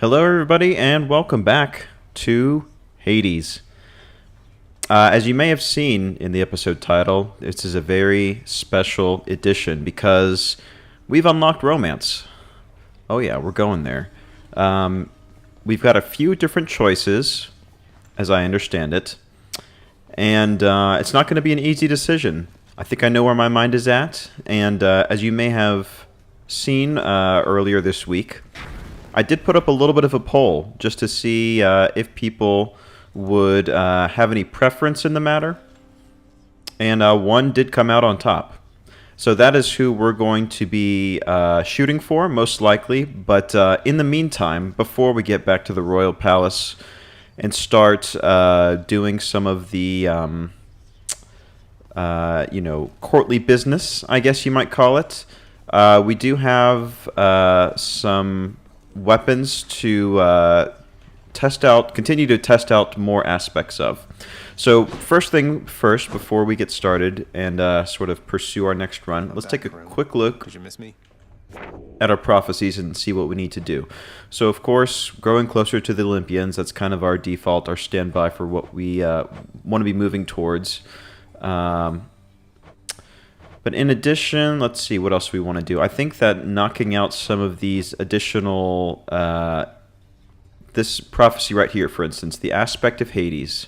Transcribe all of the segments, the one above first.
Hello, everybody, and welcome back to Hades. As you may have seen in the episode title, this is a very special edition because we've unlocked romance. Oh yeah, we're going there. We've got a few different choices, as I understand it, and it's not going to be an easy decision. I think I know where my mind is at, and as you may have seen earlier this week, I did put up a little bit of a poll just to see if people would have any preference in the matter, and one did come out on top. So that is who we're going to be shooting for, most likely. But in the meantime, before we get back to the Royal Palace and start doing some of the, courtly business, I guess you might call it, we do have some weapons to continue to test out more aspects of. So first thing first, before we get started and sort of pursue our next run, let's take a quick look at our prophecies and see what we need to do. So of course, growing closer to the Olympians, that's kind of our default, our standby for what we want to be moving towards. But in addition, let's see what else we want to do. I think that knocking out some of these additional, this prophecy right here, for instance, the aspect of Hades,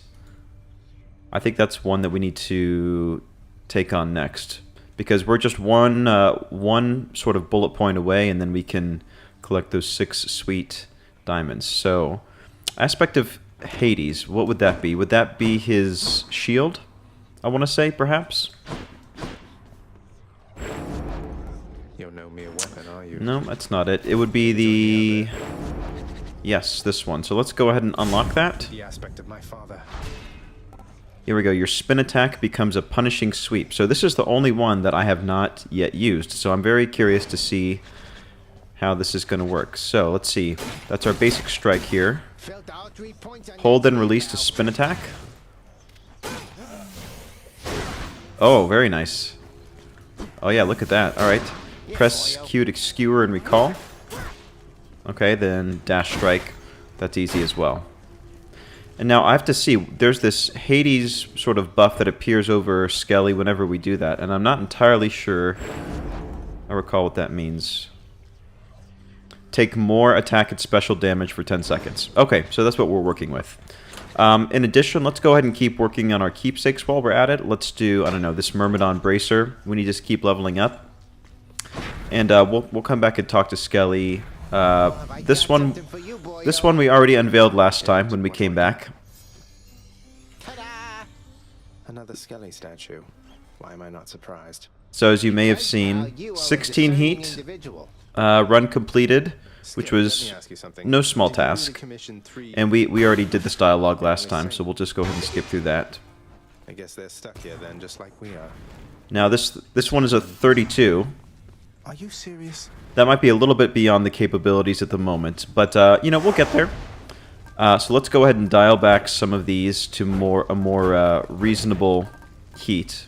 I think that's one that we need to take on next. Because we're just one sort of bullet point away, and then we can collect those 6 sweet diamonds. So, aspect of Hades, what would that be? Would that be his shield, I want to say, perhaps? No, that's not it. It would be the... Yes, this one. So let's go ahead and unlock that. The aspect of my father. Here we go. Your spin attack becomes a punishing sweep. So this is the only one that I have not yet used. So I'm very curious to see how this is going to work. So let's see. That's our basic strike here. Hold and release to spin attack. Oh, very nice. Oh yeah, look at that. All right. Press Q to skewer and recall. Okay, then dash strike. That's easy as well. And now I have to see, there's this Hades sort of buff that appears over Skelly whenever we do that, and I'm not entirely sure I recall what that means. Take more attack and special damage for 10 seconds. Okay, so that's what we're working with. In addition, let's go ahead and keep working on our keepsakes while we're at it. Let's do, I don't know, this Myrmidon Bracer. We need to just keep leveling up. And we'll come back and talk to Skelly. This one we already unveiled last time when we came back. Another Skelly statue. Why am I not surprised? So as you may have seen, 16 heat, run completed, which was no small task. And we already did this dialogue last time, so we'll just go ahead and skip through that. I guess they're stuck here then, just like we are. Now this one is a 32. Are you serious? That might be a little bit beyond the capabilities at the moment, but we'll get there. So let's go ahead and dial back some of these to a more reasonable heat.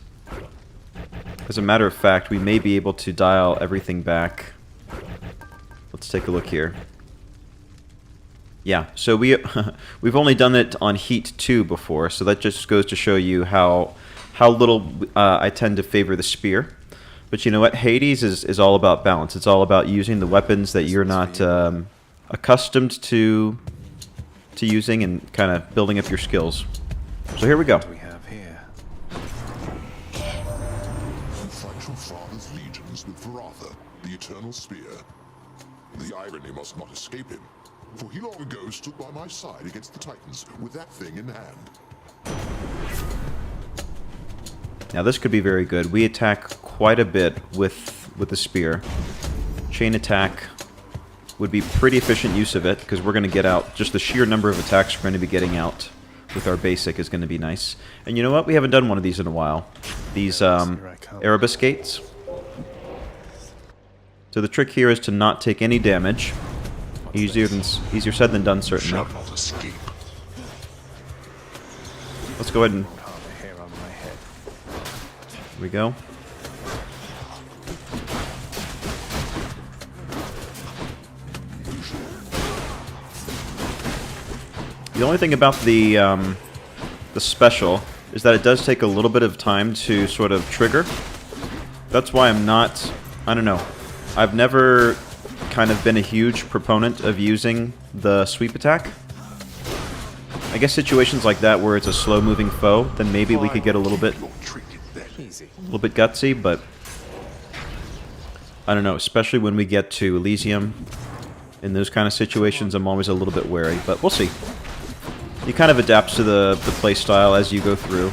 As a matter of fact, we may be able to dial everything back. Let's take a look here. Yeah, so we've only done it on heat 2 before, so that just goes to show you how little I tend to favor the spear. But you know what? Hades is all about balance. It's all about using the weapons that you're not accustomed to using and kind of building up your skills. So here we go. What do we have here? You fight your father's legions with Varatha, the eternal spear. The irony must not escape him, for he long ago stood by my side against the Titans with that thing in hand. Now this could be very good. We attack quite a bit with the spear. Chain attack would be pretty efficient use of it because we're going to get out just the sheer number of attacks we're going to be getting out with our basic is going to be nice. And you know what? We haven't done one of these in a while. These Erebus gates. So the trick here is to not take any damage. Easier said than done, certainly. Let's go ahead and... Here we go. The only thing about the special is that it does take a little bit of time to sort of trigger. That's why I'm not... I don't know. I've never kind of been a huge proponent of using the sweep attack. I guess situations like that where it's a slow-moving foe, then maybe we could get a little bit gutsy, but I don't know, especially when we get to Elysium. In those kind of situations, I'm always a little bit wary, but we'll see. You kind of adapt to the play style as you go through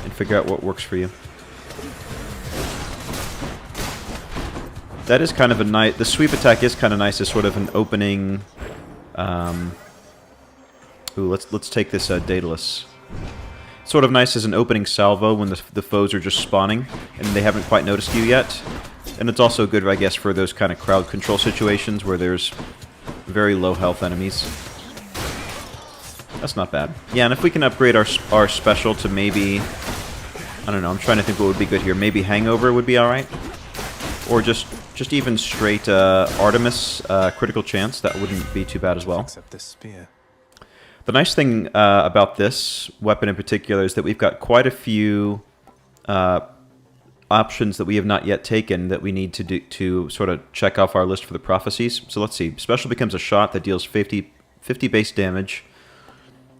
and figure out what works for you. That is kind of a nice... The sweep attack is kind of nice as sort of an opening... Ooh, let's take this Daedalus. Sort of nice as an opening salvo when the foes are just spawning and they haven't quite noticed you yet. And it's also good, I guess, for those kind of crowd control situations where there's very low health enemies. That's not bad. Yeah, and if we can upgrade our special to maybe... I don't know, I'm trying to think what would be good here. Maybe Hangover would be alright. Or just even straight Artemis critical chance. That wouldn't be too bad as well. Except this spear. The nice thing about this weapon in particular is that we've got quite a few options that we have not yet taken that we need to do to sort of check off our list for the prophecies. So let's see. Special becomes a shot that deals 50 base damage.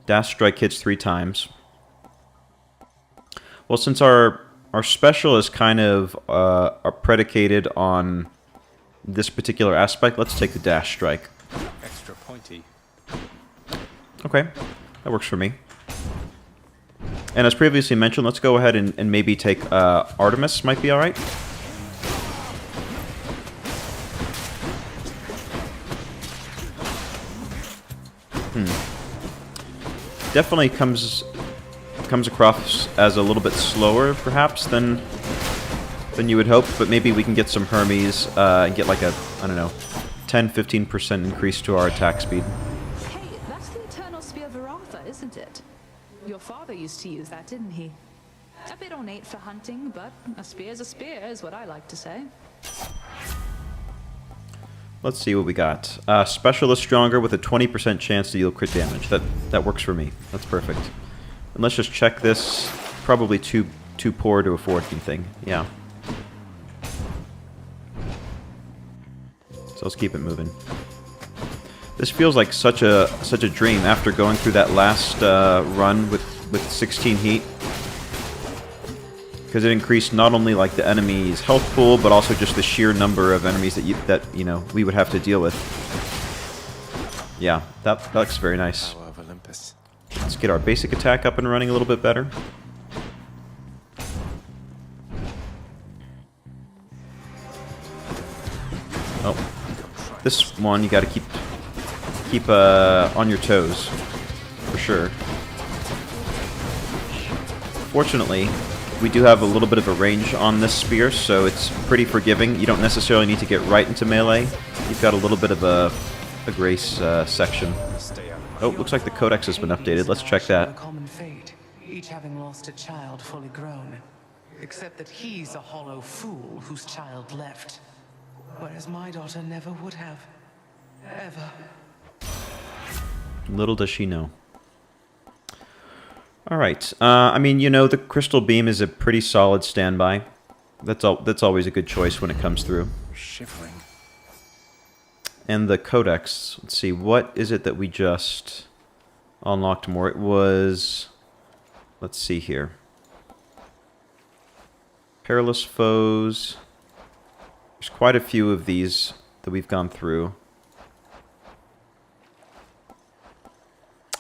Dash strike hits 3 times. Well, since our special is kind of are predicated on this particular aspect, let's take the dash strike. Extra pointy. Okay, that works for me. And as previously mentioned, let's go ahead and maybe take Artemis, might be alright. Definitely comes across as a little bit slower, perhaps, than you would hope, but maybe we can get some Hermes and get like a, I don't know, 10-15% increase to our attack speed. Isn't it? Your father used to use that, didn't he? A bit ornate for hunting, but a spear's a spear, is what I like to say. Let's see what we got. Special is stronger with a 20% chance to deal crit damage. That works for me. That's perfect. And let's just check this. Probably too poor to afford anything. Yeah. So let's keep it moving. This feels like such a dream after going through that last run with 16 heat, because it increased not only like the enemy's health pool, but also just the sheer number of enemies that you know we would have to deal with. Yeah, that looks very nice. Power of Olympus. Let's get our basic attack up and running a little bit better. Oh, this one you got to keep on your toes, for sure. Fortunately, we do have a little bit of a range on this spear, so it's pretty forgiving. You don't necessarily need to get right into melee. You've got a little bit of a grace section. Oh, looks like the codex has been updated. Let's check that. A common fate, each having lost a child fully grown, except that he's a hollow fool whose child left, whereas my daughter never would have, ever. Little does she know. Alright, I mean, you know, the Crystal Beam is a pretty solid standby. That's always a good choice when it comes through. Shivering. And the Codex, let's see, what is it that we just unlocked more? It was, let's see here. Perilous Foes. There's quite a few of these that we've gone through.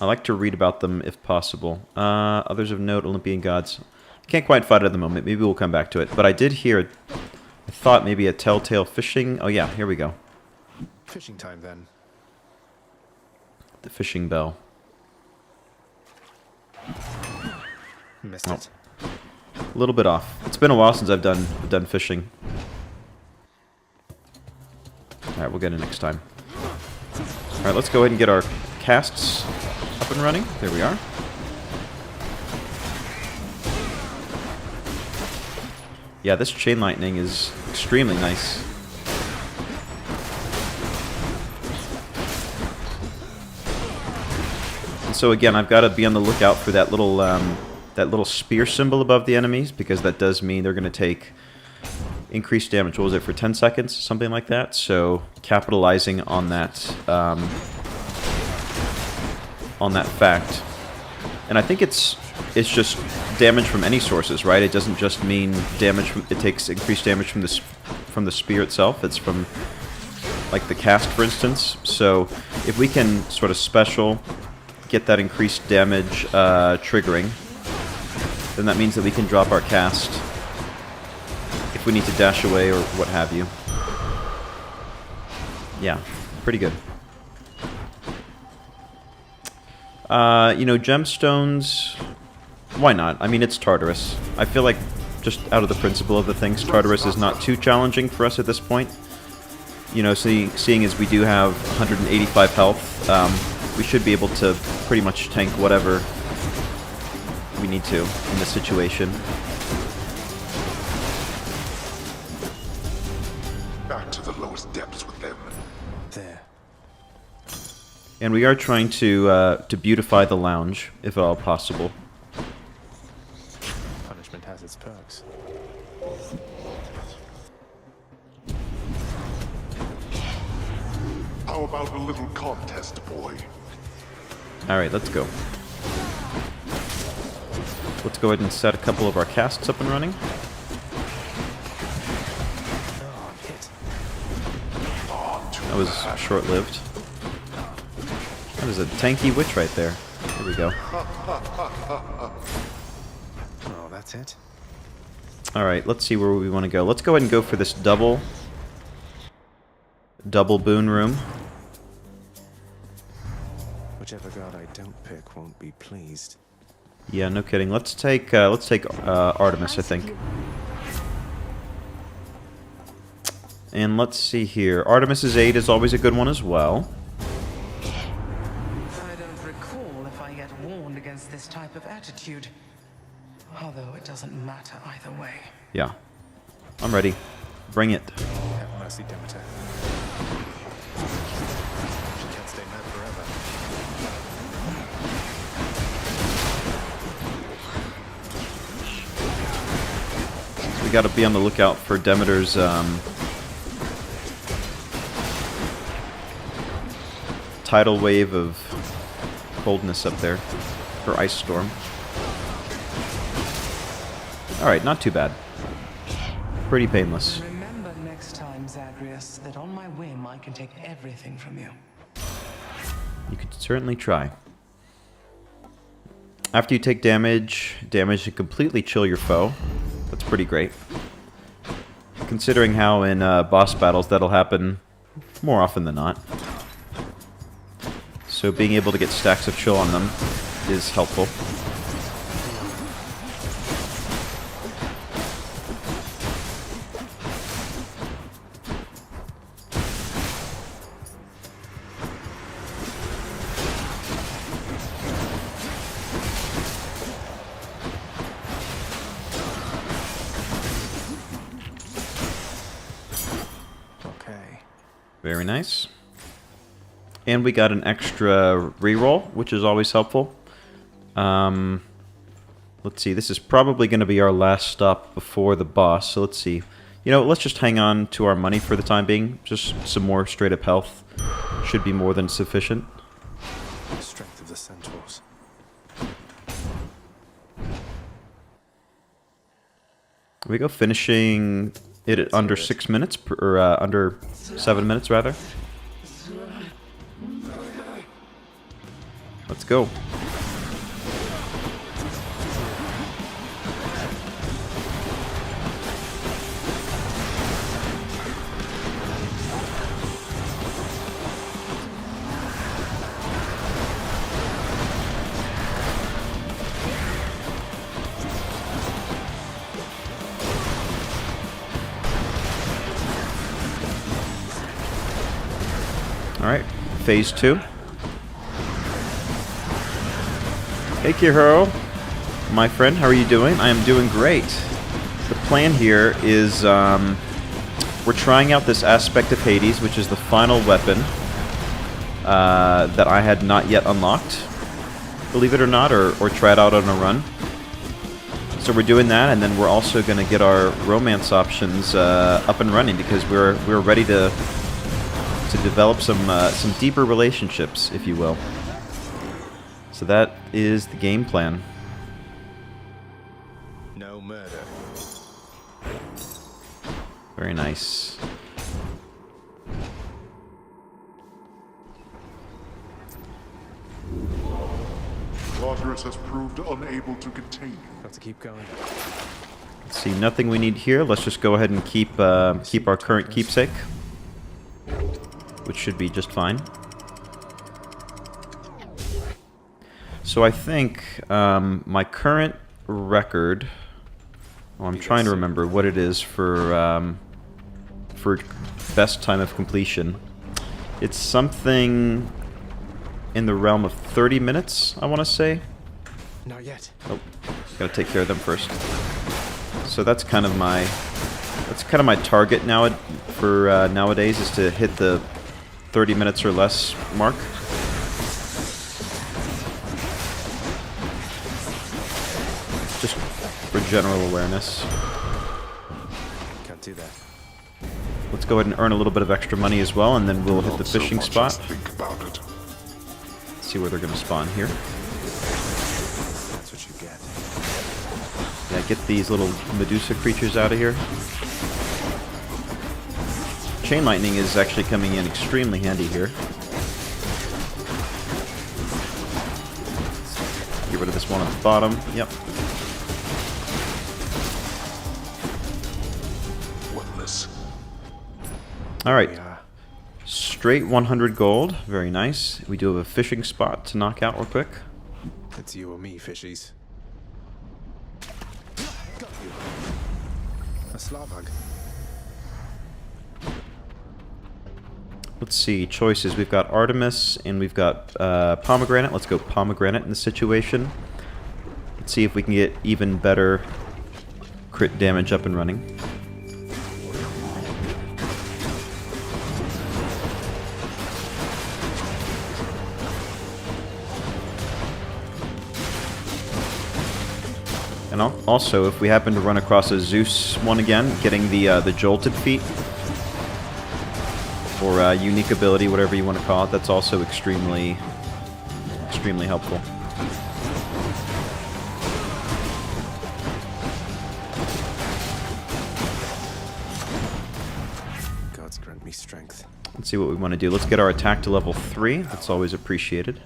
I like to read about them if possible. Others of note, Olympian gods. Can't quite find it at the moment. Maybe we'll come back to it. But I did hear, I thought maybe a telltale fishing. Oh yeah, here we go. Fishing time then. The fishing bell. Missed Oh. it. A little bit off. It's been a while since I've done fishing. Alright, we'll get it next time. Alright, let's go ahead and get our casts up and running. There we are. Yeah, this chain lightning is extremely nice. And so again, I've got to be on the lookout for that little spear symbol above the enemies, because that does mean they're going to take increased damage. What was it, for 10 seconds? Something like that. So capitalizing on that fact. And I think it's just damage from any sources, right? It doesn't just mean damage from, it takes increased damage from the spear itself. It's from like the cast, for instance. So if we can sort of special get that increased damage triggering, then that means that we can drop our cast if we need to dash away or what have you. Yeah, pretty good. You know, gemstones, why not? I mean, it's Tartarus. I feel like, just out of the principle of the things, Tartarus is not too challenging for us at this point. You know, seeing as we do have 185 health, we should be able to pretty much tank whatever we need to in this situation. Back to the lowest depths with them. There. And we are trying to beautify the lounge, if at all possible. Punishment has its perks. How about a little contest, boy? Alright, let's go. Let's go ahead and set a couple of our casts up and running. Oh, I'm hit. That was short-lived. That is a tanky witch right there. There we go. Oh, that's it? Alright, let's see where we want to go. Let's go ahead and go for this double boon room. Whichever god I don't pick won't be pleased. Yeah, no kidding. Let's take Artemis, I think. And let's see here. Artemis's aid is always a good one as well. I don't recall if I yet warned against this type of attitude. Although it doesn't matter either way. Yeah. I'm ready. Bring it. Have mercy, Demeter. She can't stay mad forever. We gotta be on the lookout for Demeter's, tidal wave of coldness up there. Her ice storm. Alright, not too bad. Pretty painless. Remember next time, Zagreus, that on my whim I can take everything from you. You could certainly try. After you take damage to completely chill your foe. That's pretty great. Considering how in boss battles that'll happen more often than not. So being able to get stacks of chill on them is helpful. Very nice. And we got an extra reroll, which is always helpful. Let's see, this is probably going to be our last stop before the boss, so let's see. You know, let's just hang on to our money for the time being. Just some more straight-up health should be more than sufficient. The strength of the centaurs. We go finishing it at under 6 minutes, or under 7 minutes, rather. Let's go. Alright, phase 2. Hey Kihiro, my friend, how are you doing? I am doing great. The plan here is we're trying out this aspect of Hades, which is the final weapon that I had not yet unlocked. believe it or not, or try it out on a run. So we're doing that, and then we're also going to get our romance options up and running because we're ready to develop some deeper relationships, if you will. So that is the game plan. No murder. Very nice. Tartarus has proved unable to contain you. Got to keep going. Let's see, nothing we need here. Let's just go ahead and keep our current keepsake, which should be just fine. So I think my current record. Well, I'm trying to remember what it is for best time of completion. It's something in the realm of 30 minutes, I want to say. Not yet. Oh, gotta take care of them first. So that's kind of my target now for nowadays is to hit the 30 minutes or less mark. Just for general awareness. Can't do that. Let's go ahead and earn a little bit of extra money as well, and then we'll hit the Not so fishing much spot. as think about it. See where they're going to spawn here. That's what you get. Yeah, get these little Medusa creatures out of here. Chain lightning is actually coming in extremely handy here. Get rid of this one on the bottom. Yep. Witness. All right. We are. Straight 100 gold. Very nice. We do have a fishing spot to knock out real quick. It's you or me, fishies. Got you. A slarbug. Let's see. Choices. We've got Artemis and we've got Pomegranate. Let's go Pomegranate in this situation. Let's see if we can get even better crit damage up and running. And also, if we happen to run across a Zeus one again, getting the jolted feat, or unique ability, whatever you want to call it, that's also extremely helpful. Gods grant me strength. Let's see what we want to do. Let's get our attack to level 3. That's always appreciated.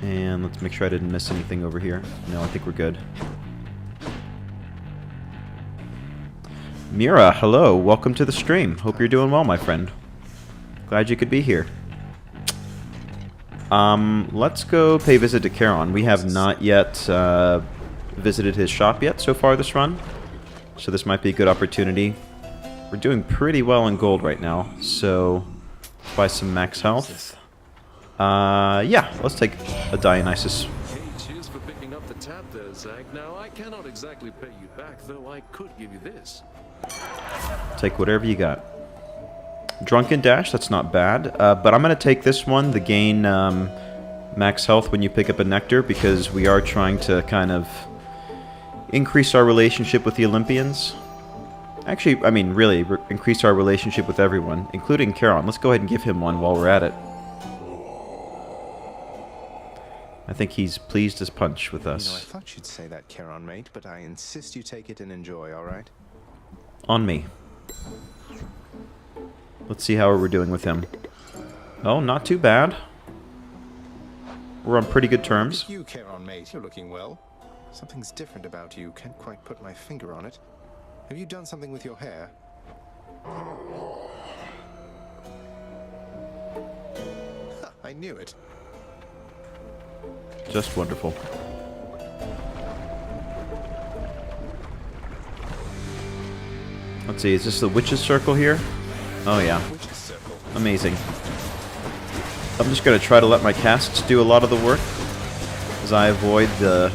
And let's make sure I didn't miss anything over here. No, I think we're good. Mira, hello. Welcome to the stream. Hope you're doing well, my friend. Glad you could be here. Let's go pay visit to Charon. We have not yet visited his shop yet so far this run. So this might be a good opportunity. We're doing pretty well in gold right now. So, let's buy some max health. Yeah, let's take a Dionysus. Hey, cheers for picking up the tab there, Zag. Now, I cannot exactly pay you back, though I could give you this. Take whatever you got. Drunken Dash, that's not bad. But I'm going to take this one, the gain max health when you pick up a nectar, because we are trying to kind of increase our relationship with the Olympians. Actually, I mean, really, increase our relationship with everyone, including Charon. Let's go ahead and give him one while we're at it. I think he's pleased as punch with You know, I us. thought you'd say that, Charon, mate, but I insist you take it and enjoy, alright? On me. Let's see how we're doing with him. Oh, not too bad. We're on pretty good terms. You, Charon, mate, you're looking well. Something's different about you. Can't quite put my finger on it. Have you done something with your hair? Ha, I knew it. Just wonderful. Let's see, is this the witch's circle here? Oh yeah, Witch's circle. amazing. I'm just going to try to let my casts do a lot of the work, as I avoid the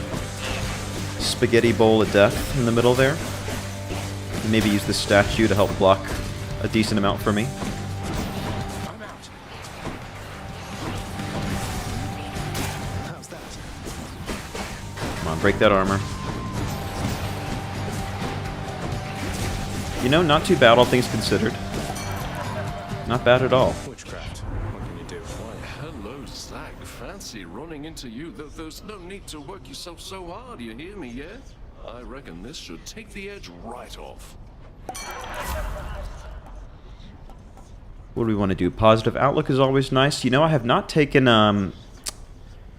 spaghetti bowl of death in the middle there. And maybe use this statue to help block a decent amount for me. I'm out. break that armor. You know, not too bad, all things considered. Not bad at all. Witchcraft. What can you do? Why, hello, Zag. Fancy running into you. There's no need to work yourself so hard, you hear me yet? I reckon this should take the edge right off. What do we want to do? Positive outlook is always nice. You know, I have not taken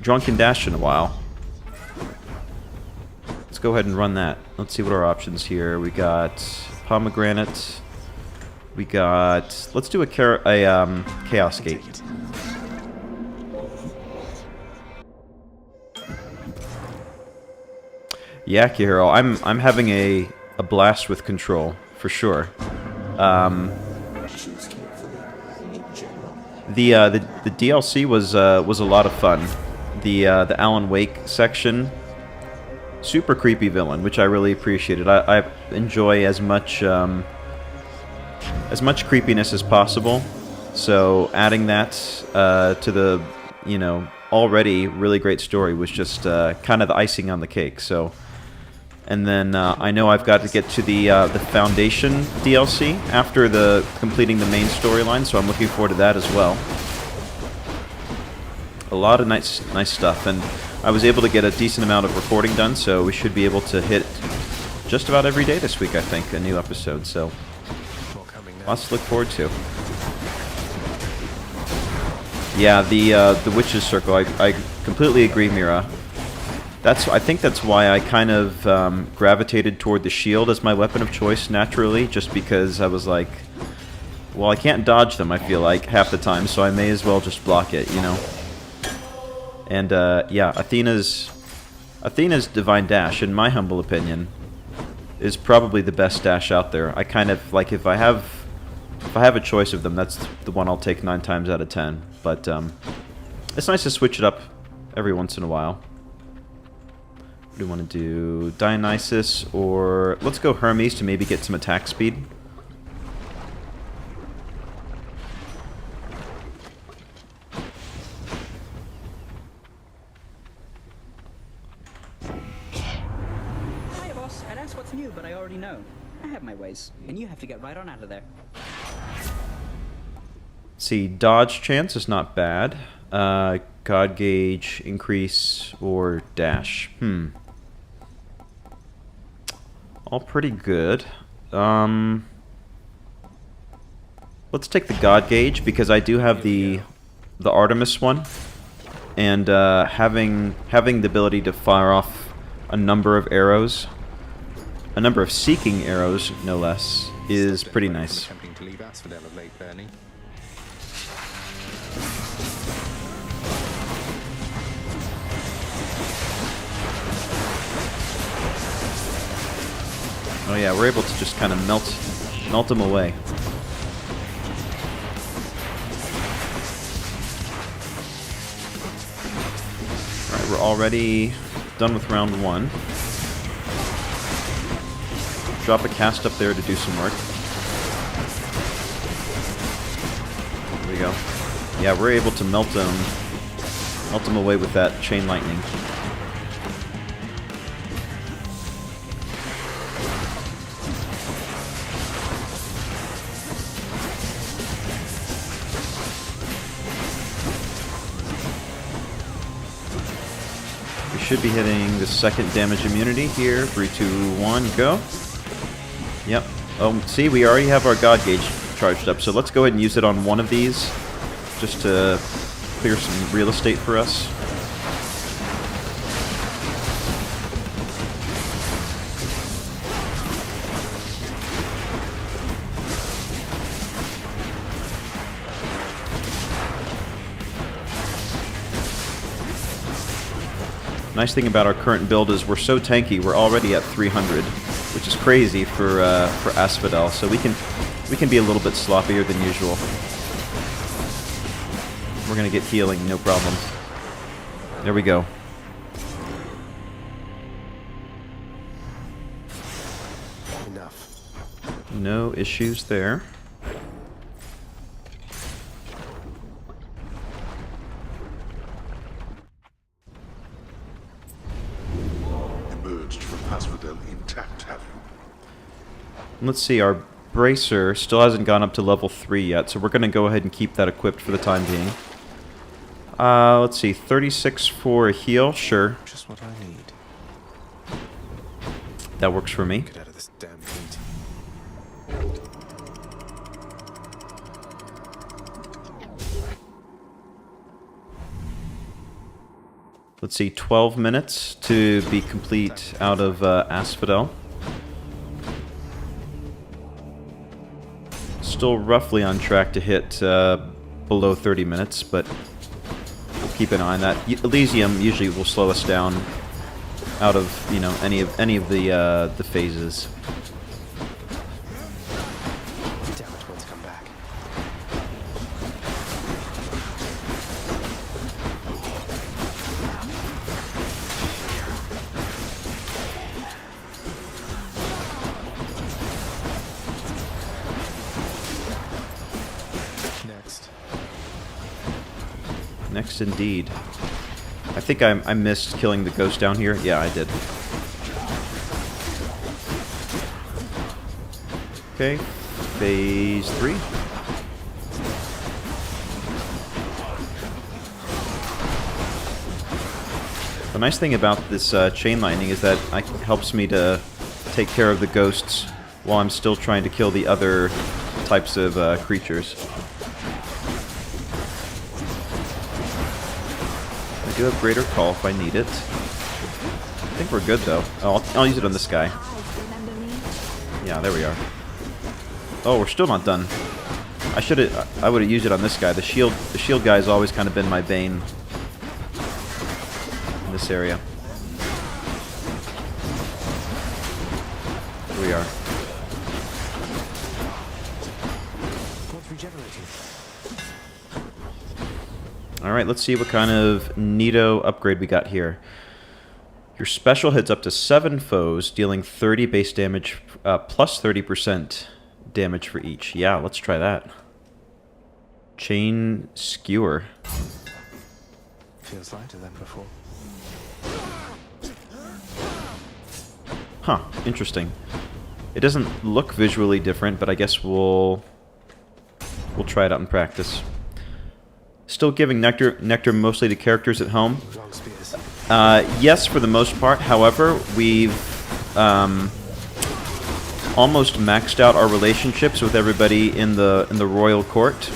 Drunken Dash in a while. Let's go ahead and run that. Let's see what our options here. We got Pomegranate. We got... Let's do a Chaos Gate. Yeah, Kihiro, I'm having a blast with Control, for sure. The DLC was a lot of fun. The Alan Wake section, super creepy villain, which I really appreciated. I enjoy as much creepiness as possible. So adding that to the already really great story was just kind of the icing on the cake. So. And then I know I've got to get to the Foundation DLC after completing the main storyline, so I'm looking forward to that as well. A lot of nice stuff, and I was able to get a decent amount of recording done, so we should be able to hit just about every day this week, I think, a new episode. So lots to look forward to. Yeah, the Witch's Circle. I completely agree, Mira. I think that's why I kind of gravitated toward the shield as my weapon of choice naturally, just because I was like, well, I can't dodge them, I feel like, half the time, so I may as well just block it, you know? And, yeah, Athena's Divine Dash, in my humble opinion, is probably the best dash out there. I kind of, like, if I have a choice of them, that's the one I'll take 9 times out of 10. But, it's nice to switch it up every once in a while. What do we want to do? Dionysus, or let's go Hermes to maybe get some attack speed. Hiya, boss. I'd ask what's new, but I already know. I have my ways, and you have to get right on out of there. See, dodge chance is not bad. God gauge, increase, or dash. All pretty good. Let's take the God gauge because I do have the Artemis one, and having the ability to fire off a number of arrows, a number of seeking arrows, no less, is pretty nice. Attempting to leave Asphodel of late, Bernie. Oh yeah, we're able to just kind of melt them away. Alright, we're already done with round 1. Drop a cast up there to do some work. There we go. Yeah, we're able to melt them away with that chain lightning. Should be hitting the second damage immunity here. 3, 2, 1, go. Yep. Oh, see, we already have our God gauge charged up, so let's go ahead and use it on one of these, just to clear some real estate for us. Nice thing about our current build is we're so tanky, we're already at 300, which is crazy for Asphodel, so we can be a little bit sloppier than usual. We're gonna get healing, no problem. There we go. Enough. No issues there. asphodel intact, have you? Let's see, our bracer still hasn't gone up to level 3 yet, so we're going to go ahead and keep that equipped for the time being. Let's see, 36 for a heal, sure. Just what I need. That works for me. Get out of this damn heat. Let's see, 12 minutes to be complete out of Asphodel. Still roughly on track to hit below 30 minutes, but we'll keep an eye on that. Elysium usually will slow us down out of, you know, any of the phases. Damn it, when's come back. Next. Next, indeed. I think I missed killing the ghost down here. Yeah, I did. Okay, phase 3. The nice thing about this chain lightning is that it helps me to take care of the ghosts while I'm still trying to kill the other types of creatures. I do have Greater Call if I need it. I think we're good though. Oh, I'll use it on this guy. Yeah, there we are. Oh, we're still not done. I would have used it on this guy. The shield guy has always kind of been my bane in this area. Here we are. What's regenerating? Alright, let's see what kind of neato upgrade we got here. Your special hits up to 7 foes, dealing 30 base damage, plus 30% damage for each. Yeah, let's try that. Chain Skewer. Feels lighter than before. Huh, interesting. It doesn't look visually different, but I guess we'll try it out in practice. Still giving nectar mostly to characters at home. Long spears. Yes, for the most part. However, we've almost maxed out our relationships with everybody in the royal court.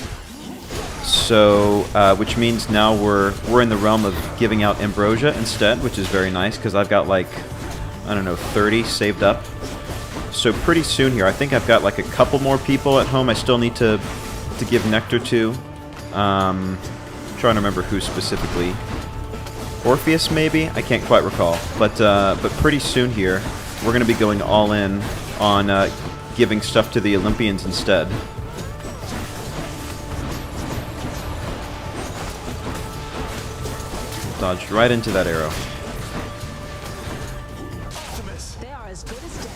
So, which means now we're in the realm of giving out ambrosia instead, which is very nice because I've got like, I don't know, 30 saved up. So pretty soon here, I think I've got like a couple more people at home I still need to give nectar to. Trying to remember who specifically. Orpheus, maybe? I can't quite recall. But pretty soon here, we're going to be going all in on giving stuff to the Olympians instead. Dodged right into that arrow. They are as good as dead.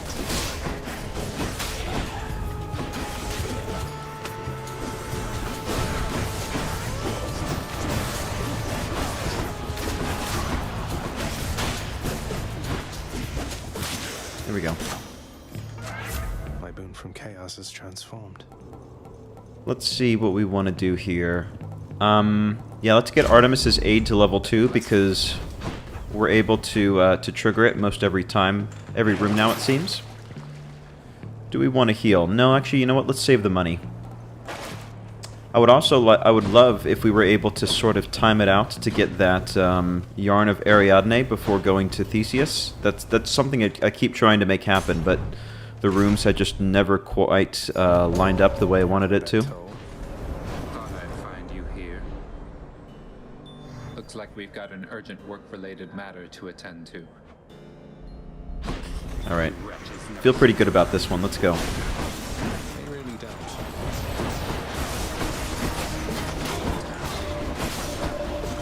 There we go. My boon from chaos is transformed. Let's see what we want to do here. Yeah, let's get Artemis's aid to level 2 because we're able to trigger it most every time, every room now it seems. Do we want to heal? No, actually, you know what? Let's save the money. I would also I would love if we were able to sort of time it out to get that yarn of Ariadne before going to Theseus. That's something I keep trying to make happen, but the rooms had just never quite lined up the way I wanted it to. Thought I'd find you here. Looks like we've got an urgent work-related matter to attend to. Alright. Feel pretty good about this one. Let's go. They really don't.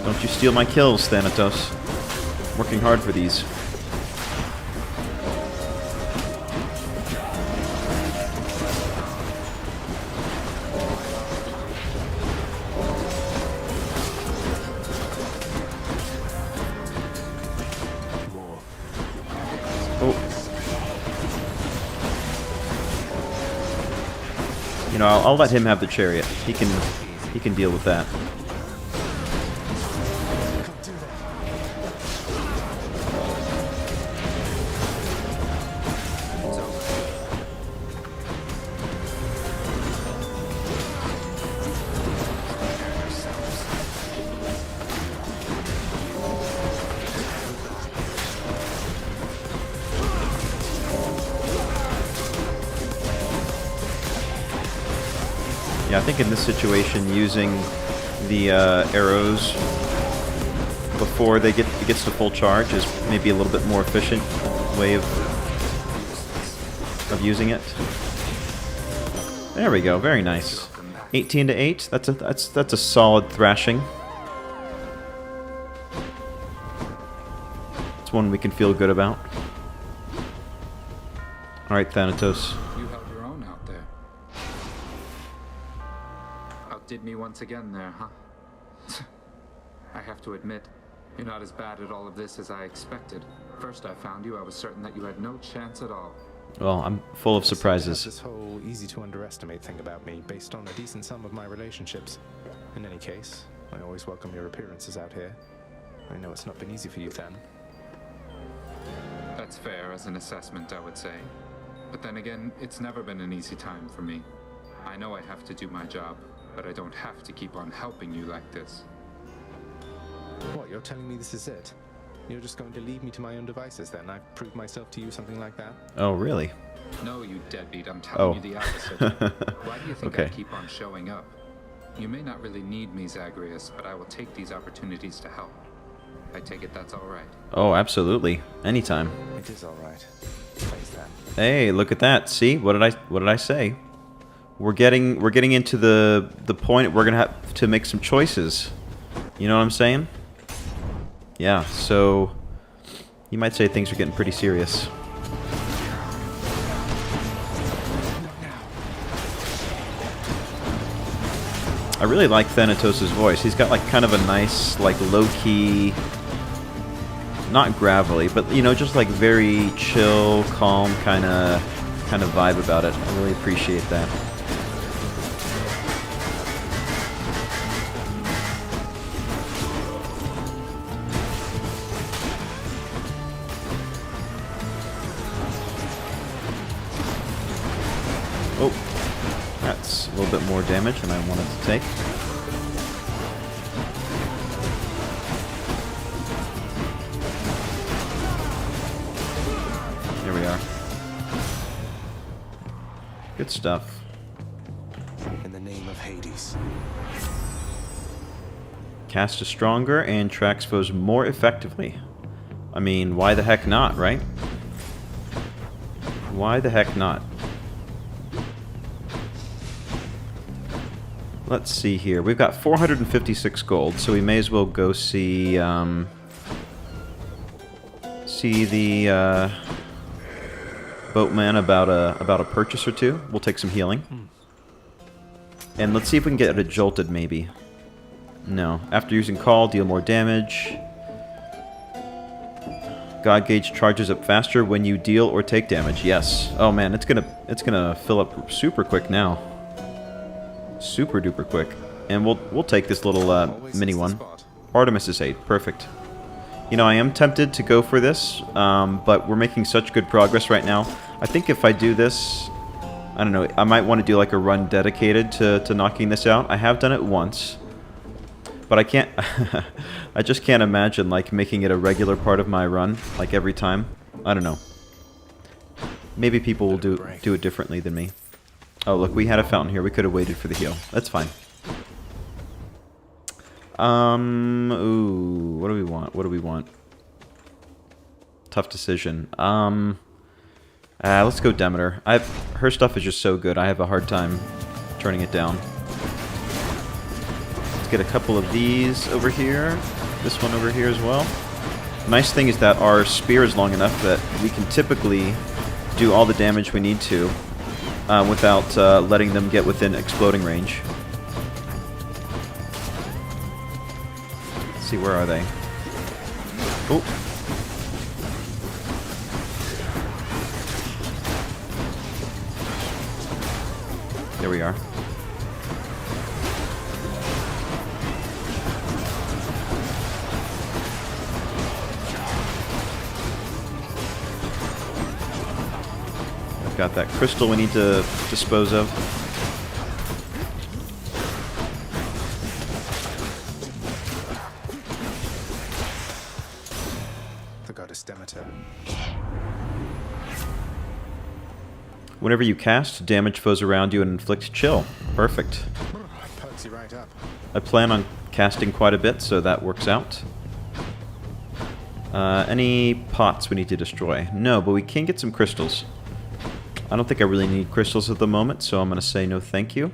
Don't you steal my kills, Thanatos. I'm working hard for these. Oh, You know, I'll let him have the chariot. He can deal with that. Yeah, I think in this situation, using the arrows before it gets to full charge is maybe a little bit more efficient way of using it. There we go, very nice. 18 to 8. That's a solid thrashing. It's one we can feel good about. All right, Thanatos. You held your own out there. Outdid me once again there, huh? I have to admit, you're not as bad at all of this as I expected. First I found you, I was certain that you had no chance at all. Well, I'm full of surprises. This whole easy to underestimate thing about me, based on a decent sum of my relationships. In any case, I always welcome your appearances out here. I know it's not been easy for you, Then. That's fair as an assessment, I would say. But then again, it's never been an easy time for me. I know I have to do my job, but I don't have to keep on helping you like this. What, you're telling me this is it? You're just going to leave me to my own devices then? I've proved myself to you, something like that? Oh, really? No, you deadbeat, I'm telling you the opposite. Why do you think Okay. I keep on showing up? You may not really need me, Zagreus, but I will take these opportunities to help. I take it that's all right. Oh, absolutely. Anytime. It is all right. Thanks, then. Hey, look at that. See? What did I say? We're getting into the point we're going to have to make some choices. You know what I'm saying? Yeah, so you might say things are getting pretty serious. I really like Thanatos' voice. He's got like kind of a nice, like low-key, not gravelly, but you know, just like very chill, calm kind of vibe about it. I really appreciate that. Oh, that's a little bit more damage than I wanted to take. There we are. Good stuff. In the name of Hades. Cast is stronger and tracks foes more effectively. I mean, why the heck not, right? Why the heck not? Let's see here. We've got 456 gold, so we may as well go see the boatman about a purchase or two. We'll take some healing, and let's see if we can get it jolted. Maybe. No. After using call, deal more damage. God gauge charges up faster when you deal or take damage. Yes. Oh man, it's gonna fill up super quick now. Super duper quick. And we'll take this little mini one. Artemis is 8. Perfect. You know, I am tempted to go for this, but we're making such good progress right now. I think if I do this, I don't know, I might want to do like a run dedicated to knocking this out. I have done it once, but I can't I just can't imagine like making it a regular part of my run, like every time. I don't know. Maybe people will do it differently than me. Oh, look, we had a fountain here. We could have waited for the heal. That's fine. Ooh, what do we want? What do we want? Tough decision. Let's go Demeter. Her stuff is just so good. I have a hard time turning it down. Let's get a couple of these over here. This one over here as well. Nice thing is that our spear is long enough that we can typically do all the damage we need to without letting them get within exploding range. Let's see, where are they? Oh. There we are. I've got that crystal we need to dispose of. The goddess Demeter. Whenever you cast, damage foes around you and inflict chill. Perfect. Perks you right up. I plan on casting quite a bit, so that works out. Any pots we need to destroy? No, but we can get some crystals. I don't think I really need crystals at the moment, so I'm going to say no thank you.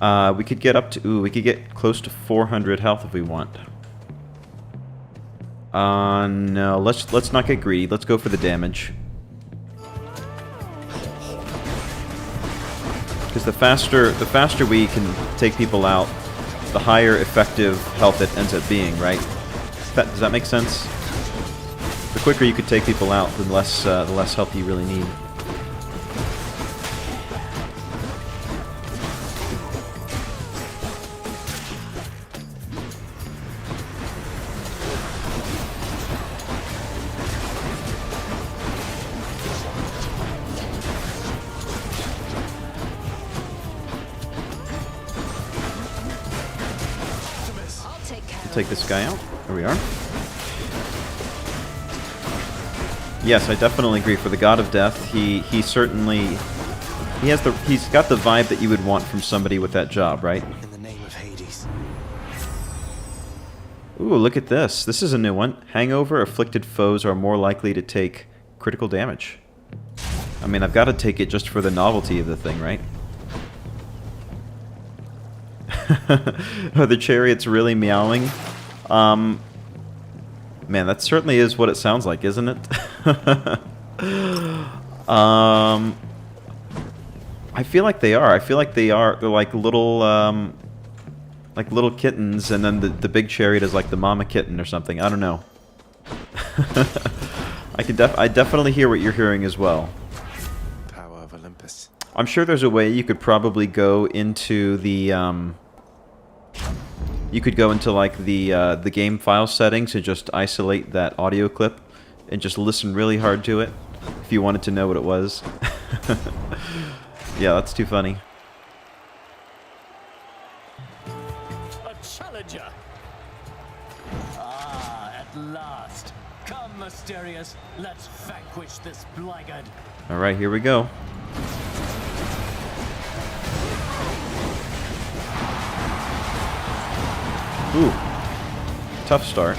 We could get up to... Ooh, we could get close to 400 health if we want. No, let's not get greedy. Let's go for the damage. Because the faster we can take people out, the higher effective health it ends up being, right? Does that make sense? The quicker you could take people out, the less health you really need. Take this guy out. There we are. Yes, I definitely agree. For the god of death, he's got the vibe that you would want from somebody with that job, right? In the name of Hades. Ooh, look at this. This is a new one. Hangover afflicted foes are more likely to take critical damage. I mean, I've got to take it just for the novelty of the thing, right? Are the chariots really meowing? Man, that certainly is what it sounds like, isn't it? I feel like they are. I feel like they're like little kittens, and then the big chariot is like the mama kitten or something. I don't know. I definitely hear what you're hearing as well. Power of Olympus. I'm sure there's a way you could probably go into the you could go into like the game file settings and just isolate that audio clip and just listen really hard to it if you wanted to know what it was. Yeah, that's too funny. A challenger. Ah, at last. Come, Mysterious. Let's vanquish this blackguard. All right, here we go. Ooh, tough start.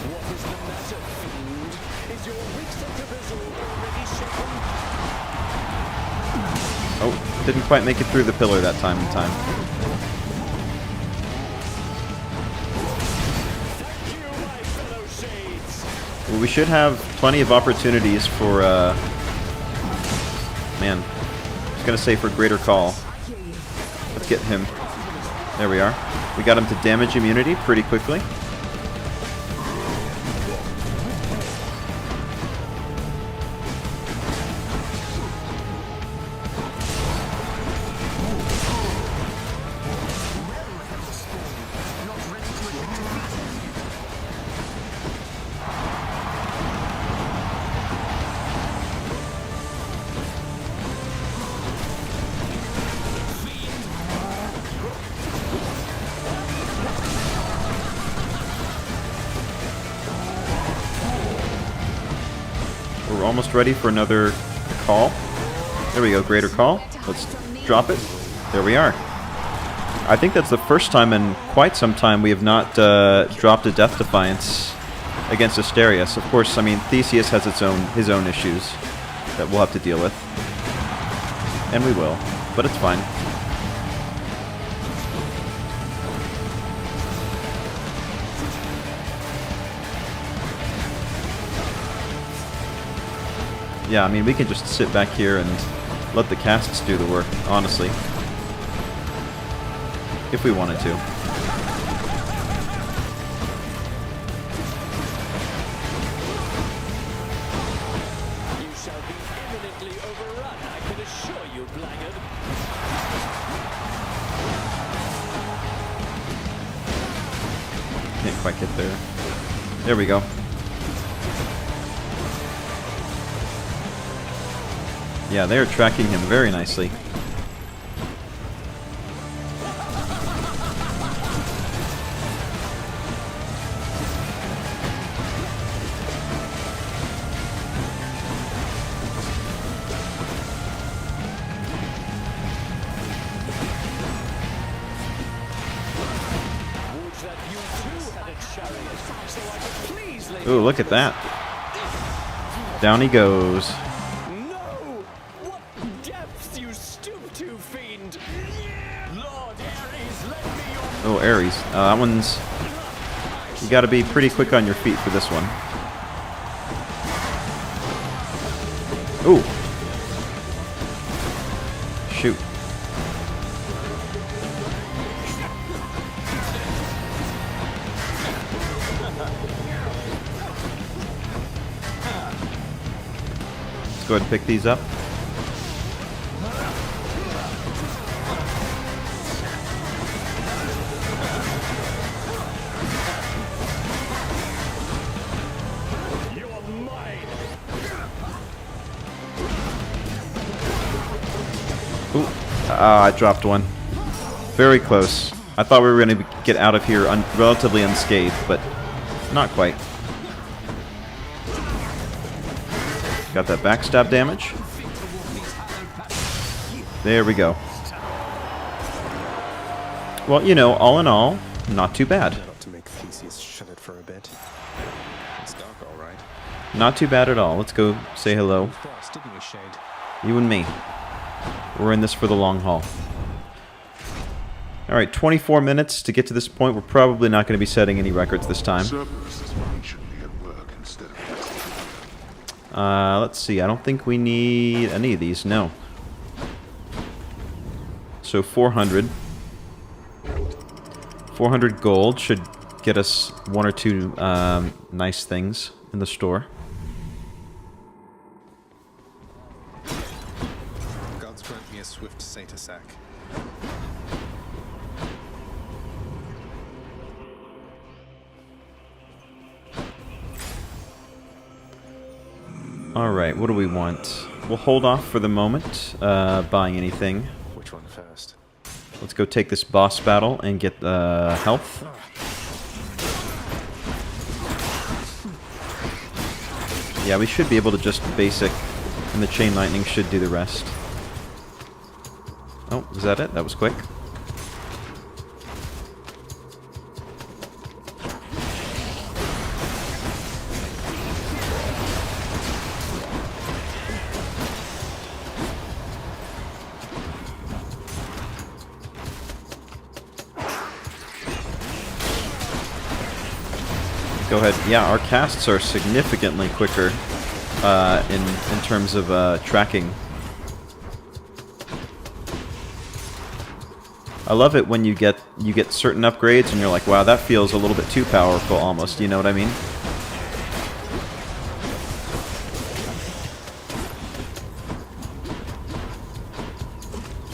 What is the matter, fiend? Is your weak center already shaken? Oh, didn't quite make it through the pillar that time in time. Thank you, my fellow shades. Well, we should have plenty of opportunities for, man, I was gonna say for greater call. Let's get him. There we are. We got him to damage immunity pretty quickly. We're almost ready for another call. There we go, greater call. Let's drop it. There we are. I think that's the first time in quite some time we have not dropped a Death Defiance against Asterius. Of course, I mean, Theseus has his own issues that we'll have to deal with. And we will, but it's fine. Yeah, I mean, we can just sit back here and let the casts do the work, honestly. If we wanted to. You shall be imminently overrun. quite get there. There we go. Yeah, they're tracking him very nicely. Ooh, look at that. Down he goes. No! What depths you stoop to, fiend! Lord Ares, lend me your... Oh, Ares. That one's... You gotta be pretty quick on your feet for this one. Ooh. Shoot. Let's go ahead and pick these up. Ooh, I dropped one. Very close. I thought we were going to get out of here relatively unscathed, but not quite. Got that backstab damage. There we go. Well, you know, all in all, not too bad. Not to make Theseus shut it for a bit. It's dark, all right. Not too bad at all. Let's go say hello. Frost, didn't we, Shade? You and me. We're in this for the long haul. Alright, 24 minutes to get to this point. We're probably not going to be setting any records this time. Let's see. I don't think we need any of these. No. So 400. 400 gold should get us one or two nice things in the store. Gods grant me a swift satyr sack. Alright, what do we want? We'll hold off for the moment, buying anything. Which one first? Let's go take this boss battle and get health. Yeah, we should be able to just basic, and the chain lightning should do the rest. Oh, is that it? That was quick. Go ahead. Yeah, our casts are significantly quicker in terms of tracking. I love it when you get certain upgrades and you're like, wow, that feels a little bit too powerful almost. You know what I mean?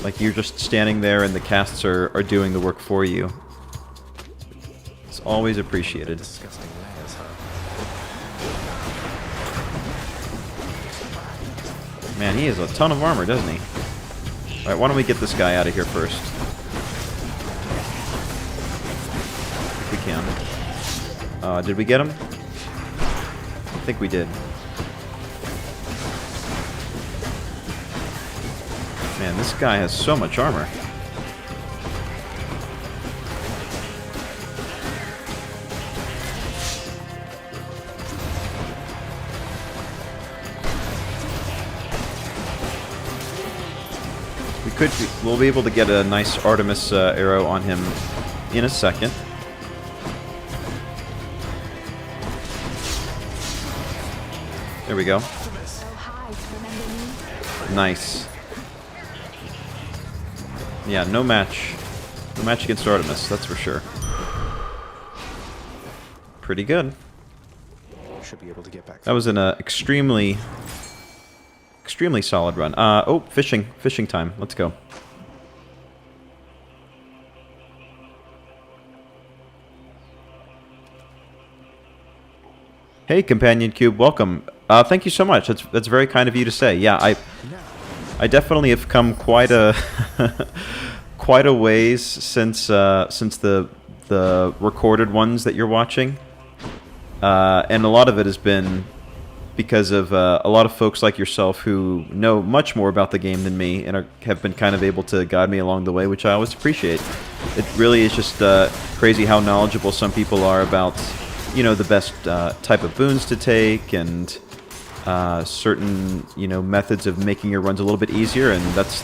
Like you're just standing there and the casts are doing the work for you. It's always appreciated. Disgusting layers, huh? Man, he has a ton of armor, doesn't he? Alright, why don't we get this guy out of here first? If we can. Did we get him? I think we did. Man, this guy has so much armor. We'll be able to get a nice Artemis arrow on him in a second. There we go. Nice. Yeah, no match. No match against Artemis, that's for sure. Pretty good. Should be able to get back. That was an extremely solid run. Oh, fishing time. Let's go. Hey, Companion Cube, welcome. Thank you so much. That's very kind of you to say. Yeah, I definitely have come quite a quite a ways since the recorded ones that you're watching, and a lot of it has been because of a lot of folks like yourself who know much more about the game than me and have been kind of able to guide me along the way, which I always appreciate. It really is just crazy how knowledgeable some people are about, you know, the best type of boons to take and certain, you know, methods of making your runs a little bit easier, and that's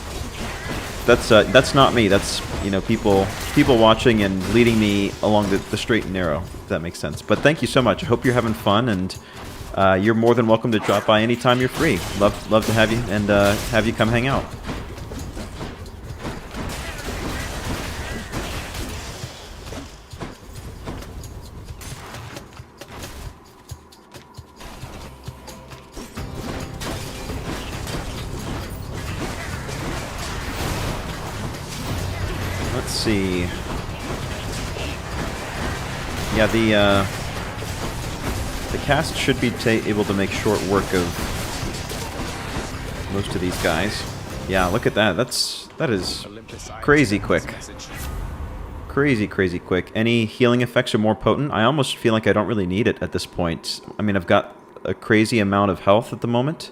not me. That's, you know, people watching and leading me along the straight and narrow, if that makes sense. But thank you so much. I hope you're having fun, and you're more than welcome to drop by anytime you're free. Love to have you and have you come hang out. Let's see. Yeah, the cast should be able to make short work of most of these guys. Yeah, look at that. That is crazy quick. Crazy quick. Any healing effects are more potent? I almost feel like I don't really need it at this point. I mean, I've got a crazy amount of health at the moment.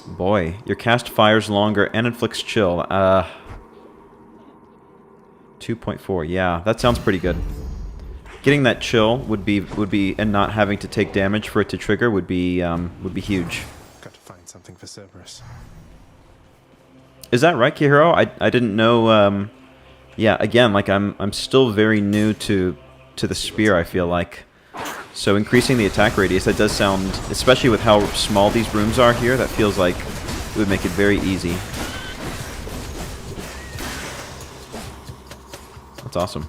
Boy, your cast fires longer and inflicts chill. 2.4. Yeah, that sounds pretty good. Getting that chill would be and not having to take damage for it to trigger would be huge. Got to find something for Cerberus. Is that right, Kihiro? I didn't know. Yeah, again, like I'm still very new to the spear, I feel like. So increasing the attack radius, that does sound, especially with how small these rooms are here, that feels like it would make it very easy. That's awesome.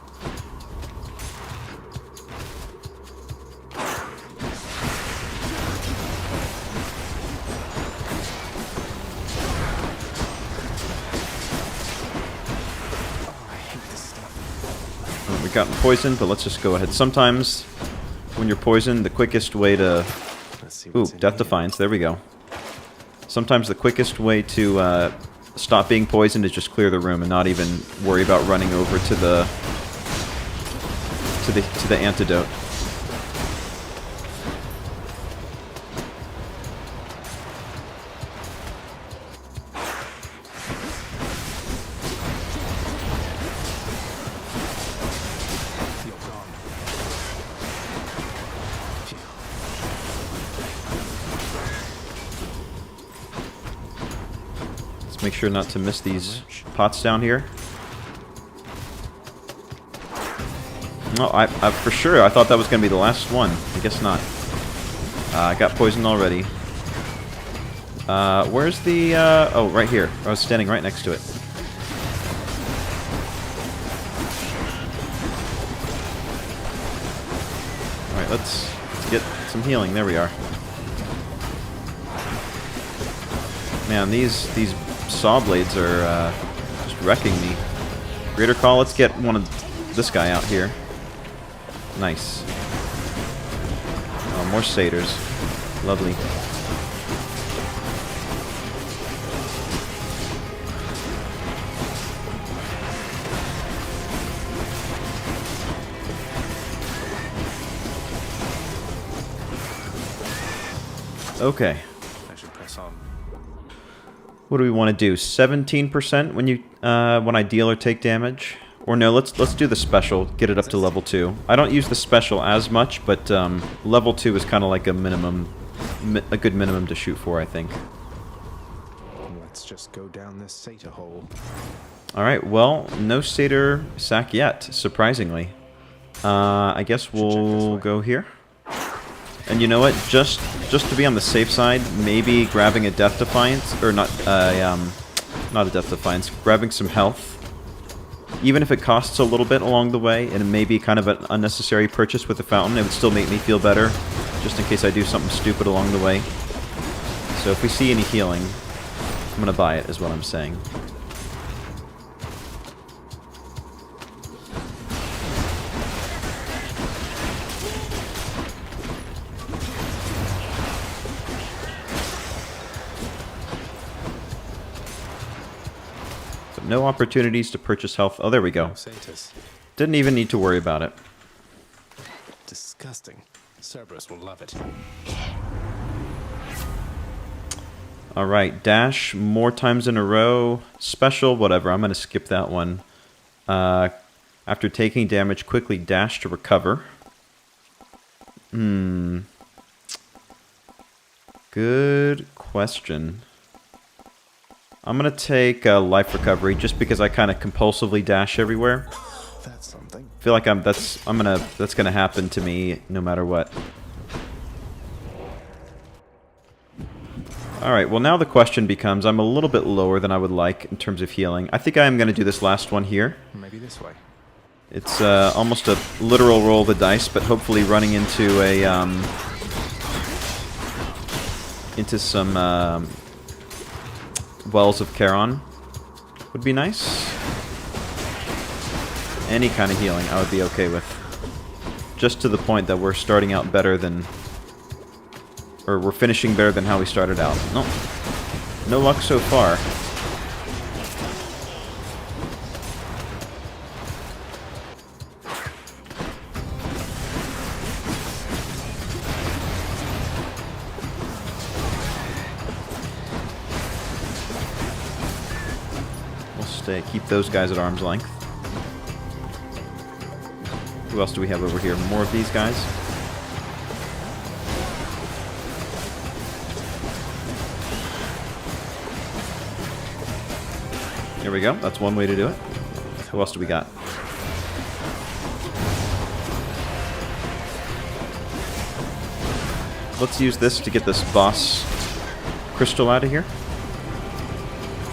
We've gotten poisoned, but let's just go ahead. Sometimes when you're poisoned, the quickest way to... Ooh, Death Defiance, there we go. Sometimes the quickest way to stop being poisoned is just clear the room and not even worry about running over to the antidote. Make sure not to miss these pots down here. No, I for sure, I thought that was going to be the last one. I guess not. I got poisoned already. Where's the... oh, right here. I was standing right next to it. Alright, let's get some healing. There we are. Man, these saw blades are just wrecking me. Greater Call, let's get one of this guy out here. Nice. Oh, more satyrs. Lovely. Okay. I should press on. What do we want to do? 17% when you when I deal or take damage? Or no, let's do the special. Get it up to level 2. I don't use the special as much, but level 2 is kind of like a minimum, a good minimum to shoot for, I think. Let's just go down this satyr hole. All right. Well, no satyr sack yet, surprisingly. I guess we'll go here. And you know what? Just to be on the safe side, maybe grabbing a Death Defiance, or not a Death Defiance, grabbing some health. Even if it costs a little bit along the way, and it may be kind of an unnecessary purchase with the fountain, it would still make me feel better, just in case I do something stupid along the way. So if we see any healing, I'm gonna buy it, is what I'm saying. No opportunities to purchase health. Oh, there we go. Satyrs. Didn't even need to worry about it. Disgusting. Cerberus will love it. Alright, dash more times in a row. Special, whatever. I'm going to skip that one. After taking damage, quickly dash to recover. Good question. I'm going to take life recovery just because I kind of compulsively dash everywhere. That's something. I feel like that's gonna happen to me no matter what. Alright, well now the question becomes, I'm a little bit lower than I would like in terms of healing. I think I am gonna do this last one here. Maybe this way. It's almost a literal roll of the dice, but hopefully running into a into some wells of Charon would be nice. Any kind of healing I would be okay with. Just to the point that we're starting out better than... Or we're finishing better than how we started out. No. No luck so far. We'll keep those guys at arm's length. Who else do we have over here? More of these guys? Here we go. That's one way to do it. Who else do we got? Let's use this to get this boss crystal out of here.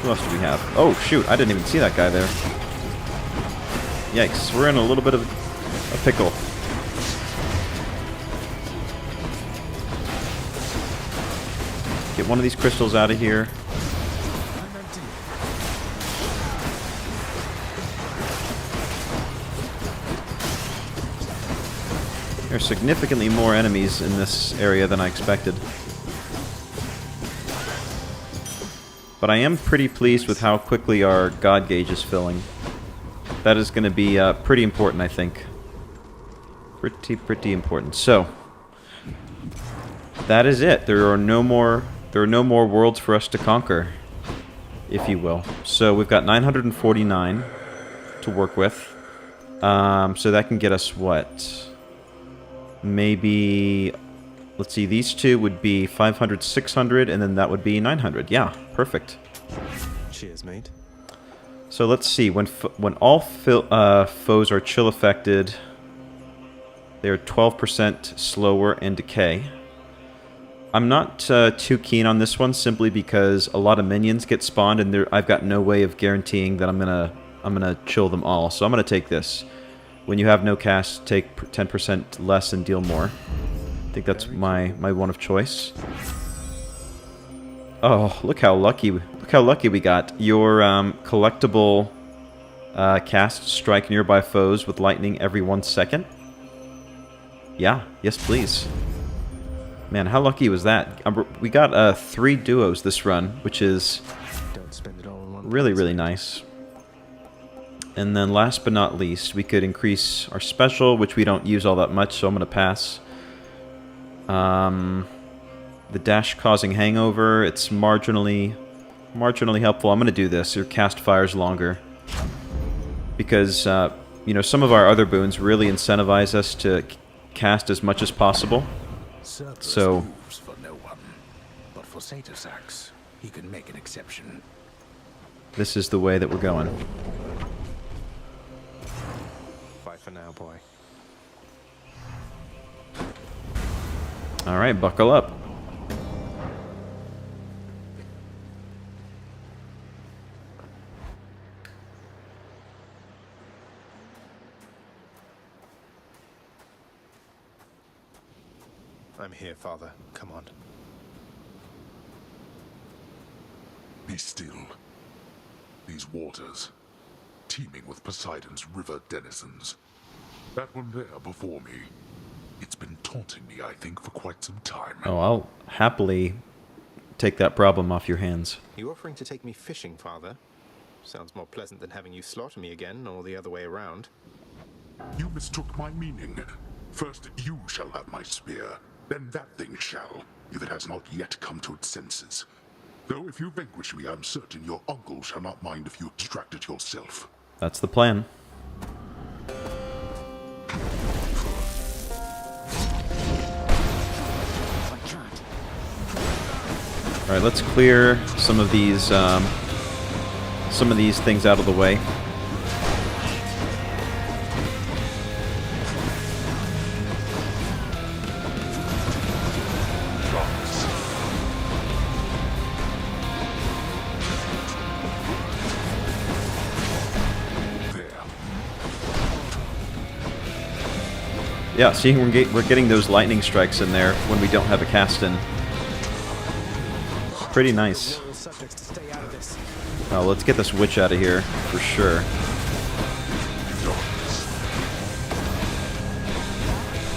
Who else do we have? Oh, shoot. I didn't even see that guy there. Yikes. We're in a little bit of a pickle. Get one of these crystals out of here. There's significantly more enemies in this area than I expected. But I am pretty pleased with how quickly our god gauge is filling. That is going to be pretty important, I think. Pretty important. So, that is it. There are no more worlds for us to conquer, if you will. So we've got 949 to work with. So that can get us what? Maybe, let's see, these two would be 500, 600, and then that would be 900. Yeah, perfect. Cheers, mate. So let's see, when all foes are chill affected, they are 12% slower and decay. I'm not too keen on this one simply because a lot of minions get spawned and I've got no way of guaranteeing that I'm gonna chill them all. So I'm gonna take this. When you have no cast, take 10% less and deal more. I think that's my one of choice. Oh, look how lucky we got. Your collectible cast strike nearby foes with lightning every 1 second. Yeah, yes please. Man, how lucky was that? We got 3 duos this run, which is really nice. And then last but not least, we could increase our special, which we don't use all that much, so I'm going to pass. The dash causing hangover, it's marginally helpful. I'm going to do this. Your cast fires longer. Because, you know, some of our other boons really incentivize us to cast as much as possible. So, for no one, but for Satyrs, he can make an exception. This is the way that we're going. Bye for now, boy. Alright, buckle up. I'm here, Father. Come on. Be still. These waters, teeming with Poseidon's river denizens. That one there before me, it's been taunting me, I think, for quite some time. Oh, I'll happily take that problem off your hands. You offering to take me fishing, Father? Sounds more pleasant than having you slaughter me again, or the other way around. You mistook my meaning. First you shall have my spear, then that thing shall, if it has not yet come to its senses. Though if you vanquish me, I'm certain your uncle shall not mind if you extract it yourself. That's the plan. All right, let's clear some of these things out of the way. Yeah, see, we're getting those lightning strikes in there when we don't have a cast in. Pretty nice. Oh, let's get this witch out of here for sure.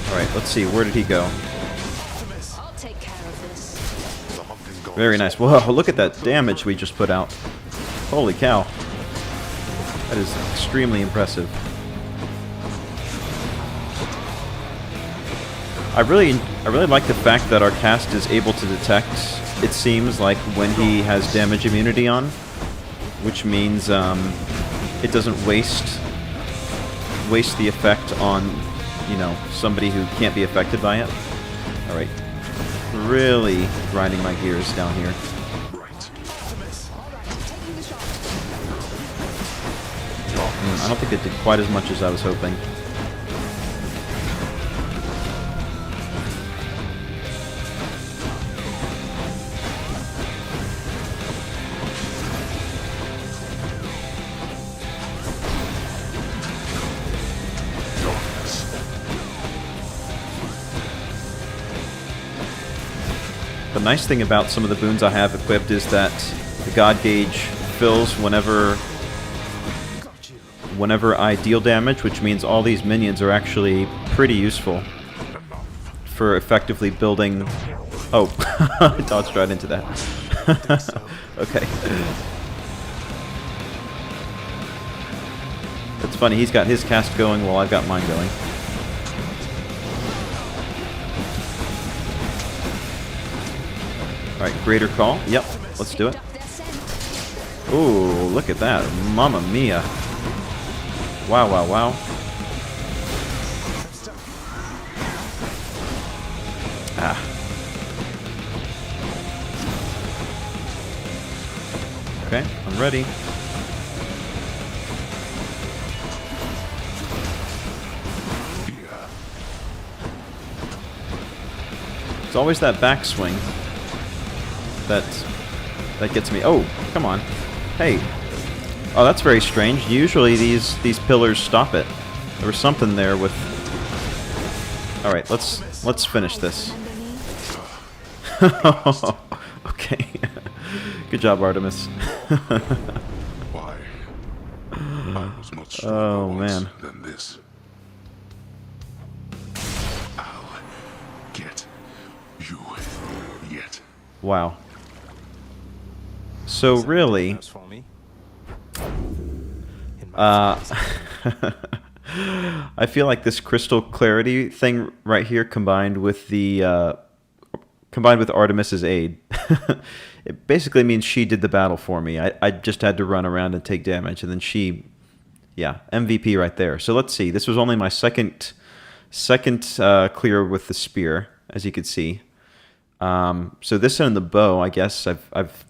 Alright, let's see, where did he go? I'll take care of this. Very nice. Whoa, look at that damage we just put out. Holy cow. That is extremely impressive. I really like the fact that our cast is able to detect, it seems like, when he has damage immunity on, which means it doesn't waste the effect on, you know, somebody who can't be affected by it. All right, really grinding my gears down here. I don't think it did quite as much as I was hoping. The nice thing about some of the boons I have equipped is that the God Gauge fills whenever I deal damage, which means all these minions are actually pretty useful for effectively building... Oh, I dodged right into that. Okay. It's funny, he's got his cast going while I've got mine going. Alright, greater call. Yep, let's do it. Ooh, look at that. Mamma mia. Wow, wow, wow. Ah. Okay, I'm ready. It's always that backswing that gets me. Oh, come on. Hey. Oh, that's very strange. Usually these pillars stop it. There was something there with... Alright, let's finish this. Okay. Good job, Artemis. Why? I was much Oh, stronger man. once than this. I'll get you yet. Wow. So really... I feel like this crystal clarity thing right here combined with Artemis's aid, it basically means she did the battle for me. I just had to run around and take damage, and then she, yeah, MVP right there. So let's see. This was only my second clear with the spear, as you could see. So this and the bow, I guess I've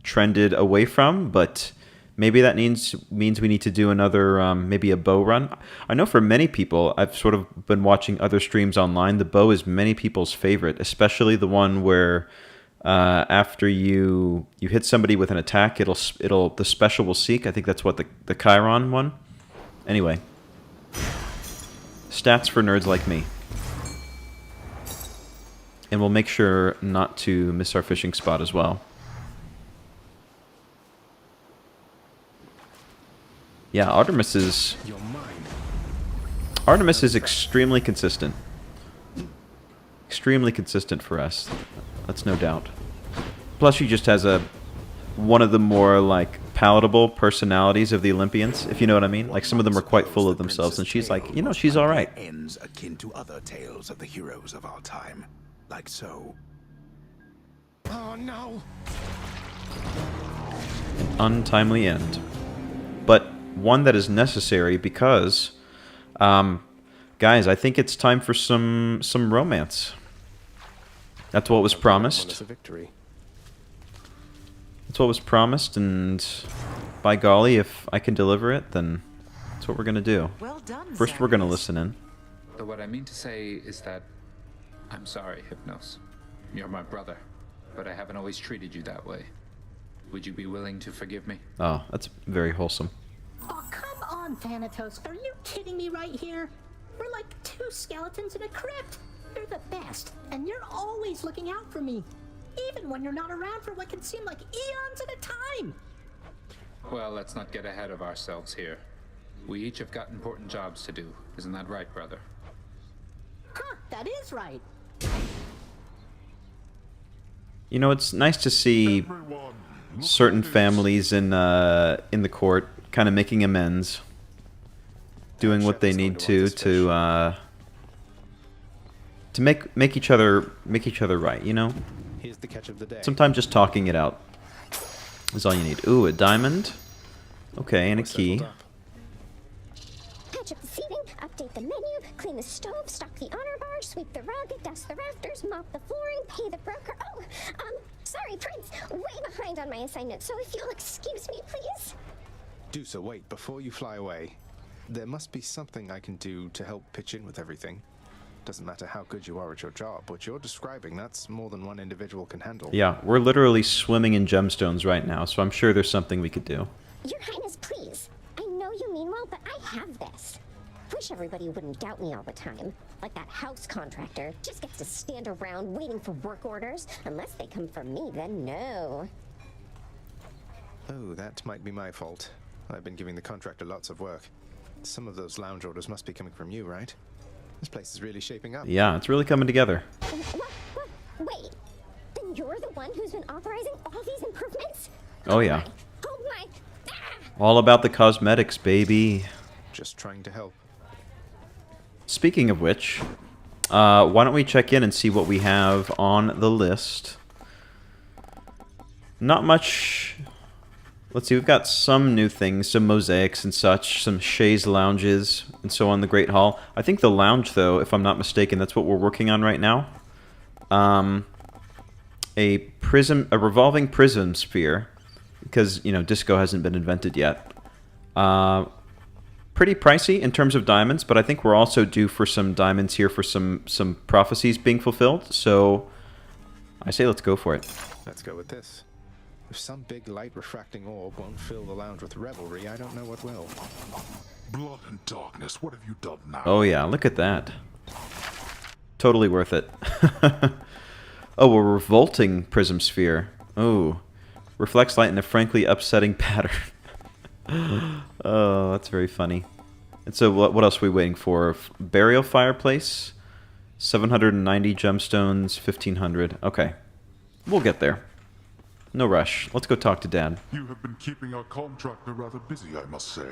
trended away from, but maybe that means we need to do another, maybe a bow run. I know for many people, I've sort of been watching other streams online, the bow is many people's favorite, especially the one where after you hit somebody with an attack, the special will seek. I think that's what the Chiron one. Anyway, stats for nerds like me. And we'll make sure not to miss our fishing spot as well. Yeah, Artemis is extremely consistent. Extremely consistent for us. That's no doubt. Plus, she just has one of the more like palatable personalities of the Olympians, if you know what I mean. Like, some of them are quite full of themselves, and she's like, you know, she's all right. Ends akin to other tales of the heroes of our time, like so. Oh no! An untimely end. But one that is necessary because, guys, I think it's time for some romance. That's what was promised. A victory. That's what was promised, and by golly, if I can deliver it, then that's what we're gonna do. Well done, First, we're gonna Zagreus. listen in. So what I mean to say is that I'm sorry, Hypnos. You're my brother, but I haven't always treated you that way. Would you be willing to forgive me? Oh, that's very wholesome. Oh, come on, Thanatos. Are you kidding me right here? We're like two skeletons in a crypt. You're the best, and you're always looking out for me. Even when you're not around for what can seem like eons at a time. Well, let's not get ahead of ourselves here. We each have got important jobs to do. Isn't that right, brother? Huh, that is right. You know, it's nice to see certain families in the court kind of making amends, doing what they need to make each other right. You know. Here's the catch of the day. Sometimes just talking it out is all you need. Ooh, a diamond. Okay, and a key. Patch up the seating, update the menu, clean the stove, stock the honor bar, sweep the rug, dust the rafters, mop the flooring, pay the broker. Oh, sorry, Prince. Way behind on my assignment, so if you'll excuse me, please. Do so. Wait, before you fly away, there must be something I can do to help pitch in with everything. Doesn't matter how good you are at your job. What you're describing, that's more than one individual can handle. Yeah, we're literally swimming in gemstones right now, so I'm sure there's something we could do. Your Highness, please. I know you mean well, but I have this. Wish everybody wouldn't doubt me all the time. Like that house contractor. Just gets to stand around waiting for work orders. Unless they come from me, then no. Oh, that might be my fault. I've been giving the contractor lots of work. Some of those lounge orders must be coming from you, right? This place is really shaping up. Yeah, it's really coming together. What? Wait. Then you're the one who's been authorizing all these improvements? Oh, yeah. Oh my. All about the cosmetics, baby. Just trying to help. Speaking of which, why don't we check in and see what we have on the list? Not much. Let's see, we've got some new things, some mosaics and such, some chaise lounges, and so on the Great Hall. I think the lounge, though, if I'm not mistaken, that's what we're working on right now. A revolving prism sphere, because, you know, disco hasn't been invented yet. Pretty pricey in terms of diamonds, but I think we're also due for some diamonds here for some prophecies being fulfilled, so I say let's go for it. Let's go with this. If some big light refracting orb won't fill the lounge with revelry, I don't know what will. Blood and darkness, what have you done now? Oh yeah, look at that. Totally worth it. Oh, a revolting prism sphere. Oh, reflects light in a frankly upsetting pattern. Oh, that's very funny. And so what else are we waiting for? Burial fireplace, 790 gemstones, 1500. Okay, we'll get there. No rush. Let's go talk to Dad. You have been keeping our contractor rather busy, I must say.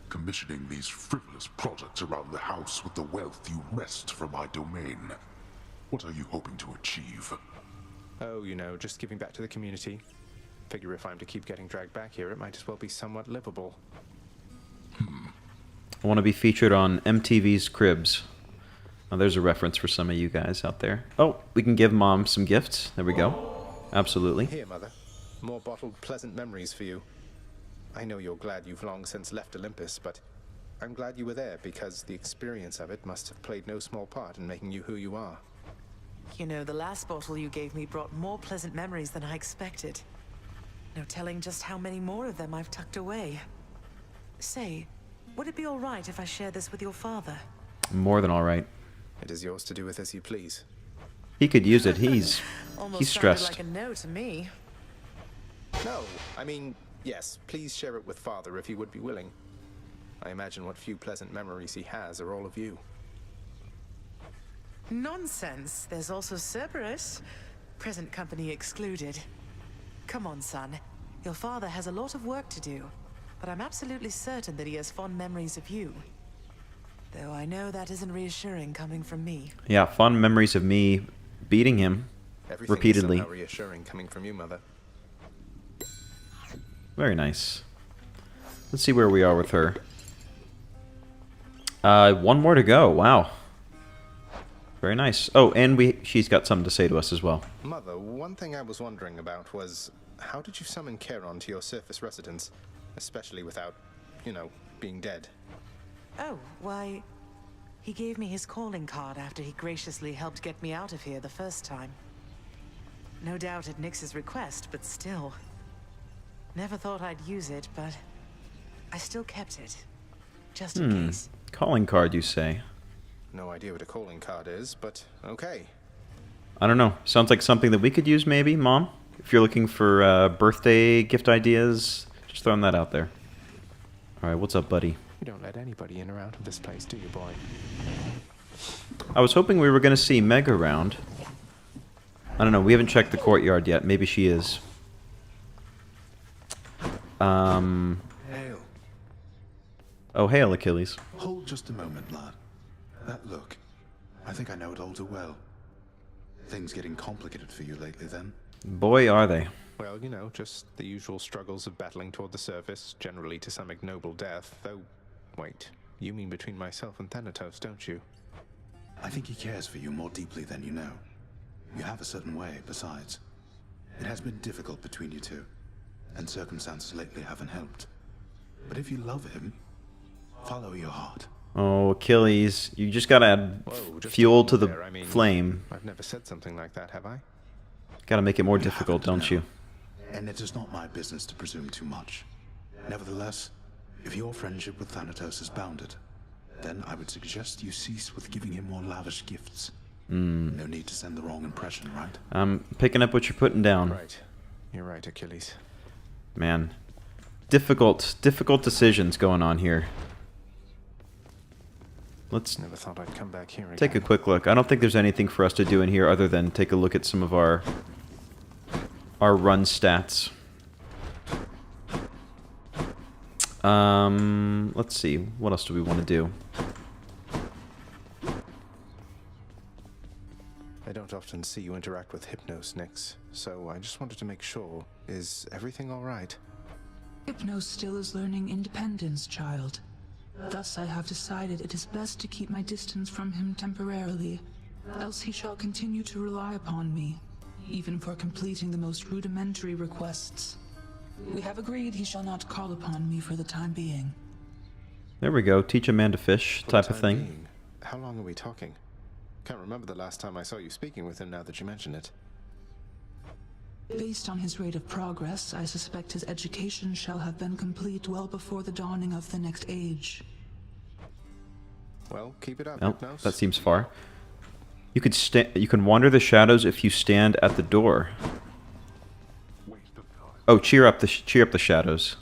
Commissioning these frivolous projects around the house with the wealth you wrest from my domain. What are you hoping to achieve? Oh, you know, just giving back to the community. Figure if I'm to keep getting dragged back here, it might as well be somewhat livable. I want to be featured on MTV's Cribs. Now, there's a reference for some of you guys out there. Oh, we can give Mom some gifts. There we go. Absolutely. Here, Mother. More bottled pleasant memories for you. I know you're glad you've long since left Olympus, but I'm glad you were there because the experience of it must have played no small part in making you who you are. You know, the last bottle you gave me brought more pleasant memories than I expected. No telling just how many more of them I've tucked away. Say, would it be all right if I share this with your father? More than all right. It is yours to do with as you please. He could use it. He's stressed. Like a no to me. No, I mean, yes, please share it with Father if he would be willing. I imagine what few pleasant memories he has are all of you. Nonsense. There's also Cerberus. Present company excluded. Come on, son. Your father has a lot of work to do, but I'm absolutely certain that he has fond memories of you. Though I know that isn't reassuring coming from me. Yeah, fond memories of me beating him repeatedly. Everything is somehow reassuring coming from you, Mother. Very nice. Let's see where we are with her. One more to go. Wow. Very nice. Oh, and she's got something to say to us as well. Mother, one thing I was wondering about was, how did you summon Charon to your surface residence, especially without, you know, being dead? Oh, why, he gave me his calling card after he graciously helped get me out of here the first time. No doubt at Nyx's request, but still. Never thought I'd use it, but I still kept it. Just in case. Calling card, you say? No idea what a calling card is, but okay. I don't know. Sounds like something that we could use, maybe, Mom? If you're looking for birthday gift ideas, just throwing that out there. Alright, what's up, buddy? You don't let anybody in or out of this place, do you, boy? I was hoping we were going to see Meg around. I don't know. We haven't checked the courtyard yet. Maybe she is. Hail. Oh, hail, Achilles. Hold just a moment, lad. That look. I think I know it all too well. Things getting complicated for you lately, then? Boy, are they. Well, you know, just the usual struggles of battling toward the surface, generally to some ignoble death, though... Wait, you mean between myself and Thanatos, don't you? I think he cares for you more deeply than you know. You have a certain way, besides. It has been difficult between you two, and circumstances lately haven't helped. But if you love him, follow your heart. Oh, Achilles, you just gotta add fuel to the flame. I've never said something like that, have I? Gotta make it more difficult, don't you? And it is not my business to presume too much. Nevertheless, if your friendship with Thanatos is bounded, then I would suggest you cease with giving him more lavish gifts. No need to send the wrong impression, right? I'm picking up what you're putting down. Right. You're right, Achilles. Man. Difficult decisions going on here. Let's never thought I'd come back here again. Take a quick look. I don't think there's anything for us to do in here other than take a look at some of our run stats. Let's see. What else do we want to do? I don't often see you interact with Hypnos, Nyx, so I just wanted to make sure. Is everything all right? Hypnos still is learning independence, child. Thus I have decided it is best to keep my distance from him temporarily, else he shall continue to rely upon me, even for completing the most rudimentary requests. We have agreed he shall not call upon me for the time being. There we go. Teach a man to fish type of thing. Being. How long are we talking? Can't remember the last time I saw you speaking with him now that you mention it. Based on his rate of progress, I suspect his education shall have been complete well before the dawning of the next age. Well, keep it up, Oh, Hypnos. that seems far. You can wander the shadows if you stand at the door. Oh, cheer up the shadows.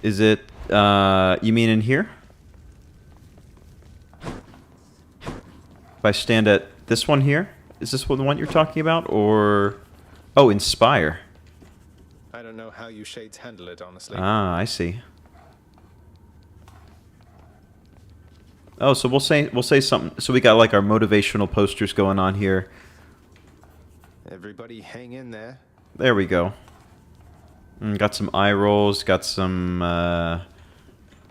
Is it you mean in here? If I stand at this one here? Is this the one you're talking about, or... Oh, inspire. I don't know how you shades handle it, honestly. Ah, I see. Oh, so we'll say something. So we got like our motivational posters going on here. Everybody hang in there. There we go. Got some eye rolls, got some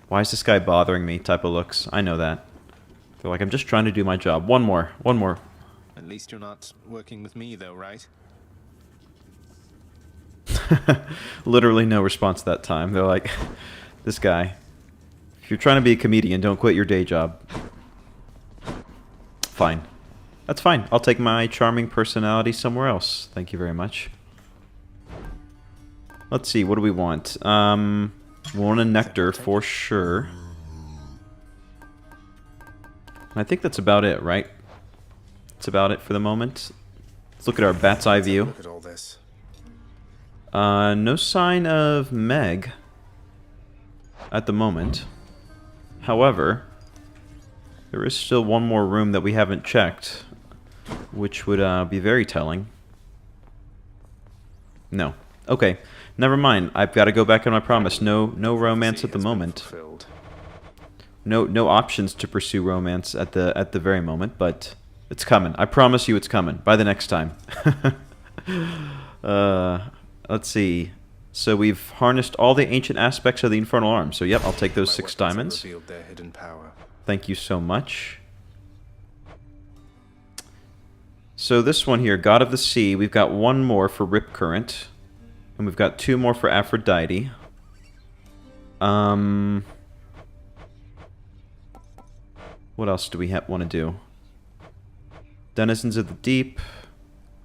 why is this guy bothering me type of looks. I know that. They're like, I'm just trying to do my job. One more. At least you're not working with me, though, right? Literally no response that time. They're like, this guy. If you're trying to be a comedian, don't quit your day job. Fine. That's fine. I'll take my charming personality somewhere else. Thank you very much. Let's see. What do we want? We want a nectar for sure. I think that's about it, right? That's about it for the moment. Let's look at our bat's eye view. Look at all this. No sign of Meg at the moment. However, there is still one more room that we haven't checked, which would be very telling. No. Okay. Never mind. I've got to go back on my promise. No romance at the moment. No options to pursue romance at the very moment, but it's coming. I promise you it's coming by the next time. Let's see. So we've harnessed all the ancient aspects of the Infernal Arm. So yep, I'll take those 6 diamonds. Their hidden power. Thank you so much. So this one here, God of the Sea, we've got 1 more for Rip Current. And we've got 2 more for Aphrodite. What else do we want to do? Denizens of the Deep.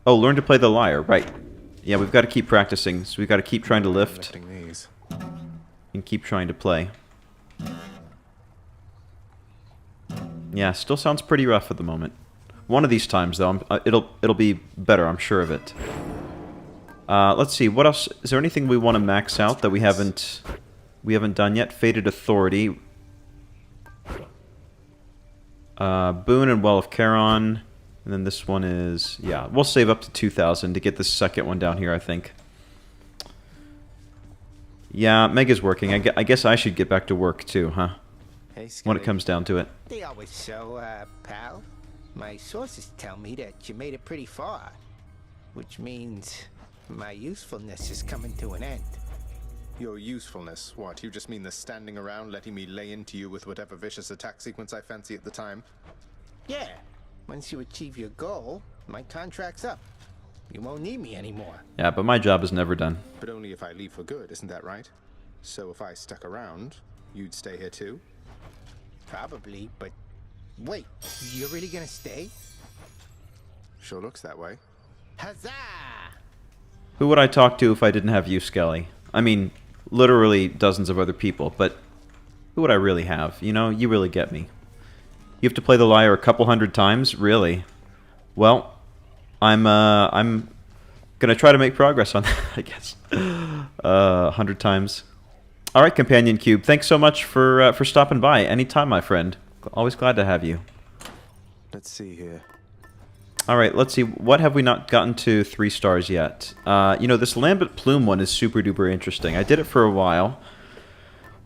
Oh, learn to play the lyre, right. Yeah, we've got to keep practicing, so we've got to keep trying to lift. And keep trying to play. Yeah, still sounds pretty rough at the moment. One of these times, though, it'll be better, I'm sure of it. Let's see, what else? Is there anything we want to max out that we haven't done yet? Fated Authority. Boon and Well of Charon. And then this one is... Yeah, we'll save up to 2,000 to get this second one down here, I think. Yeah, Mega's working. I guess I should get back to work, too, huh? Hey, when it comes down to it. They always so, pal. My sources tell me that you made it pretty far. Which means my usefulness is coming to an end. Your usefulness? What, you just mean the standing around letting me lay into you with whatever vicious attack sequence I fancy at the time? Yeah. Once you achieve your goal, my contract's up. You won't need me anymore. Yeah, but my job is never done. But only if I leave for good, isn't that right? So if I stuck around, you'd stay here too? Probably, but... Wait, you're really gonna stay? Sure looks that way. Huzzah! Who would I talk to if I didn't have you, Skelly? I mean, literally dozens of other people, but who would I really have? You know, you really get me. You have to play the lyre a couple hundred times? Really? Well, I'm gonna try to make progress on that, I guess. 100 times. All right, Companion Cube. Thanks so much for stopping by. Anytime, my friend. Always glad to have you. Let's see here. All right, let's see. What have we not gotten to 3 stars yet? You know, this Lambent Plume one is super duper interesting. I did it for a while.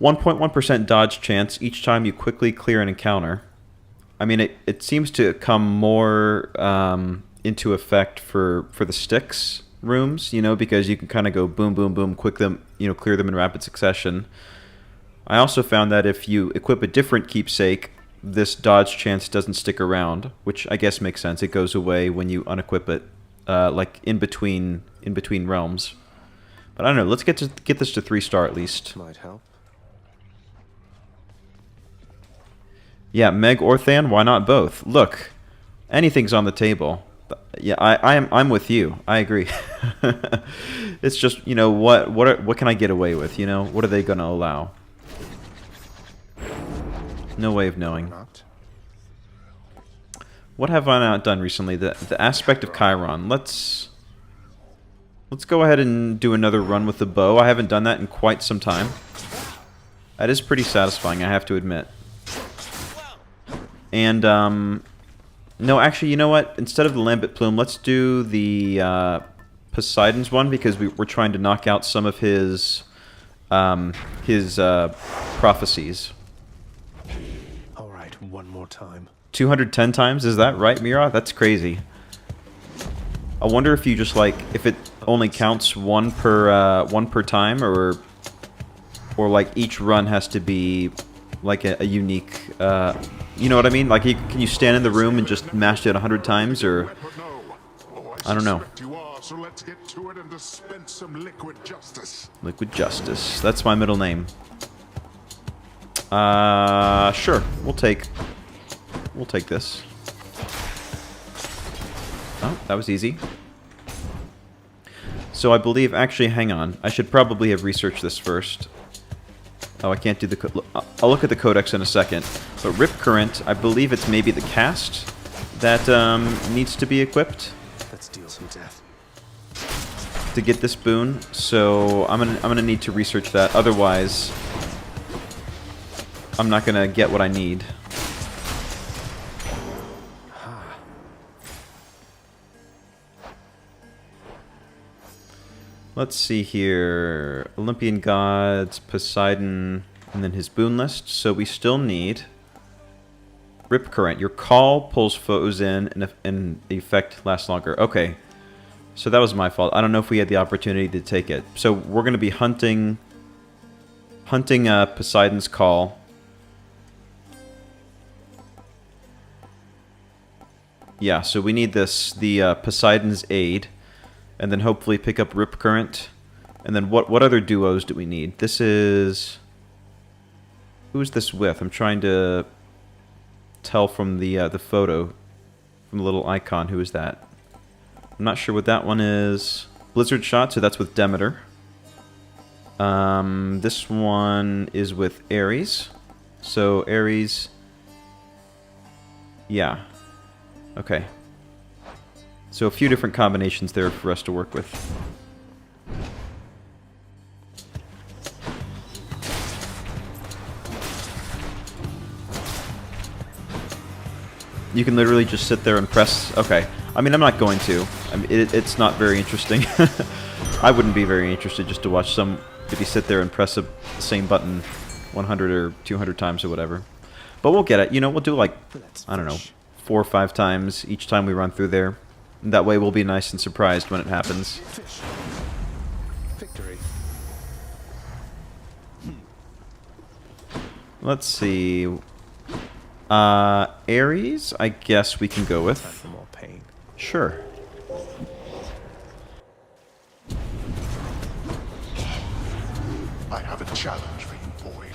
1.1% dodge chance each time you quickly clear an encounter. I mean, it seems to come more into effect for the Styx rooms, you know, because you can kind of go boom, boom, boom, quick them, you know, clear them in rapid succession. I also found that if you equip a different keepsake, this dodge chance doesn't stick around, which I guess makes sense. It goes away when you unequip it, like in between realms. But I don't know. Let's get this to 3-star at least. Might help. Yeah, Meg or Than, why not both? Look, anything's on the table. Yeah, I'm with you. I agree. It's just, you know, what can I get away with? You know, what are they going to allow? No way of knowing. What have I not done recently? The aspect of Chiron. Let's go ahead and do another run with the bow. I haven't done that in quite some time. That is pretty satisfying, I have to admit. And no, actually, you know what? Instead of the Lambent Plume, let's do the Poseidon's one, because we're trying to knock out some of his prophecies. All right, one more time. 210 times? Is that right, Mira? That's crazy. I wonder if you just if it only counts one per time, or like each run has to be like a unique. You know what I mean? Like, can you stand in the room and just mash it 100 times, or I don't know. So let's get to it and dispense some liquid justice. Liquid Justice. That's my middle name. Sure. We'll take this. Oh, that was easy. So I believe, actually, hang on. I should probably have researched this first. Oh, I can't do the... I'll look at the codex in a second. But Rip Current, I believe it's maybe the cast that needs to be equipped. Let's deal some death. To get this boon. So I'm gonna need to research that. Otherwise, I'm not gonna get what I need. Let's see here. Olympian gods, Poseidon, and then his boon list. So we still need Rip Current. Your call pulls foes in, and the effect lasts longer. Okay. So that was my fault. I don't know if we had the opportunity to take it. So we're going to be hunting Poseidon's call. Yeah, so we need the Poseidon's aid, and then hopefully pick up Rip Current. And then what other duos do we need? This is... Who's this with? I'm trying to tell from the photo, from the little icon. Who is that? I'm not sure what that one is. Blizzard Shot, so that's with Demeter. This one is with Ares. So Ares... Yeah. Okay. So a few different combinations there for us to work with. You can literally just sit there and press... Okay. I mean, I'm not going to. I mean, it's not very interesting. I wouldn't be very interested just to watch if you sit there and press the same button 100 or 200 times or whatever. But we'll get it. You know, we'll do like, I don't know, 4 or 5 times each time we run through there. And that way we'll be nice and surprised when it happens. Victory. Let's see. Ares, I guess we can go with. Time for more pain. Sure. I have a challenge for you, boy.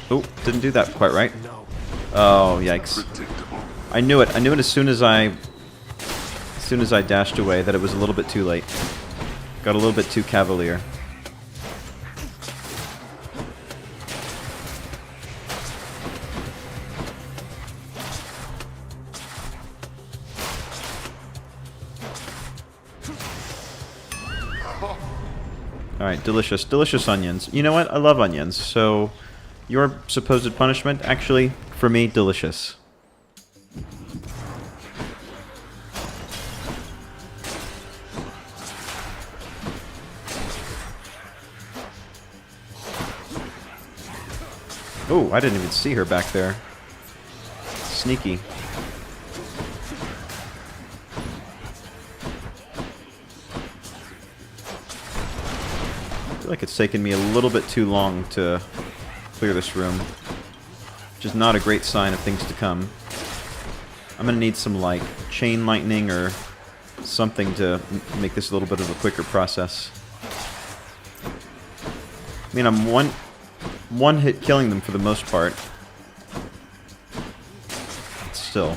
Oh, didn't do that quite right. Oh, yikes. I knew it. I knew it as soon as I dashed away that it was a little bit too late. Got a little bit too cavalier. Alright, delicious. Delicious onions. You know what? I love onions, so your supposed punishment, actually, for me, delicious. Oh, I didn't even see her back there. Sneaky. I feel like it's taken me a little bit too long to clear this room, which is not a great sign of things to come. I'm gonna need some, like, chain lightning or something to make this a little bit of a quicker process. I mean, I'm one hit killing them for the most part. Still.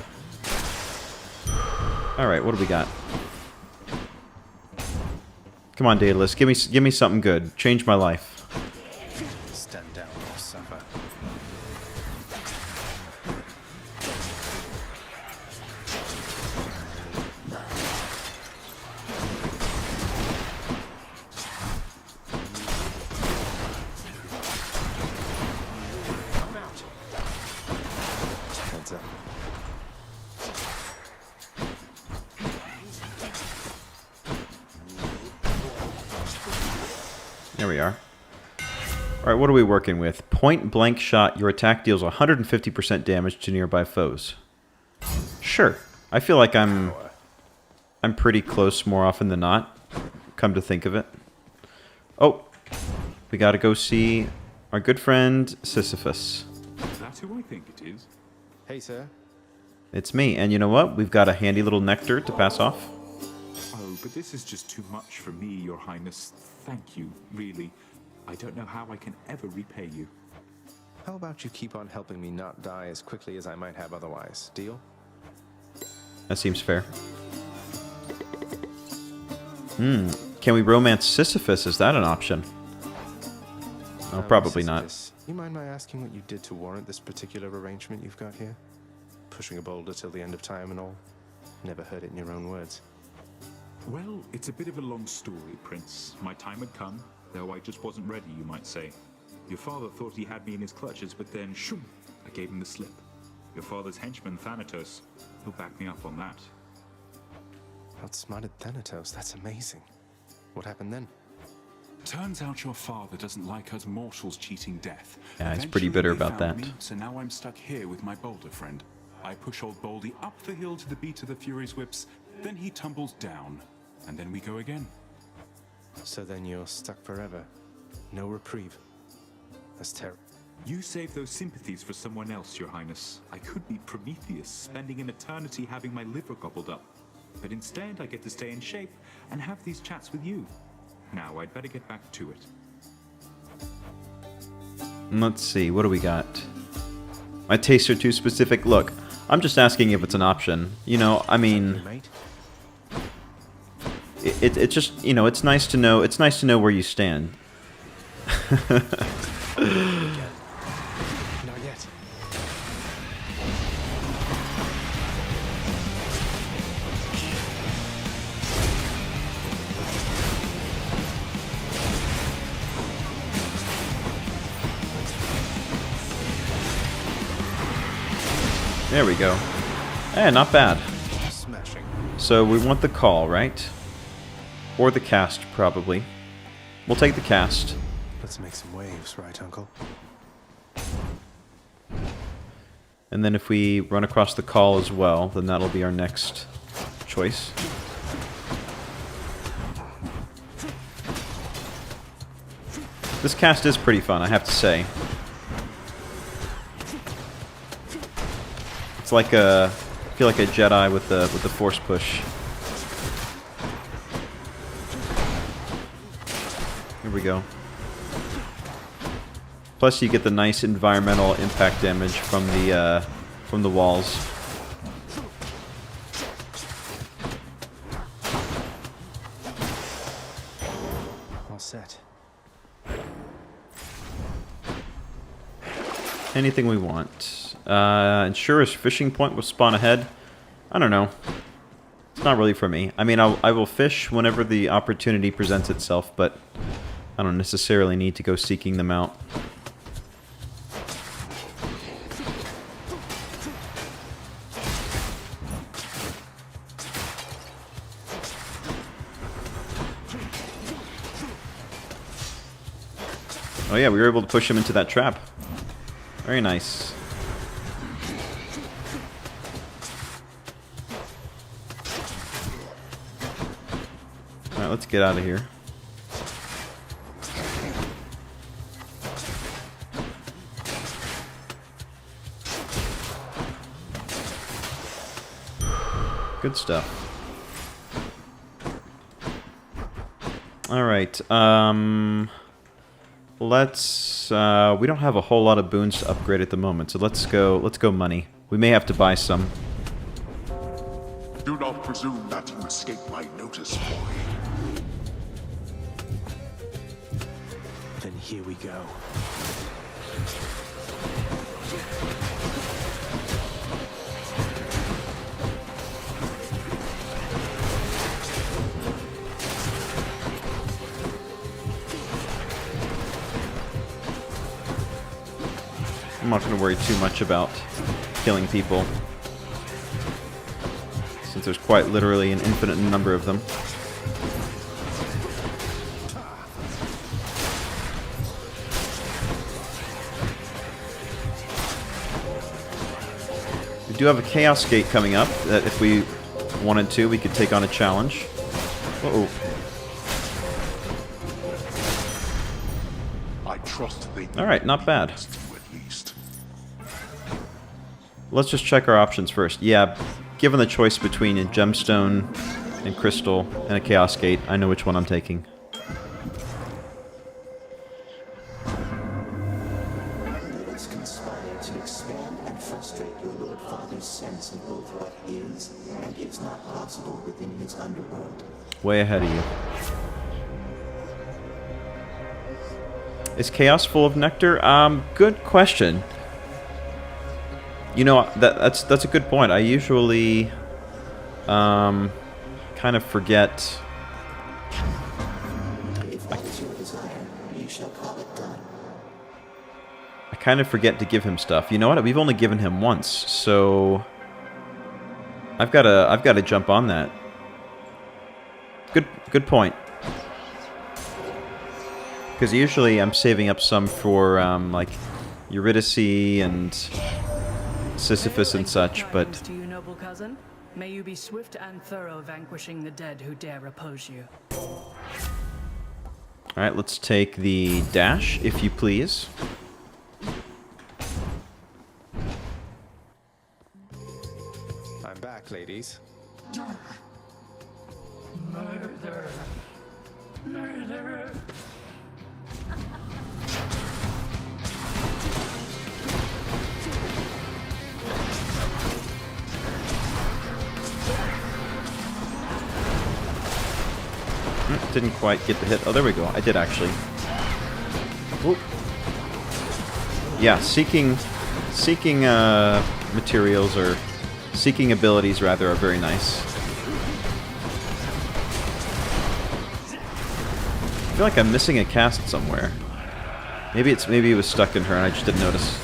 Alright, what do we got? Come on, Daedalus, give me something good. Change my life. Stand down or suffer. Heads up. There we are. Alright, what are we working with? Point blank shot. Your attack deals 150% damage to nearby foes. Sure. I feel like I'm pretty close more often than not, come to think of it. Oh, we gotta go see our good friend Sisyphus. Is that who I think it is? Hey, sir. It's me, and you know what? We've got a handy little nectar to pass off. Oh, but this is just too much for me, Your Highness. Thank you, really. I don't know how I can ever repay you. How about you keep on helping me not die as quickly as I might have otherwise? Deal? That seems fair. Can we romance Sisyphus? Is that an option? Oh, probably not. You mind my asking what you did to warrant this particular arrangement you've got here? Pushing a boulder till the end of time and all? Never heard it in your own words. Well, it's a bit of a long story, Prince. My time had come, though I just wasn't ready, you might say. Your father thought he had me in his clutches, but then, shoom, I gave him the slip. Your father's henchman, Thanatos, he'll back me up on that. Outsmarted Thanatos, that's amazing. What happened then? Turns out your father doesn't like us mortals cheating death. Yeah, he's pretty bitter about that. Me, so now I'm stuck here with my boulder friend. I push old Baldy up the hill to the beat of the Fury's whips, then he tumbles down, and then we go again. So then you're stuck forever. No reprieve. That's terrible. You save those sympathies for someone else, Your Highness. I could be Prometheus, spending an eternity having my liver gobbled up. But instead, I get to stay in shape and have these chats with you. Now, I'd better get back to it. Let's see, what do we got? My tastes are too specific. Look, I'm just asking if it's an option. You know, I mean, it's just, you know, it's nice to know. It's nice to know where you stand. Not yet. There we go. Eh, not bad. Smashing. So we want the call, right? Or the cast, probably. We'll take the cast. Let's make some waves, right, Uncle? And then if we run across the call as well, then that'll be our next choice. This cast is pretty fun, I have to say. It's like I feel like a Jedi with the force push. Here we go. Plus, you get the nice environmental impact damage from the walls. All set. Anything we want. Ensure his fishing point will spawn ahead. I don't know. It's not really for me. I mean, I will fish whenever the opportunity presents itself, but I don't necessarily need to go seeking them out. Oh yeah, we were able to push him into that trap. Very nice. Alright, let's get out of here. Good stuff. Alright, let's, we don't have a whole lot of boons to upgrade at the moment, so let's go money. We may have to buy some. Do not presume that you escape my notice, boy. Then here we go. I'm not going to worry too much about killing people, since there's quite literally an infinite number of them. We do have a Chaos Gate coming up that if we wanted to, we could take on a challenge. Uh-oh. I trust they Alright, not bad. Let's just check our options first. Yeah, given the choice between a gemstone and crystal and a Chaos Gate, I know which one I'm taking. Let's conspire to expand and frustrate your Lord Father's sense of both what is and is not possible within his underworld. Way ahead of you. Is Chaos full of nectar? Good question. You know, that's a good point. I usually kind of forget. If that is your desire, you shall call it done. kind of forget to give him stuff. You know what? We've only given him once, so I've got to jump on that. Good point. Because usually I'm saving up some for like Eurydice and Sisyphus and such, but To you, noble cousin, may you be swift and thorough, vanquishing the dead who dare oppose you. all right, let's take the dash, if you please. I'm back, ladies. Murder. Murder. Didn't quite get the hit. Oh, there we go. I did actually. Whoop. Yeah, seeking materials, or seeking abilities rather, are very nice. I feel like I'm missing a cast somewhere. Maybe it was stuck in her and I just didn't notice.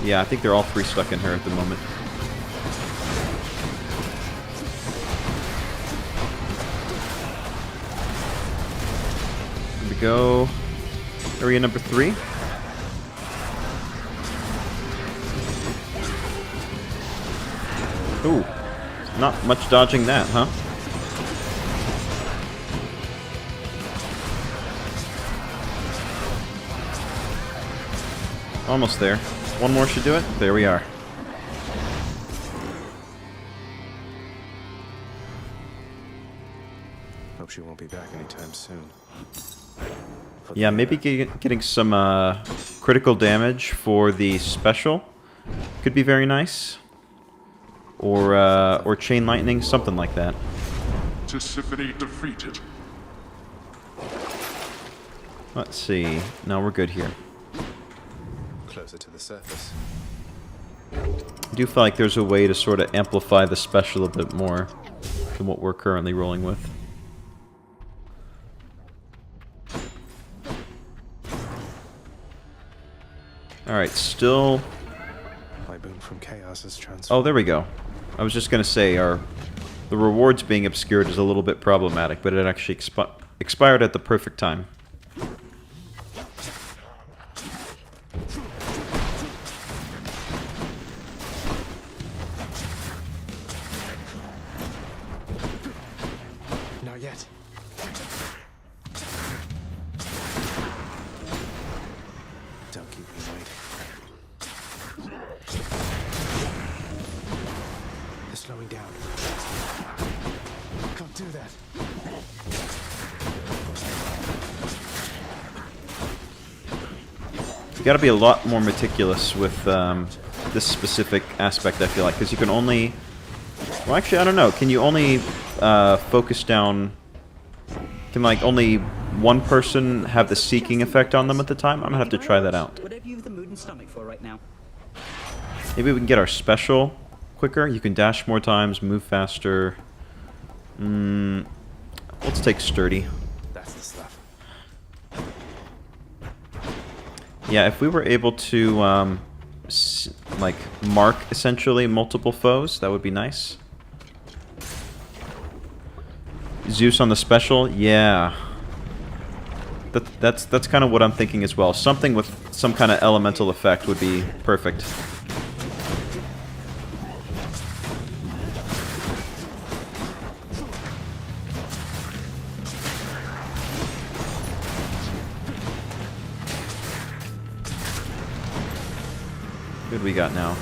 Yeah, I think they're all three stuck in her at the moment. Here we go. Area number 3. Ooh, not much dodging that, huh? Almost there. One more should do it. There we are. Hope she won't be back anytime soon. Yeah, maybe getting some critical damage for the special could be very nice. Or chain lightning, something like that. Tisiphone defeated. Let's see. No, we're good here. Closer to the surface. I do feel like there's a way to sort of amplify the special a bit more than what we're currently rolling with. Alright, still... My boon from chaos is transformed. Oh, there we go. I was just going to say, the rewards being obscured is a little bit problematic, but it actually expired at the perfect time. Not yet. Don't keep me waiting. They're slowing down. Can't do that. You gotta be a lot more meticulous with this specific aspect, I feel like, because you can only... Well, actually, I don't know. Can you only focus down... Can, like, only one person have the seeking effect on them at the time? I'm gonna have to try that out. Whatever you've the mood and stomach for right now. Maybe we can get our special quicker. You can dash more times, move faster. Let's take sturdy. That's the stuff. Yeah, if we were able to, like, mark, essentially, multiple foes, that would be nice. Zeus on the special? Yeah. That's kind of what I'm thinking as well. Something with some kind of elemental effect would be perfect. What do we got now?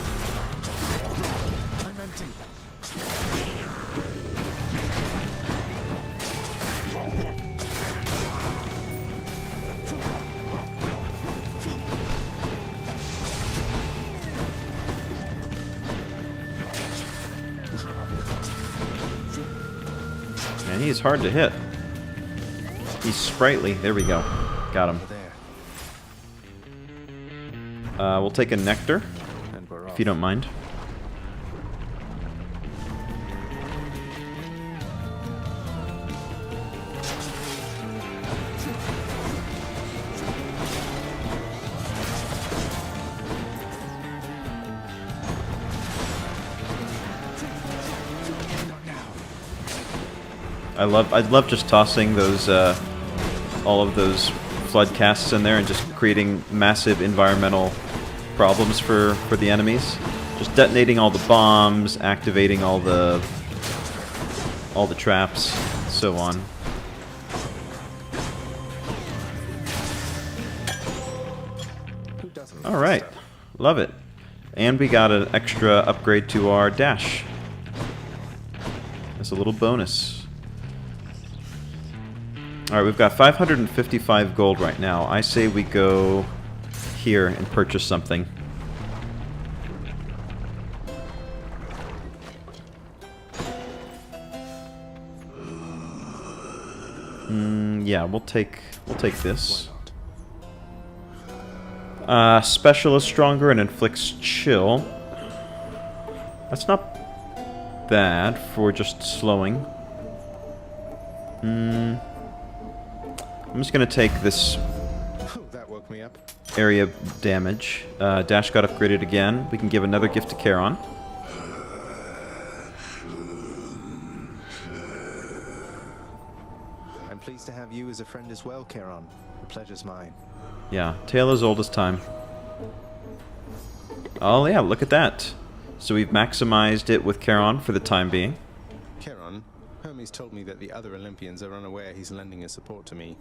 I'm empty. Man, he is hard to hit. He's sprightly. There we go. Got him. We'll take a nectar. And we're if you don't mind. I love just tossing those all of those flood casts in there and just creating massive environmental problems for the enemies. Just detonating all the bombs, activating all the traps, so on. All right, love it. And we got an extra upgrade to our dash. That's a little bonus. Alright, we've got 555 gold right now. I say we go here and purchase something. Yeah, we'll take this. Specialist stronger and inflicts chill. That's not bad for just slowing. I'm just going to take this that woke me up. Area damage. Dash got upgraded again. We can give another gift to Charon. I'm pleased to have you as a friend as well, Charon. The pleasure's mine. Yeah, tale as old as time. Oh yeah, look at that. So we've maximized it with Charon for the time being. Charon, Hermes told me that the other Olympians are unaware he's lending his support to me.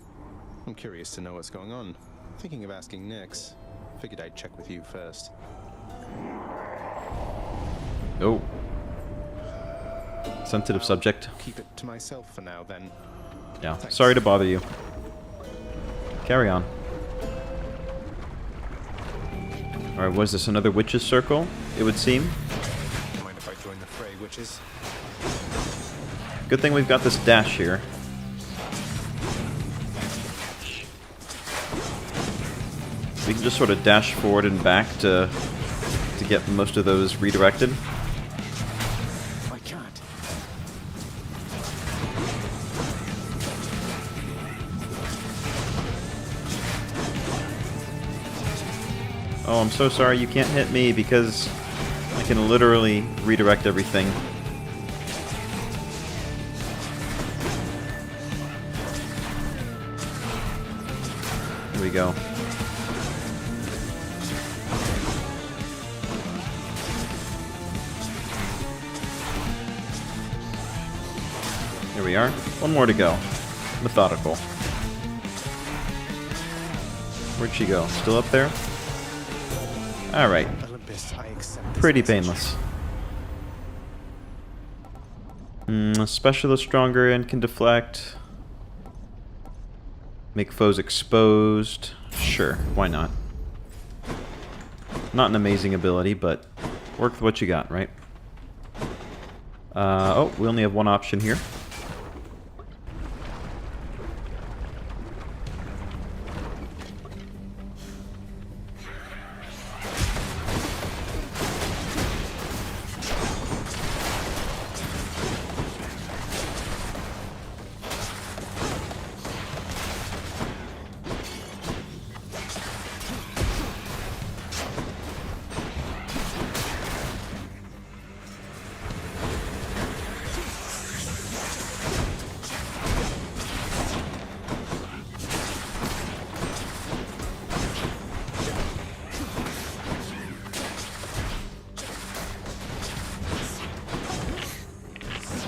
I'm curious to know what's going on. Thinking of asking Nyx. Figured I'd check with you first. Oh. Sensitive subject. Keep it to myself for now, then. Yeah, Thanks. sorry to bother you. Carry on. Alright, was this another witch's circle, it would seem? Mind if I join the fray, witches? Good thing we've got this dash here. We can just sort of dash forward and back to get most of those redirected. I can't. Oh, I'm so sorry you can't hit me because I can literally redirect everything. Here we go. Here we are. One more to go. Methodical. Where'd she go? Still up there? Alright. Olympus, I accept this Pretty message. painless. Specialist stronger and can deflect. Make foes exposed. Sure, why not? Not an amazing ability, but work with what you got, right? Oh, we only have one option here.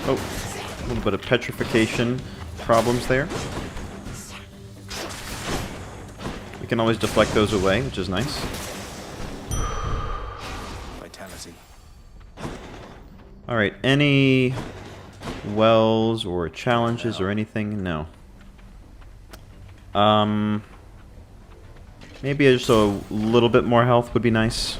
Oh, a little bit of petrification problems there. We can always deflect those away, which is nice. Vitality. Alright, any wells or challenges or anything? No. Maybe just a little bit more health would be nice.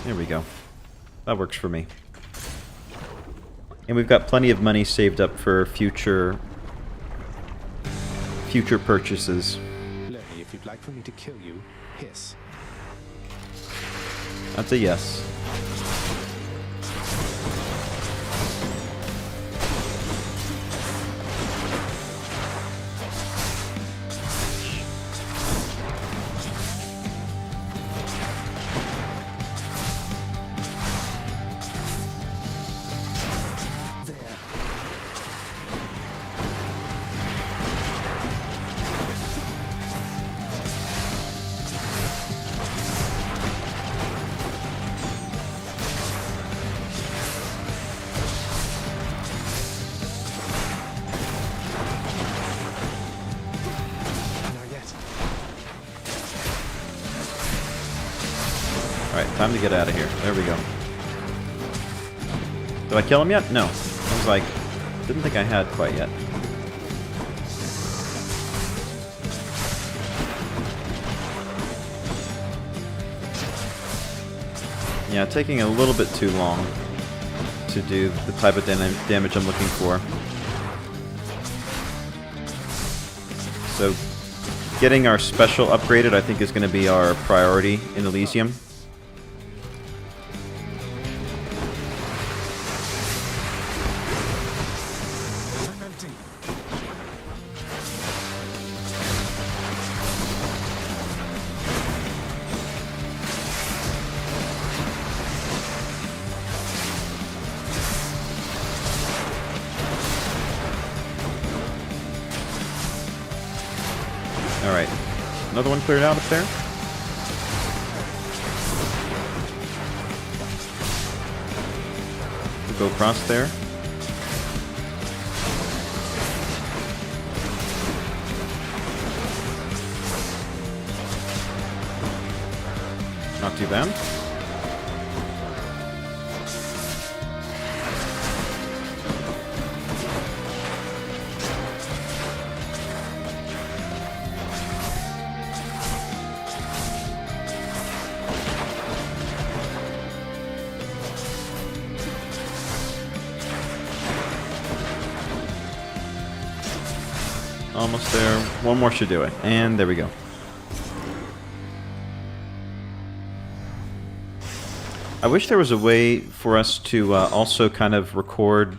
There we go. That works for me. And we've got plenty of money saved up for future future purchases. Let me, if you'd like for me to kill you, hiss. That's a yes. Alright, time to get out of here. There we go. Did I kill him yet? No. I was like, didn't think I had quite yet. Yeah, taking a little bit too long to do the type of damage I'm looking for. So, getting our special upgraded I think is going to be our priority in Elysium. Alright, another one cleared out up there. We'll go across there. Not too bad. Almost there. One more should do it. And there we go. I wish there was a way for us to also kind of record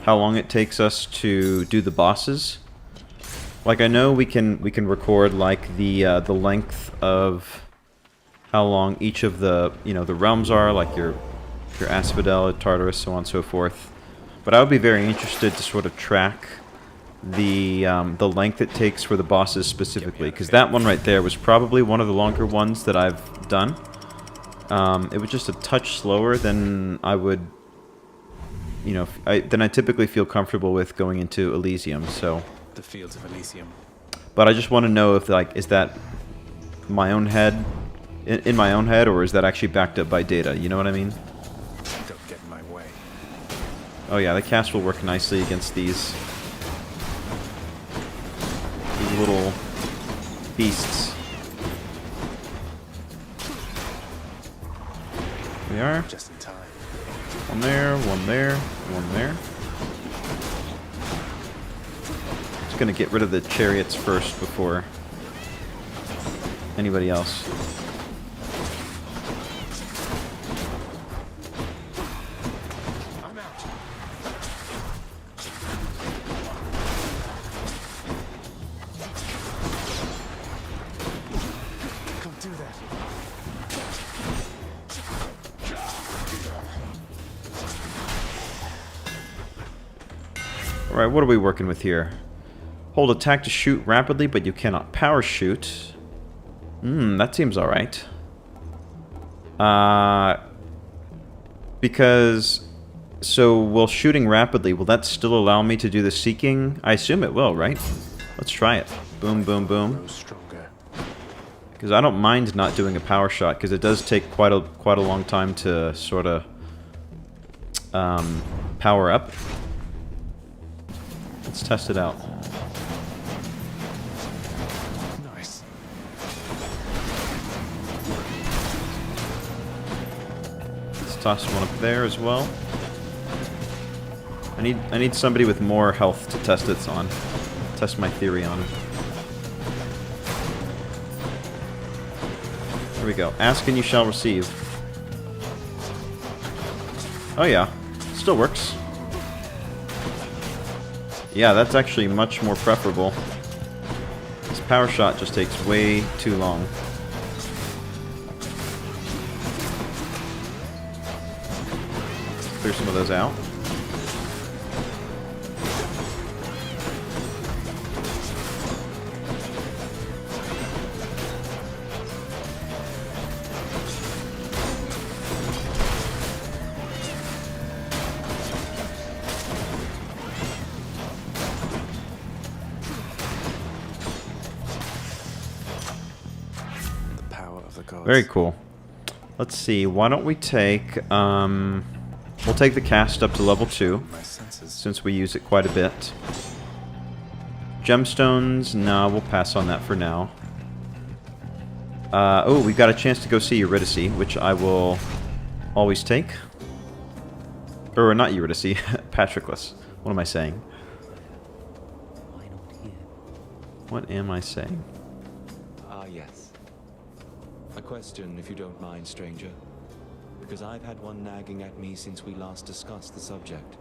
how long it takes us to do the bosses. Like I know we can record like the length of how long each of the the realms are, like your Asphodel, Tartarus, so on and so forth. But I would be very interested to sort of track the length it takes for the bosses specifically, because that one right there was probably one of the longer ones that I've done. It was just a touch slower than I would, than I typically feel comfortable with going into Elysium. So the fields of Elysium. But I just want to know if is that my own head, in my own head, or is that actually backed up by data? You know what I mean? Don't get in my way. Oh yeah, the cast will work nicely against these little beasts. We are. Just in time. One there, one there, one there. Just gonna get rid of the chariots first before anybody else. Alright, what are we working with here? Hold attack to shoot rapidly, but you cannot power shoot. That seems alright. Because... So, while shooting rapidly, will that still allow me to do the seeking? I assume it will, right? Let's try it. Boom, boom, boom. Because I don't mind not doing a power shot, because it does take quite a long time to sort of power up. Let's test it out. Nice. Let's toss one up there as well. I need somebody with more health to test it on. Test my theory on it. Here we go. Ask and you shall receive. Oh yeah. Still works. Yeah, that's actually much more preferable. This power shot just takes way too long. Clear some of those out. Very cool. Let's see, why don't we take, we'll take the cast up to level 2, since we use it quite a bit. Gemstones, no, we'll pass on that for now. Oh, we've got a chance to go see Eurydice, which I will always take. Or not Eurydice, Patroclus. What am I saying? What am I saying? Ah, yes. A question, if you don't mind, stranger. Because I've had one nagging at me since we last discussed the subject.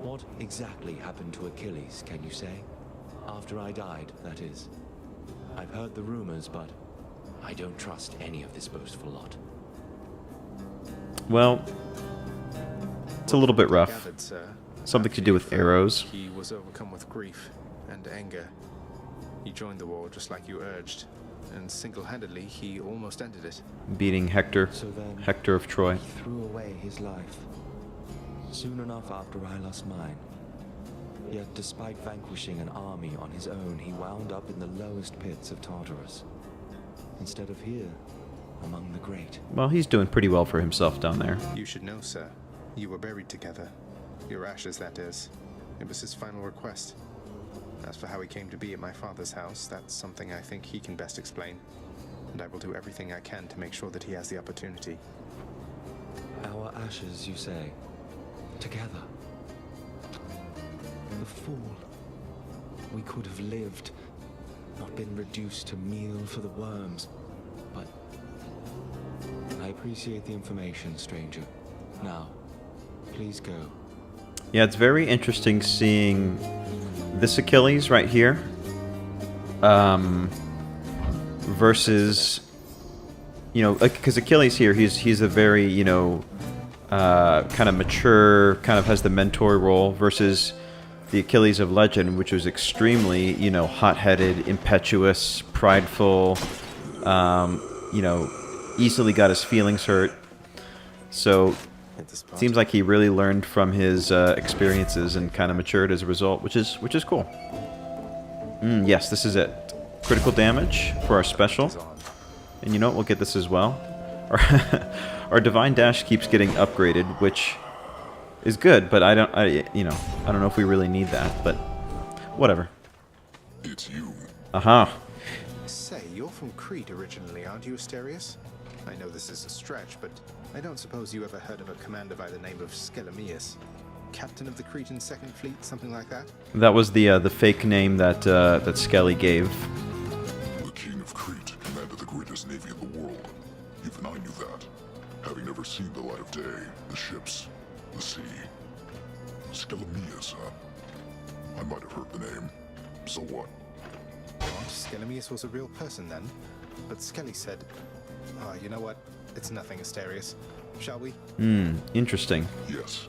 What exactly happened to Achilles, can you say? After I died, that is. I've heard the rumors, but I don't trust any of this boastful lot. Well, it's a little bit rough. Something to do with arrows. He was overcome with grief and anger. He joined the war just like you urged, and single-handedly he almost ended it. Beating Hector, Hector of Troy. He threw away his life. Soon enough after I lost mine. Yet despite vanquishing an army on his own, he wound up in the lowest pits of Tartarus. Instead of here, among the great. Well, he's doing pretty well for himself down there. You should know, sir. You were buried together. Your ashes, that is. It was his final request. As for how he came to be at my father's house, that's something I think he can best explain. And I will do everything I can to make sure that he has the opportunity. Our ashes, you say? Together? The fool. We could have lived, not been reduced to meal for the worms. But I appreciate the information, stranger. Now, please go. Yeah, it's very interesting seeing this Achilles right here versus, you know, like, because Achilles here, he's a very, you know, kind of mature, kind of has the mentor role, versus the Achilles of legend, which was extremely, you know, hot-headed, impetuous, prideful, you know, easily got his feelings hurt. So it seems like he really learned from his experiences and kind of matured as a result, which is cool. Yes, this is it. Critical damage for our special. And you know what? We'll get this as well. Our Divine Dash keeps getting upgraded, which is good, but I don't know if we really need that, but whatever. It's you. Say, you're from Crete originally, aren't you, Asterius? I know this is a stretch, but I don't suppose you ever heard of a commander by the name of Skelemius? Captain of the Cretan Second Fleet, something like that? That was the fake name that that Skelly gave. The king of Crete commanded the greatest navy in the world. Even I knew that, having never seen the light of day, the ships, the sea. Skelemius, huh? I might have heard the name. So what? What? Skelemius was a real person then? But Skelly said, oh, you know what? It's nothing, Asterius. Shall we? Interesting. Yes.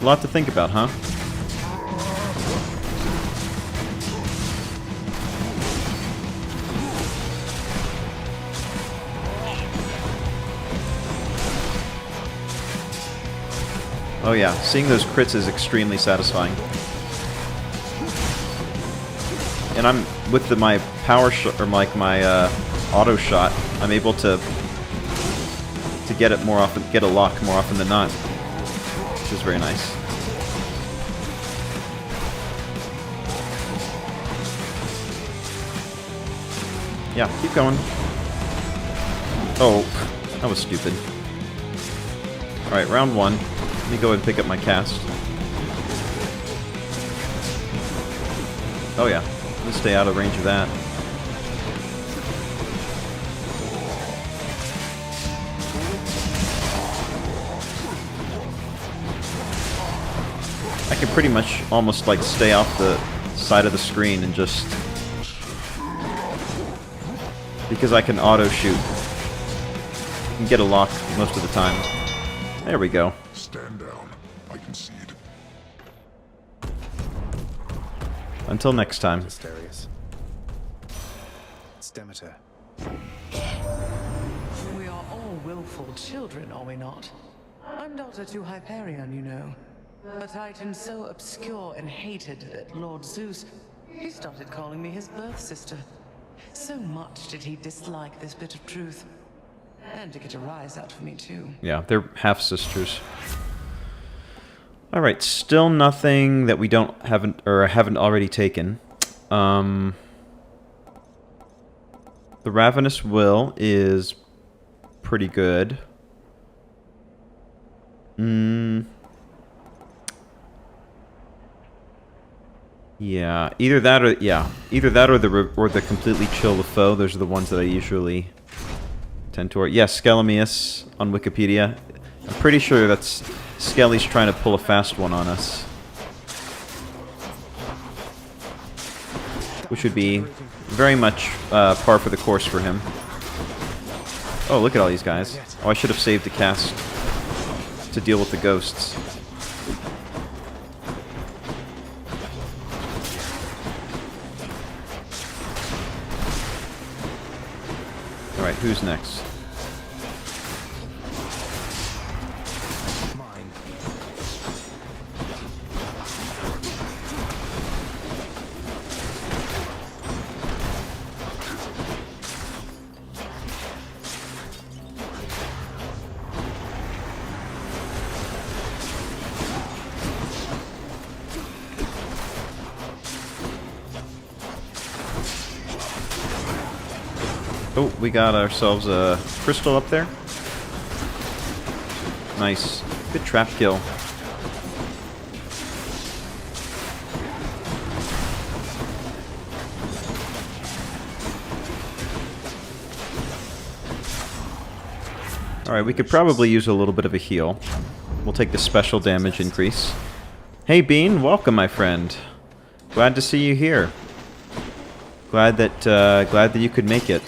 A lot to think about, huh? Oh yeah, seeing those crits is extremely satisfying. And I'm with my power shot, or like my auto shot, I'm able to get it more often, get a lock more often than not, which is very nice. Yeah, keep going. Oh, that was stupid. Alright, round one. Let me go ahead and pick up my cast. Oh yeah, let's stay out of range of that. I can pretty much almost like stay off the side of the screen and just... because I can auto shoot. And get a lock most of the time. There we go. Stand down. I concede. Until next time. Darius. It's Demeter. We are all willful children, are we not? I'm daughter to Hyperion, you know. A titan so obscure and hated that Lord Zeus, he started calling me his birth sister. So much did he dislike this bit of truth. And to get a rise out of me, too. Yeah, they're half-sisters. Alright, still nothing that we haven't already taken. The Ravenous Will is pretty good. Yeah, either that or the completely chill the foe. Those are the ones that I usually tend toward. Yes, Skelemius on Wikipedia. I'm pretty sure that's Skelly's trying to pull a fast one on us, which would be very much par for the course for him. Oh, look at all these guys. Oh, I should have saved the cast to deal with the ghosts. Alright, who's next? Oh, we got ourselves a crystal up there. Nice. Good trap kill. Alright, we could probably use a little bit of a heal. We'll take the special damage increase. Hey Bean, welcome my friend. Glad to see you here. Glad that you could make it.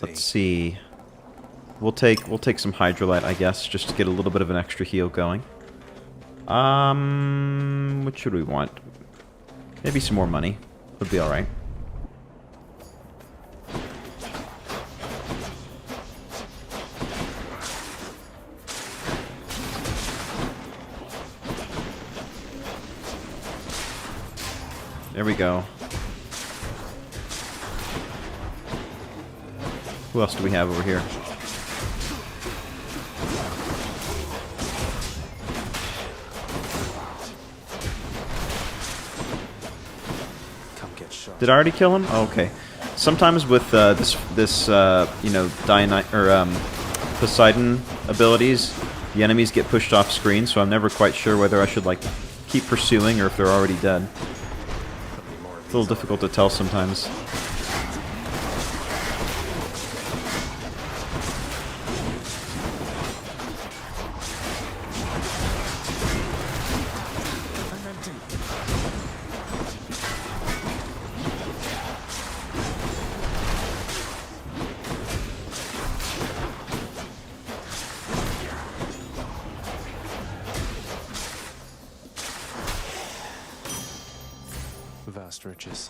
Let's see. We'll take some Hydrolite, I guess, just to get a little bit of an extra heal going. What should we want? Maybe some more money. Would be alright. There we go. Who else do we have over here? Come get shot. Did I already kill him? Oh, okay. Sometimes with this you know, Poseidon abilities, the enemies get pushed off screen, so I'm never quite sure whether I should like keep pursuing or if they're already dead. It's a little difficult to tell sometimes. Vast riches.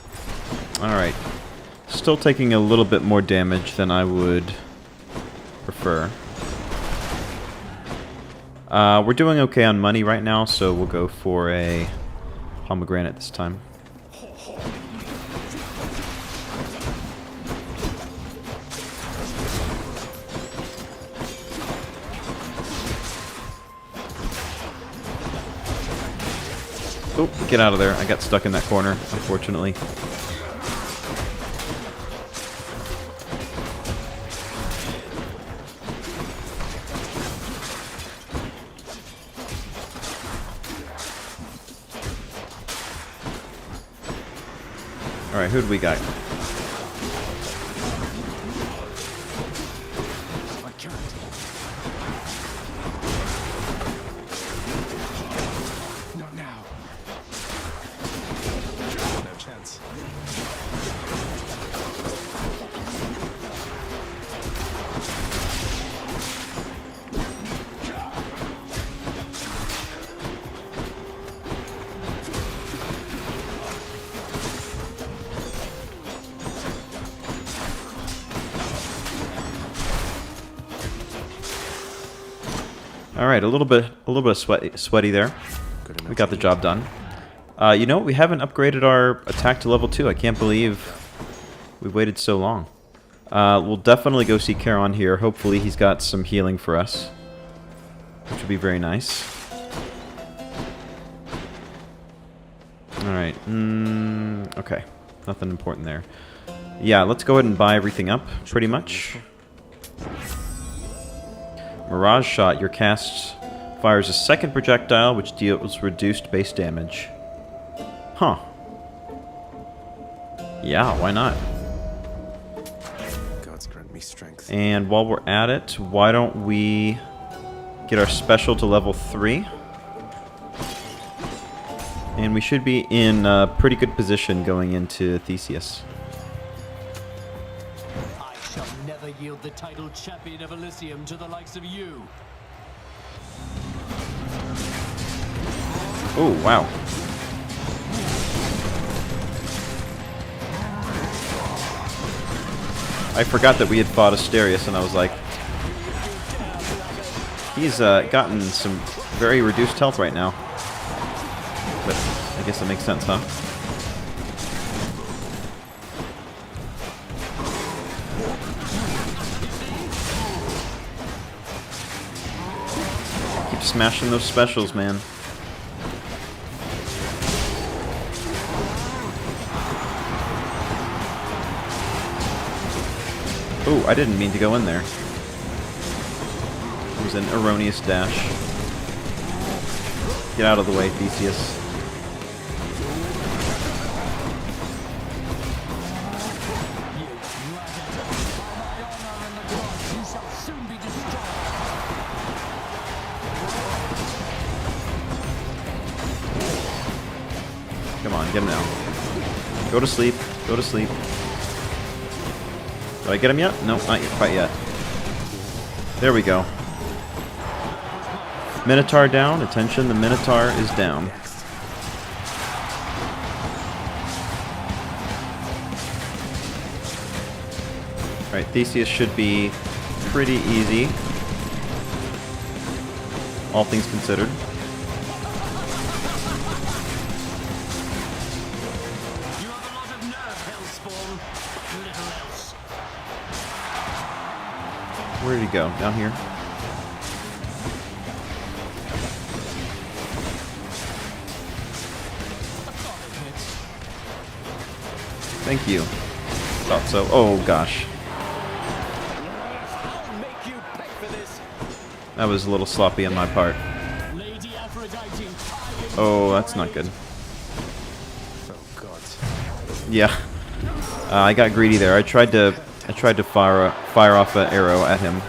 Alright. Still taking a little bit more damage than I would prefer. We're doing okay on money right now, so we'll go for a pomegranate this time. Oh, get out of there. I got stuck in that corner, unfortunately. Alright, who do we got? All right, a little bit of sweaty there. We got the job done. You know what? We haven't upgraded our attack to level 2. I can't believe we waited so long. We'll definitely go see Charon here. Hopefully he's got some healing for us, which would be very nice. Alright, okay. Nothing important there. Yeah, let's go ahead and buy everything up, pretty much. Mirage Shot. Your cast fires a second projectile, which deals reduced base damage. Huh. Yeah, why not? Gods grant me strength. And while we're at it, why don't we get our special to level 3? And we should be in a pretty good position going into Theseus. I shall never yield the title champion of Elysium to the likes of you. Oh, wow. I forgot that we had fought Asterius, and I was like, he's gotten some very reduced health right now. But I guess that makes sense, huh? Keep smashing those specials, man. Oh, I didn't mean to go in there. It was an erroneous dash. Get out of the way, Theseus. Come on, get him now. Go to sleep. Go to sleep. Did I get him yet? No, not yet, quite yet. There we go. Minotaur down. Attention, the Minotaur is down. Alright, Theseus should be pretty easy. All things considered. Where did he go? Down here? Thank you. Thought so. Oh, gosh. That was a little sloppy on my part. Oh, that's not good. Yeah. I got greedy there. I tried to fire off an arrow at him.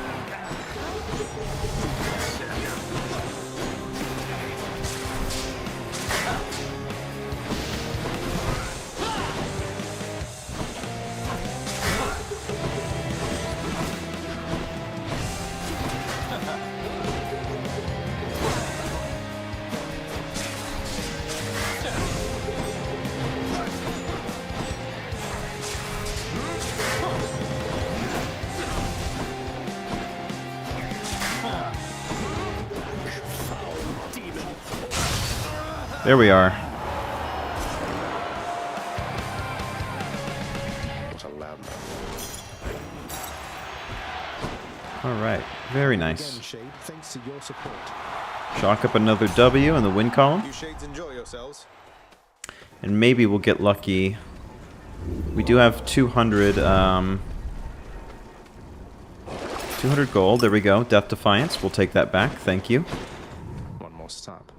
There we are. What a loud Alright, very nice. Again, Shade, thanks to your support. Chalk up another W in the win column. You Shades enjoy yourselves. And maybe we'll get lucky. We do have 200 gold. There we go. Death Defiance. We'll take that back. Thank you. One more stop.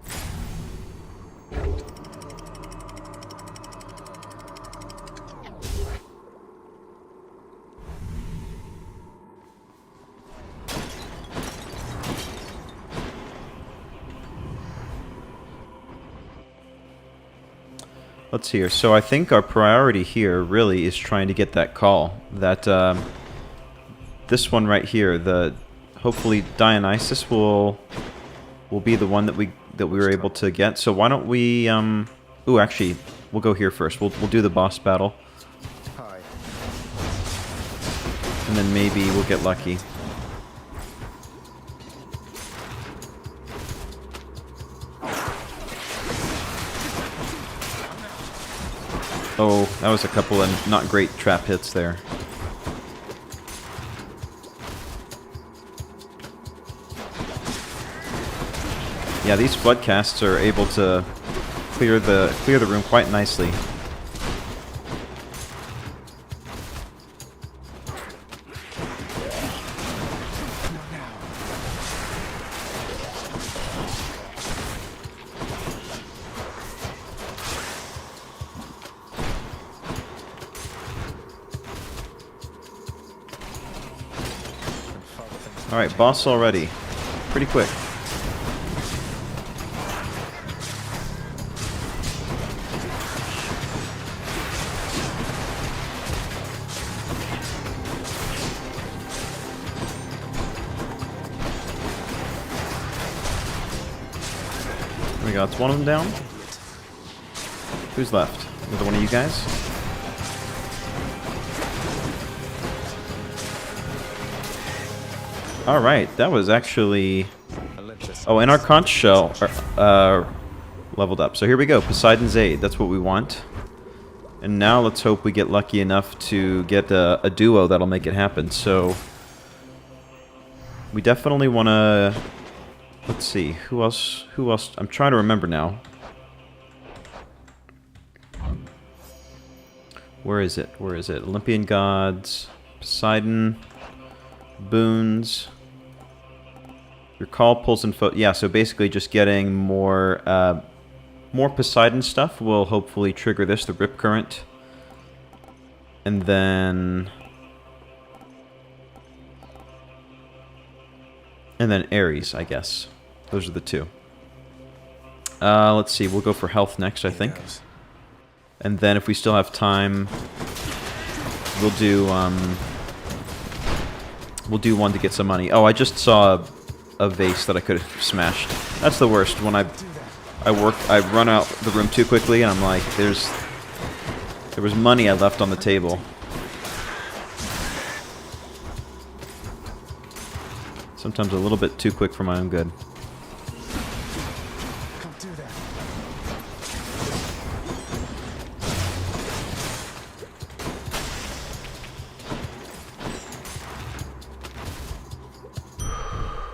Let's see here. So I think our priority here really is trying to get that call. That this one right here. The hopefully Dionysus will be the one that we were able to get. So why don't we? Ooh, actually, we'll go here first. We'll do the boss battle. Hi. And then maybe we'll get lucky. Oh, that was a couple of not great trap hits there. Yeah, these floodcasts are able to clear the room quite nicely. Alright, boss already. Pretty quick. There we go, it's one of them down. Who's left? Another one of you guys? Alright, that was actually... Oh, and our conch shell leveled up. So here we go, Poseidon's Aid. That's what we want. And now let's hope we get lucky enough to get a duo that'll make it happen. So we definitely want to... Let's see, who else? I'm trying to remember now. Where is it? Olympian gods, Poseidon, boons. Your call pulls and yeah, so basically just getting more Poseidon stuff will hopefully trigger this, the rip current. And then Ares, I guess. Those are the two. Let's see, we'll go for health next, I think. And then if we still have time, we'll do one to get some money. Oh, I just saw a vase that I could have smashed. That's the worst, when I run out the room too quickly and I'm like, there was money I left on the table. Sometimes a little bit too quick for my own good.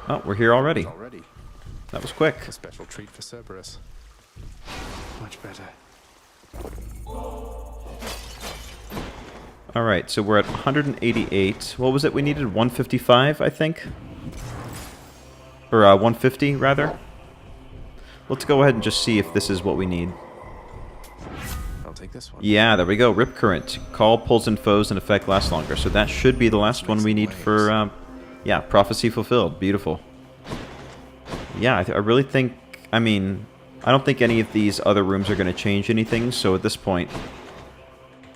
Oh, we're here already. That was quick. A special treat for Cerberus. Much better. Alright, so we're at 188. What was it we needed? 155, I think? Or 150, rather? Let's go ahead and just see if this is what we need. I'll take this one. Yeah, there we go. Rip current. Call, pulls, and foes in effect last longer. So that should be the last one we need for... yeah, prophecy fulfilled. Beautiful. Yeah, I really think... I mean, I don't think any of these other rooms are going to change anything, so at this point,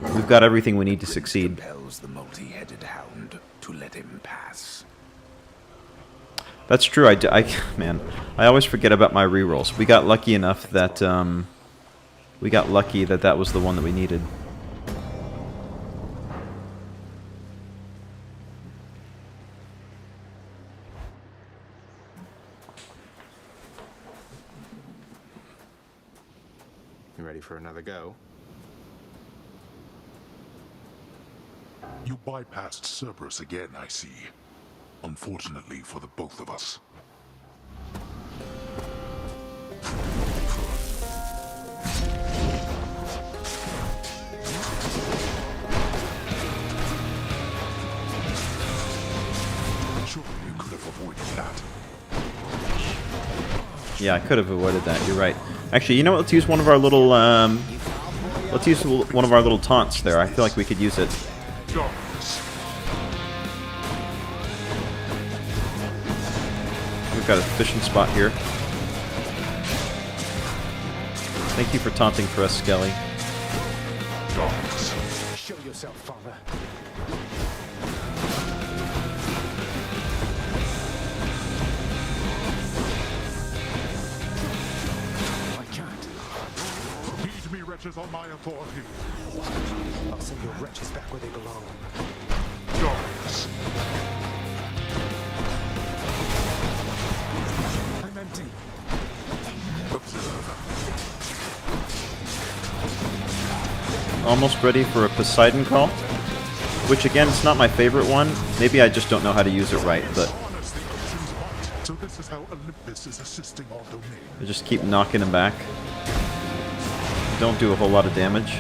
we've got everything we need to succeed. Compels the multi-headed hound to let him pass. That's true. Man, I always forget about my rerolls. We got lucky enough that... we got lucky that that was the one that we needed. You ready for another go? You bypassed Cerberus again, I see. Unfortunately for the both of us. Surely you could have avoided that. Yeah, I could have avoided that. You're right. Actually, you know what? Let's use one of our little taunts there. I feel like we could use it. We've got a fishing spot here. Thank you for taunting for us, Skelly. Show yourself, father. Wretches on my authority. I'll send your wretches back where they belong. Dogs. I'm empty. Observe. almost ready for a Poseidon call, which again, it's not my favorite one. Maybe I just don't know how to use it right, but So this is how Olympus is assisting our domain. I just keep knocking him back. Don't do a whole lot of damage.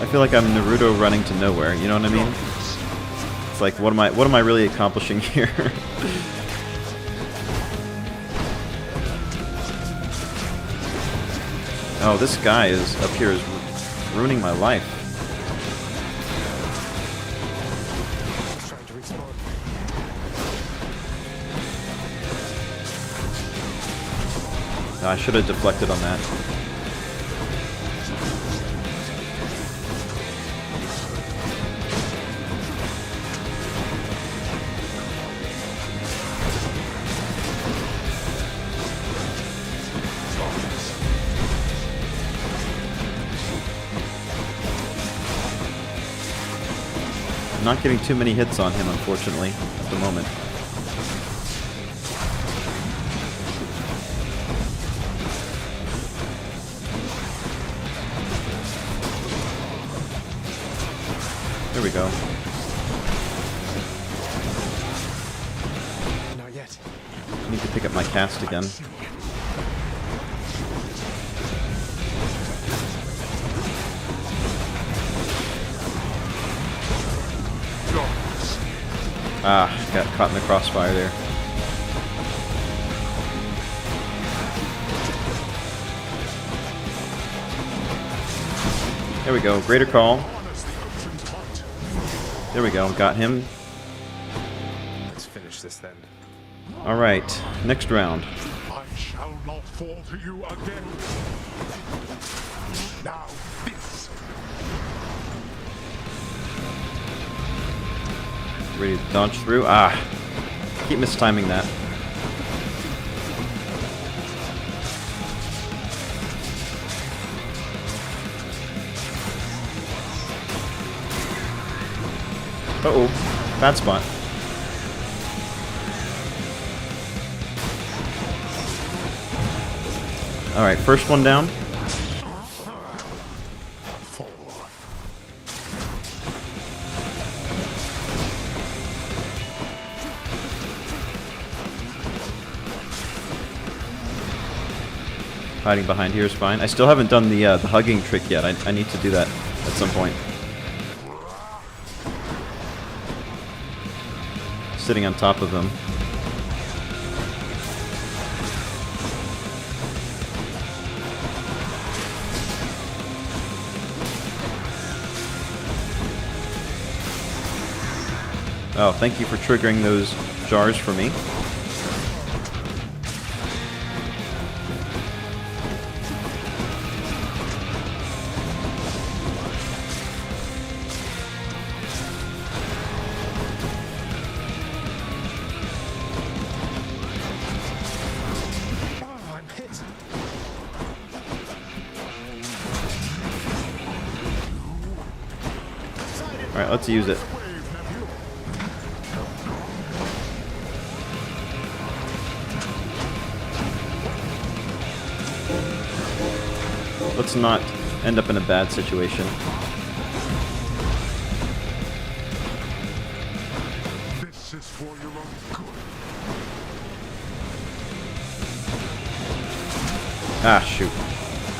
I feel like I'm Naruto running to nowhere, you know what I mean? It's like, what am I really accomplishing here? Oh, this guy is up here is ruining my life. I should have deflected on that. I'm not getting too many hits on him, unfortunately, at the moment. There we go. Not yet. I need to pick up my cast again. Ah, got caught in the crossfire there. There we go, greater call. There we go, got him. Let's finish this then. Alright, next round. I shall not fall to you again. Now this. Ready to dodge through? Ah, keep mistiming that. Uh-oh, bad spot. Alright, first one down. Hiding behind here is fine. I still haven't done the hugging trick yet. I need to do that at some point. Sitting on top of him. Oh, thank you for triggering those jars for me. Alright, let's use it. Let's not end up in a bad situation. This is for your own good. Ah, shoot.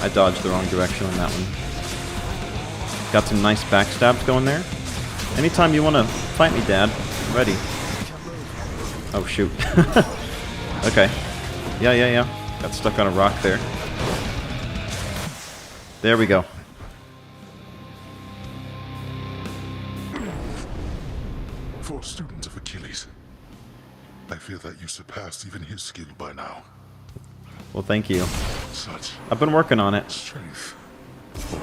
I dodged the wrong direction on that one. Got some nice backstabs going there. Anytime you want to fight me, Dad, I'm ready. Oh, shoot. Okay. Yeah. Got stuck on a rock there. There we go. For a student of Achilles, I feel that you surpassed even his skill by now. Well, thank you. Such I've been working on it. strength, boy.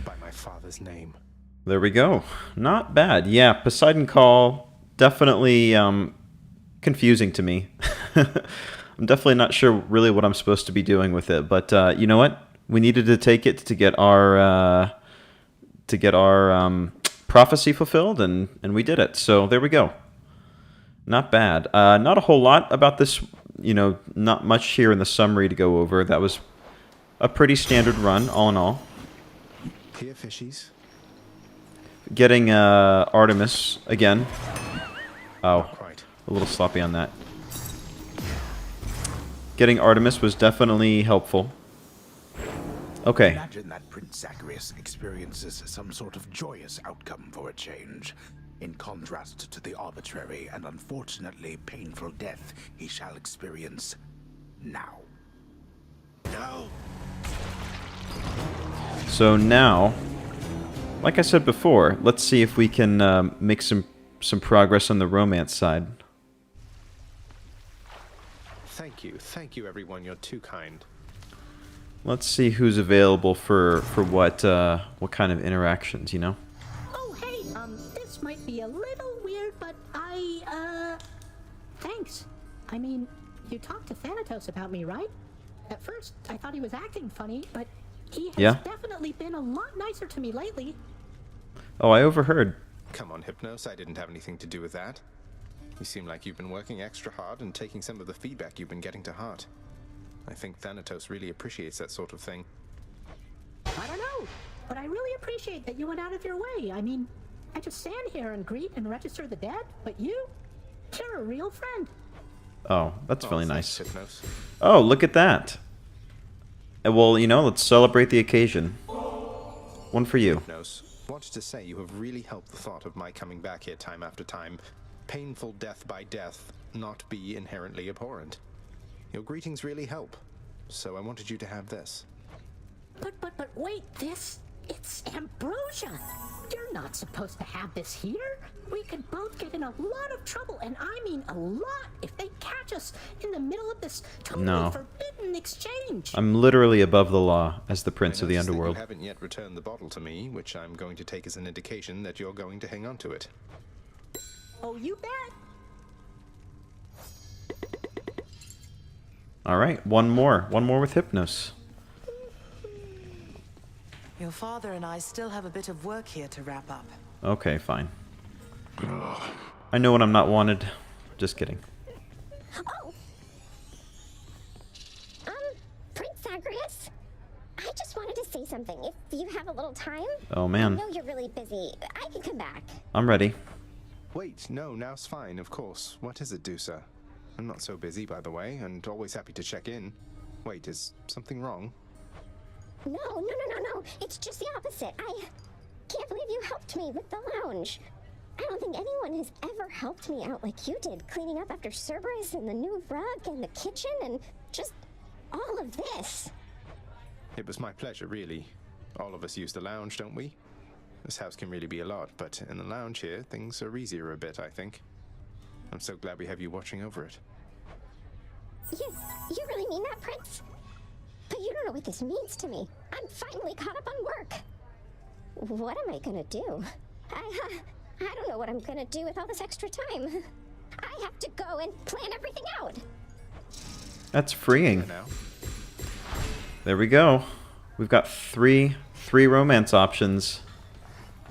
By my father's name. There we go. Not bad. Yeah, Poseidon Call, definitely confusing to me. I'm definitely not sure really what I'm supposed to be doing with it, but you know what? We needed to take it to get our prophecy fulfilled, and we did it. So there we go. Not bad. Not a whole lot about this, you know, not much here in the summary to go over. That was a pretty standard run, all in all. Here, fishies. Getting Artemis again. Oh, a little sloppy on that. Getting Artemis was definitely helpful. Okay. Imagine that Prince Zagreus experiences some sort of joyous outcome for a change, in contrast to the arbitrary and unfortunately painful death he shall experience now. No. So now, like I said before, let's see if we can make some progress on the romance side. Thank you, everyone. You're too kind. Let's see who's available for what kind of interactions, you know? Oh, hey, this might be a little weird, but thanks. I mean, you talked to Thanatos about me, right? At first, I thought he was acting funny, but he has definitely been a lot nicer to me lately. Oh, I overheard. Come on, Hypnos, I didn't have anything to do with that. You seem like you've been working extra hard and taking some of the feedback you've been getting to heart. I think Thanatos really appreciates that sort of thing. I don't know, but I really appreciate that you went out of your way. I mean, I just stand here and greet and register the dead, but you're a real friend. Oh, that's really nice. Oh, look at that. Well, you know, let's celebrate the occasion. One for you. Hypnos, wanted to say you have really helped the thought of my coming back here time after time, painful death by death, not be inherently abhorrent. Your greetings really help, so I wanted you to have this. But wait, it's ambrosia. You're not supposed to have this here. We could both get in a lot of trouble, and I mean a lot, if they catch us in the middle of this totally forbidden exchange. I'm literally above the law as the prince of the underworld. You haven't yet returned the bottle to me, which I'm going to take as an indication that you're going to hang on to it. Oh, you bet. Alright, one more with Hypnos. Your father and I still have a bit of work here to wrap up. Okay, fine. I know when I'm not wanted. Just kidding. Oh! Prince Zagreus? I just wanted to say something, if you have a little time. Oh, man. I know you're really busy. I can come back. I'm ready. Wait, no, now's fine, of course. What is it, Dusa? I'm not so busy, by the way, and always happy to check in. Wait, is something wrong? No. It's just the opposite. I can't believe you helped me with the lounge. I don't think anyone has ever helped me out like you did, cleaning up after Cerberus and the new rug and the kitchen and just all of this. It was my pleasure, really. All of us use the lounge, don't we? This house can really be a lot, but in the lounge here, things are easier a bit, I think. I'm so glad we have you watching over it. You really mean that, Prince? But you don't know what this means to me. I'm finally caught up on work. What am I gonna do? I don't know what I'm gonna do with all this extra time. I have to go and plan everything out. That's freeing. There we go. We've got three romance options.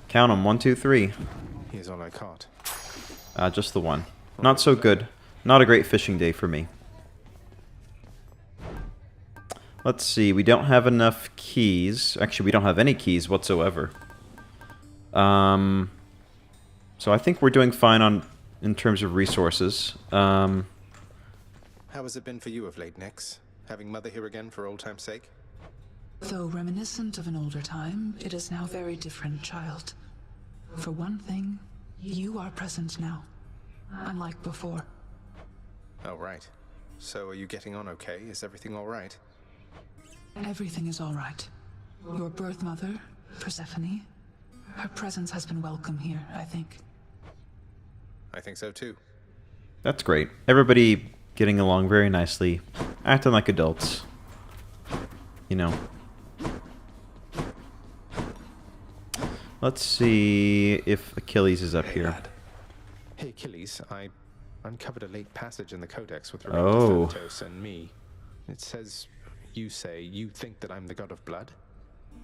Count them, 1, 2, 3. Here's all I caught. Just the one. Not so good. Not a great fishing day for me. Let's see, we don't have enough keys. Actually, we don't have any keys whatsoever. So I think we're doing fine in terms of resources. How has it been for you of late, Nix? Having Mother here again for old time's sake? Though reminiscent of an older time, it is now very different, child. For one thing, you are present now, unlike before. Oh, right. So are you getting on okay? Is everything all right? Everything is all right. Your birth mother, Persephone, her presence has been welcome here, I think. I think so too. That's great. Everybody getting along very nicely, acting like adults. You know. Let's see if Achilles is up here. Hey Achilles, I uncovered a late passage in the Codex with regard to Thanatos and me. It says, you say you think that I'm the god of blood?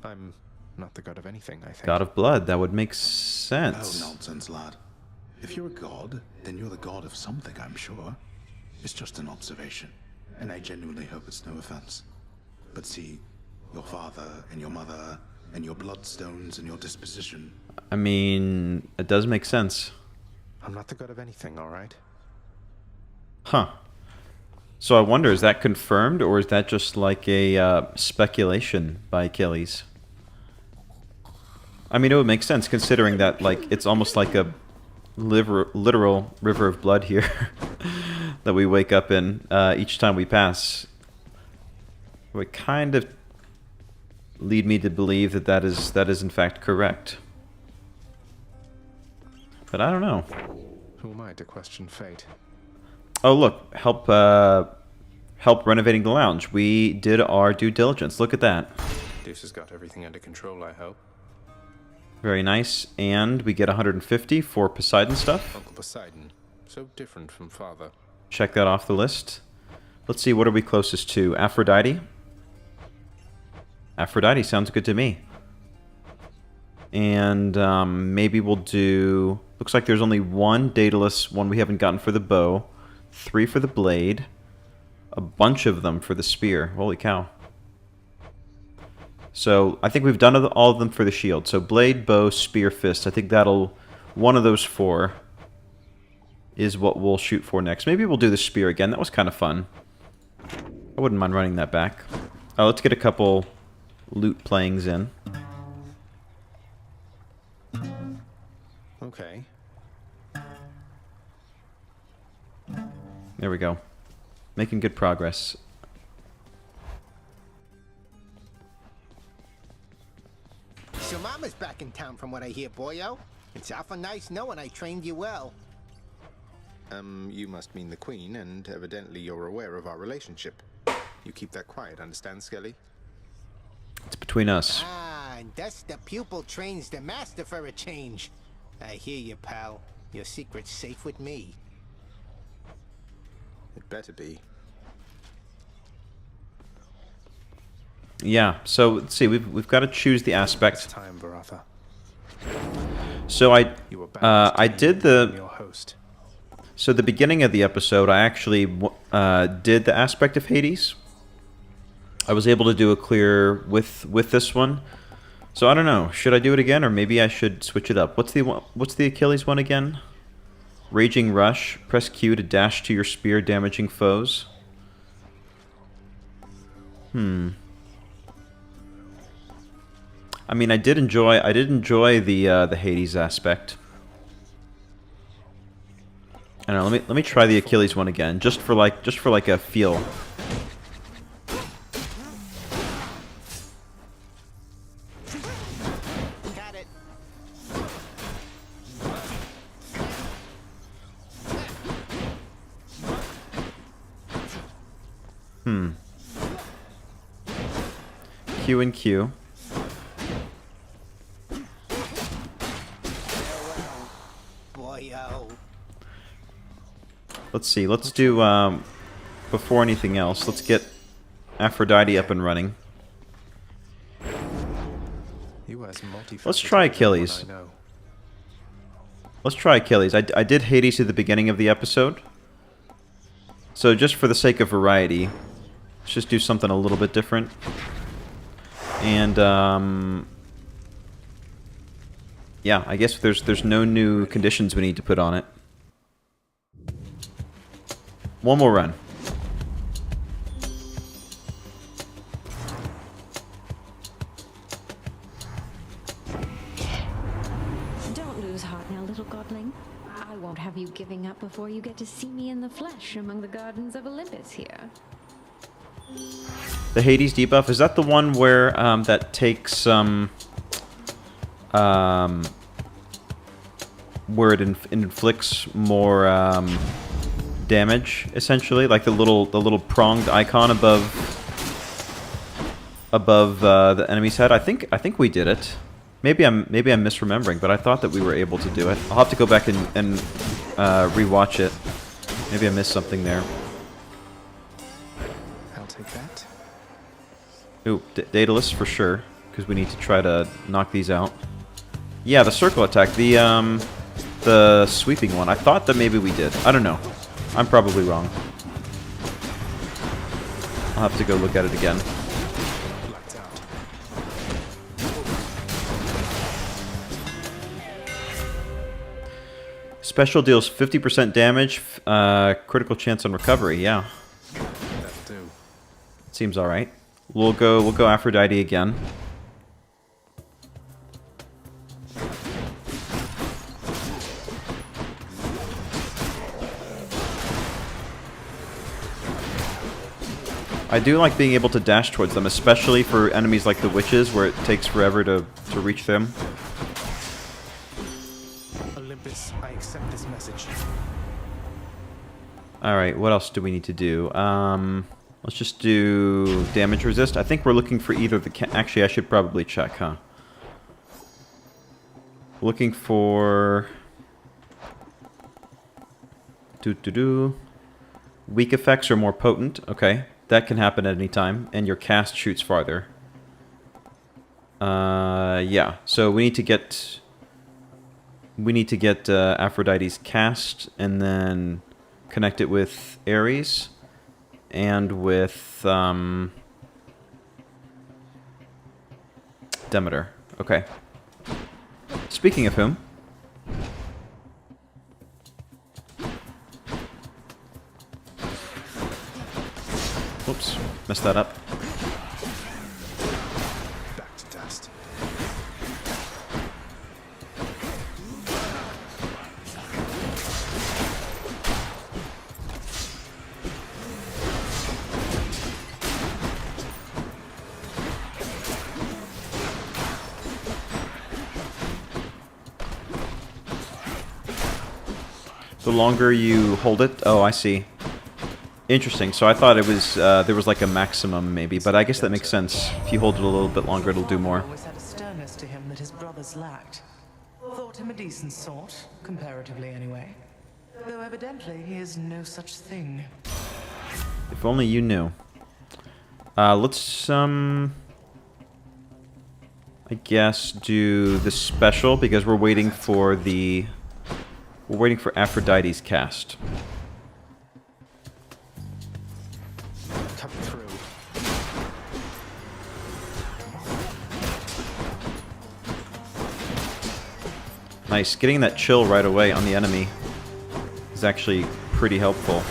I'm not the god of anything, I think. God of blood, that would make sense. Oh, nonsense, lad. If you're a god, then you're the god of something, I'm sure. It's just an observation, and I genuinely hope it's no offense. But see, your father and your mother and your bloodstones and your disposition. I mean, it does make sense. I'm not the god of anything, all right? Huh. So I wonder, is that confirmed, or is that just like a speculation by Achilles? I mean, it would make sense considering that, like, it's almost like a literal river of blood here that we wake up in each time we pass. It would kind of lead me to believe that that is in fact correct. But I don't know. Who am I to question fate? Oh, look, help renovating the lounge. We did our due diligence. Look at that. Zeus has got everything under control, I hope. Very nice. And we get 150 for Poseidon stuff. Uncle Poseidon. So different from father. Check that off the list. Let's see, what are we closest to? Aphrodite? Aphrodite sounds good to me. And maybe we'll do... Looks like there's only one Daedalus, one we haven't gotten for the bow, 3 for the blade, a bunch of them for the spear. Holy cow. So I think we've done all of them for the shield. So blade, bow, spear, fist. I think that'll... One of those 4 is what we'll shoot for next. Maybe we'll do the spear again. That was kind of fun. I wouldn't mind running that back. Let's get a couple loot playings in. Okay. There we go. Making good progress. So Mama's back in town from what I hear, boyo. It's awful nice knowing I trained you well. You must mean the Queen, and evidently you're aware of our relationship. You keep that quiet, understand, Skelly? It's between us. Ah, and thus the pupil trains the master for a change. I hear you, pal. Your secret's safe with me. It better be. Yeah, so let's see, we've got to choose the aspect. It's time, Varatha. So I did the... So the beginning of the episode, I actually did the aspect of Hades. I was able to do a clear with this one. So I don't know, should I do it again, or maybe I should switch it up? What's the Achilles one again? Raging Rush. Press Q to dash to your spear, damaging foes. I mean, I did enjoy the Hades aspect. I don't know. Let me try the Achilles one again, just for like a feel. Got it. Q and Q. Let's see. Let's do, before anything else, let's get Aphrodite up and running. Let's try Achilles. Let's try Achilles. I did Hades at the beginning of the episode. So just for the sake of variety, let's just do something a little bit different. And, yeah, I guess there's no new conditions we need to put on it. One more run. Don't lose heart now, little godling. I won't have you giving up before you get to see me in the flesh among the gardens of Olympus here. The Hades debuff, is that the one where that takes where it inflicts more damage, essentially, like the little pronged icon above the enemy's head? I think we did it. Maybe I'm misremembering, but I thought that we were able to do it. I'll have to go back and rewatch it. Maybe I missed something there. I'll take that. Ooh, Daedalus for sure, because we need to try to knock these out. Yeah, the circle attack. the sweeping one. I thought that maybe we did. I don't know. I'm probably wrong. I'll have to go look at it again. Special deals 50% damage, critical chance on recovery. Yeah, seems all right. We'll go Aphrodite again. I do like being able to dash towards them, especially for enemies like the witches, where it takes forever to reach them. Olympus, I accept this message. Alright, what else do we need to do? Let's just do damage resist. I think we're looking for either the... Actually, I should probably check, huh? Looking for... Weak effects are more potent. Okay. That can happen at any time, and your cast shoots farther. Yeah. So we need to get Aphrodite's cast, and then connect it with Ares, and with Demeter. Okay. Speaking of whom. Oops, messed that up. Back to dust. The longer you hold it... Oh, I see. Interesting. So I thought it was there was like a maximum maybe, but I guess that makes sense. If you hold it a little bit longer, it'll do more. Always had a sternness to him that his brothers lacked. Thought him a decent sort, comparatively anyway. Though evidently he is no such thing. If only you knew. Let's I guess do the special because we're waiting for Aphrodite's cast. Nice. Getting that chill right away on the enemy is actually pretty helpful.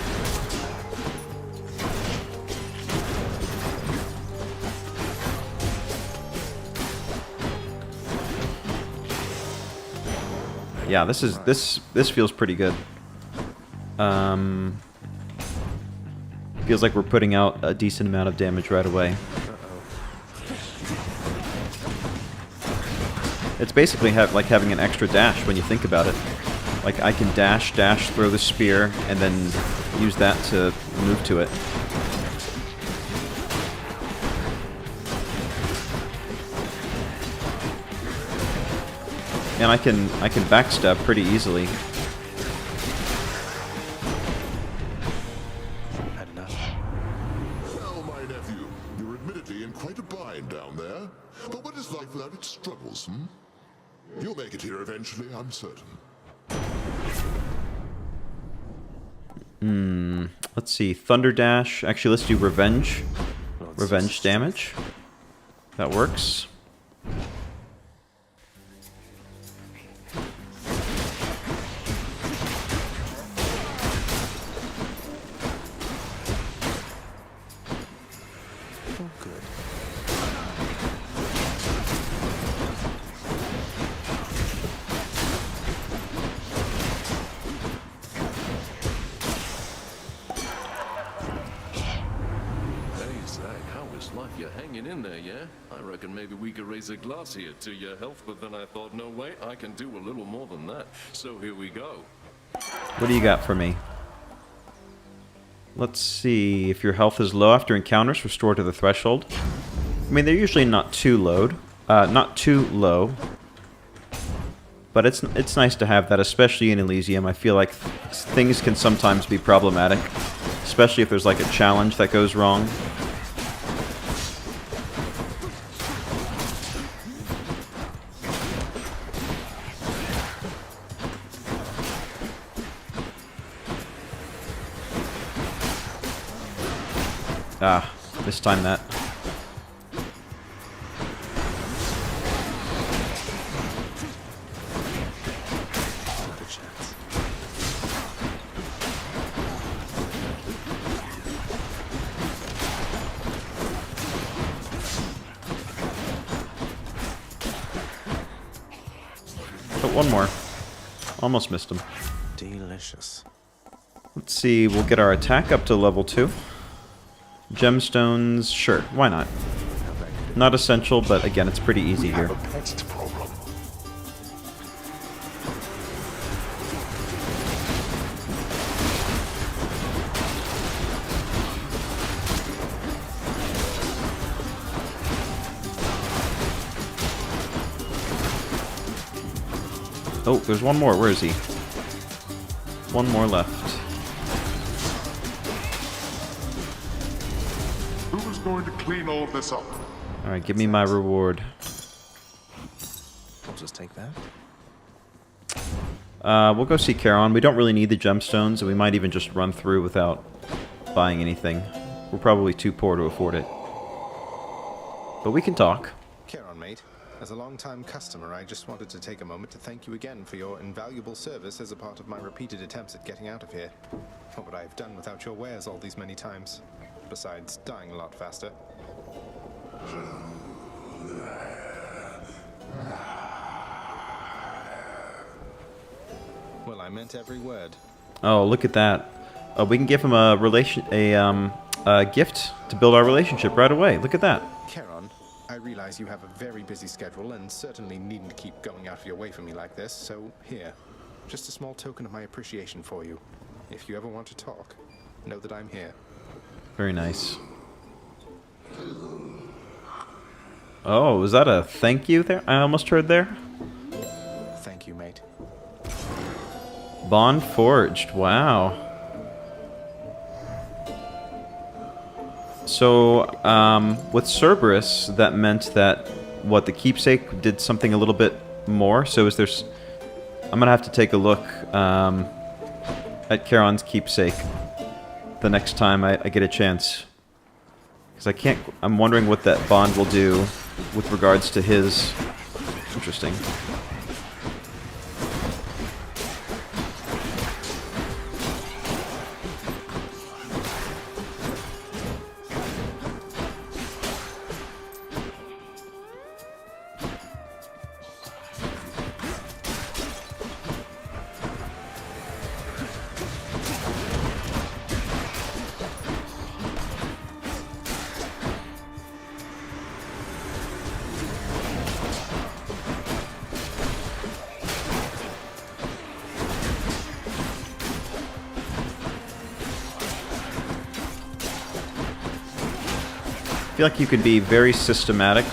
Yeah, this feels pretty good. Feels like we're putting out a decent amount of damage right away. It's basically like having an extra dash when you think about it. Like I can dash, throw the spear, and then use that to move to it. And I can backstab pretty easily. Had enough. Well, my nephew, you're admittedly in quite a bind down there. But what is life without its struggles, hmm? You'll make it here eventually, I'm certain. Let's see. Thunder Dash. Actually, let's do Revenge. Revenge damage. That works. A glass here to your health, but then I thought, no way, I can do a little more than that. So here we go. What do you got for me? Let's see. If your health is low after encounters, restore to the threshold. I mean, they're usually not too low. But it's nice to have that, especially in Elysium. I feel like things can sometimes be problematic, especially if there's like a challenge that goes wrong. Ah, this time that. But one more. Almost missed him. Delicious. Let's see, we'll get our attack up to level 2. Gemstones, sure, why not? Not essential, but again, it's pretty easy here. Oh, there's one more. Where is he? One more left. Who's going to clean all this up? Alright, give me my reward. I'll just take that. We'll go see Charon. We don't really need the gemstones, and we might even just run through without buying anything. We're probably too poor to afford it. But we can talk. Charon, mate. As a long-time customer, I just wanted to take a moment to thank you again for your invaluable service as a part of my repeated attempts at getting out of here. What would I have done without your wares all these many times? Besides dying a lot faster. Well, I meant every word. Oh, look at that. We can give him a gift to build our relationship right away. Look at that. Charon, I realize you have a very busy schedule and certainly needn't keep going out of your way for me like this, so here. Just a small token of my appreciation for you. If you ever want to talk, know that I'm here. Very nice. Oh, was that a thank you there? I almost heard there. Thank you, mate. Bond forged. Wow. So, with Cerberus, that meant that, what, the keepsake did something a little bit more? So is there... I'm gonna have to take a look at Charon's keepsake the next time I get a chance. Because I can't... I'm wondering what that bond will do with regards to his... Interesting. I feel like you could be very systematic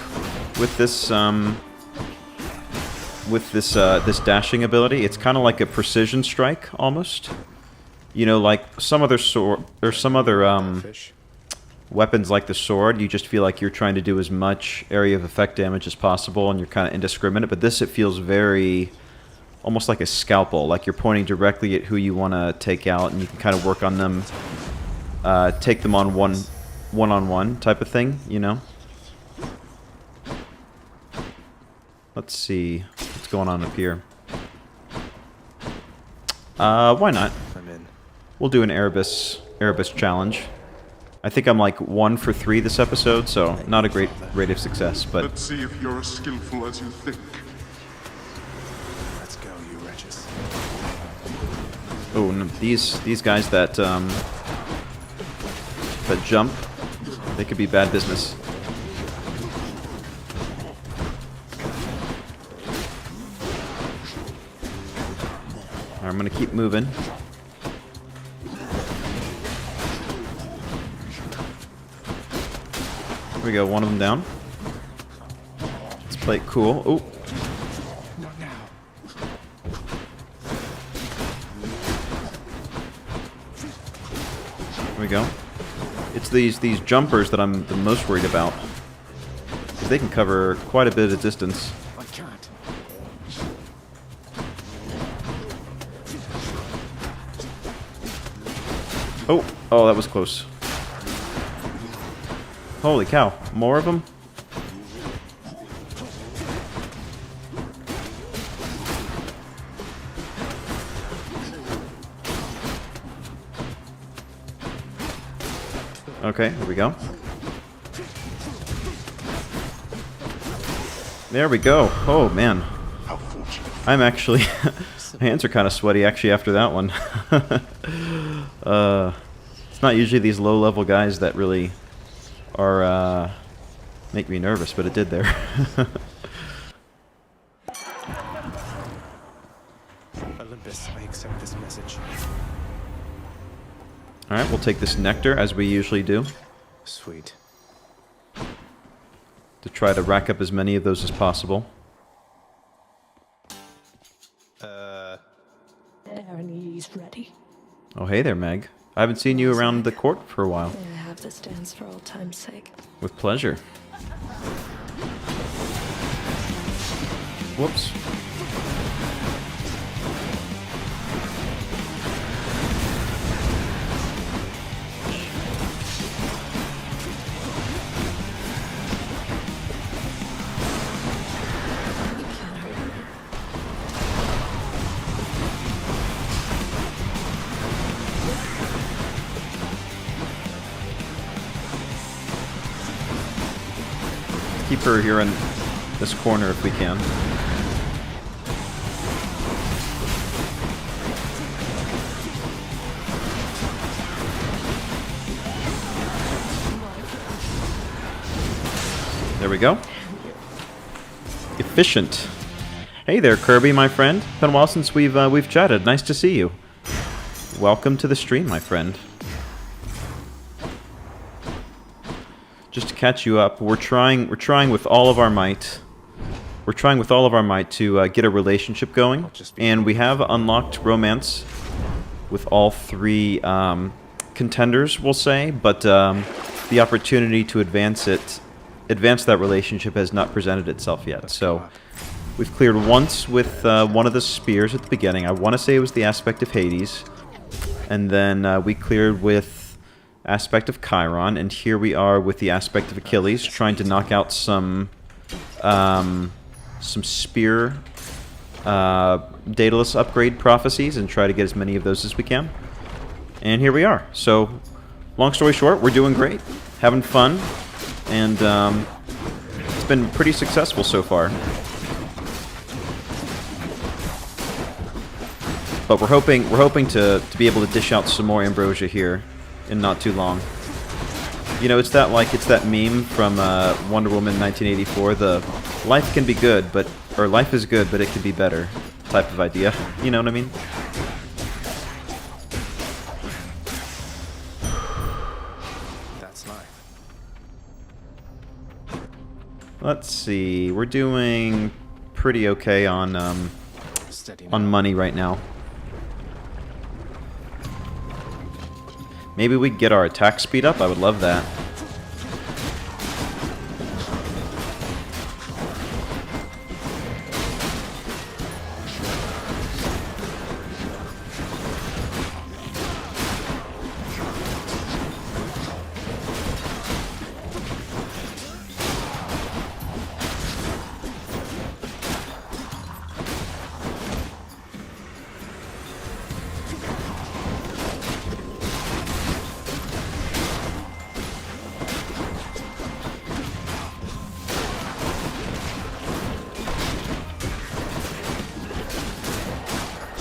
with this this dashing ability. It's kind of like a precision strike almost. You know, like some other sword or some other weapons like the sword, you just feel like you're trying to do as much area of effect damage as possible, and you're kind of indiscriminate. But this, it feels very almost like a scalpel, like you're pointing directly at who you want to take out, and you can kind of work on them, take them on one-on-one type of thing, you know? Let's see what's going on up here. Why not? I'm in. We'll do an Erebus challenge. I think I'm like 1 for 3 this episode, so not a great rate of success, but... Let's see if you're as skillful as you think. Let's go, you wretches. Oh, no, these guys that jump, they could be bad business. Alright, I'm gonna keep moving. Here we go, one of them down. Let's play it cool. Oh. Not now. Here we go. It's these jumpers that I'm the most worried about. Because they can cover quite a bit of distance. I can't. Oh, that was close. Holy cow. More of them? Okay, here we go. There we go. Oh, man. I'm actually... my hands are kind of sweaty, actually, after that one. It's not usually these low-level guys that really are, make me nervous, but it did there. Olympus, I accept this message. Alright, we'll take this nectar, as we usually do. Sweet. To try to rack up as many of those as possible. He's ready. Oh, hey there, Meg. I haven't seen you around the court for a while. May I have this dance for old time's sake? With pleasure. Whoops. Keep her here in this corner if we can. There we go. Efficient. Hey there, Kirby, my friend. Been a while since we've chatted. Nice to see you. Welcome to the stream, my friend. Just to catch you up, we're trying with all of our might. We're trying with all of our might to get a relationship going, and we have unlocked romance with all three contenders, we'll say. But the opportunity to advance that relationship has not presented itself yet. So we've cleared once with one of the spears at the beginning. I want to say it was the aspect of Hades, and then we cleared with aspect of Charon, and here we are with the aspect of Achilles, trying to knock out some spear Daedalus upgrade prophecies and try to get as many of those as we can. And here we are. So, long story short, we're doing great, having fun, and it's been pretty successful so far. But we're hoping to be able to dish out some more ambrosia here in not too long. You know, it's that meme from Wonder Woman 1984. The life can be good, or life is good, but it can be better type of idea. You know what I mean? That's life. Let's see. We're doing pretty okay on money right now. Maybe we get our attack speed up. I would love that.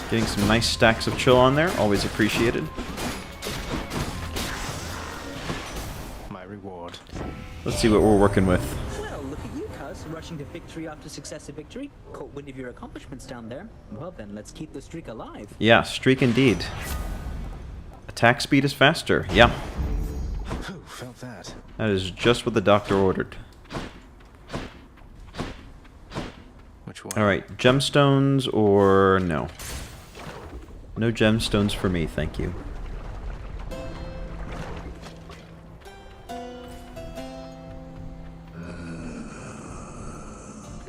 Getting some nice stacks of chill on there, always appreciated. My reward. Let's see what we're working with. Well, look at you, cuz, rushing to victory after successive victory. Caught wind of your accomplishments down there. Well then, let's keep the streak alive. Yeah, streak indeed. Attack speed is faster. Yeah. Whew, felt that. That is just what the doctor ordered. Which one? Alright, gemstones or no? No gemstones for me, thank you.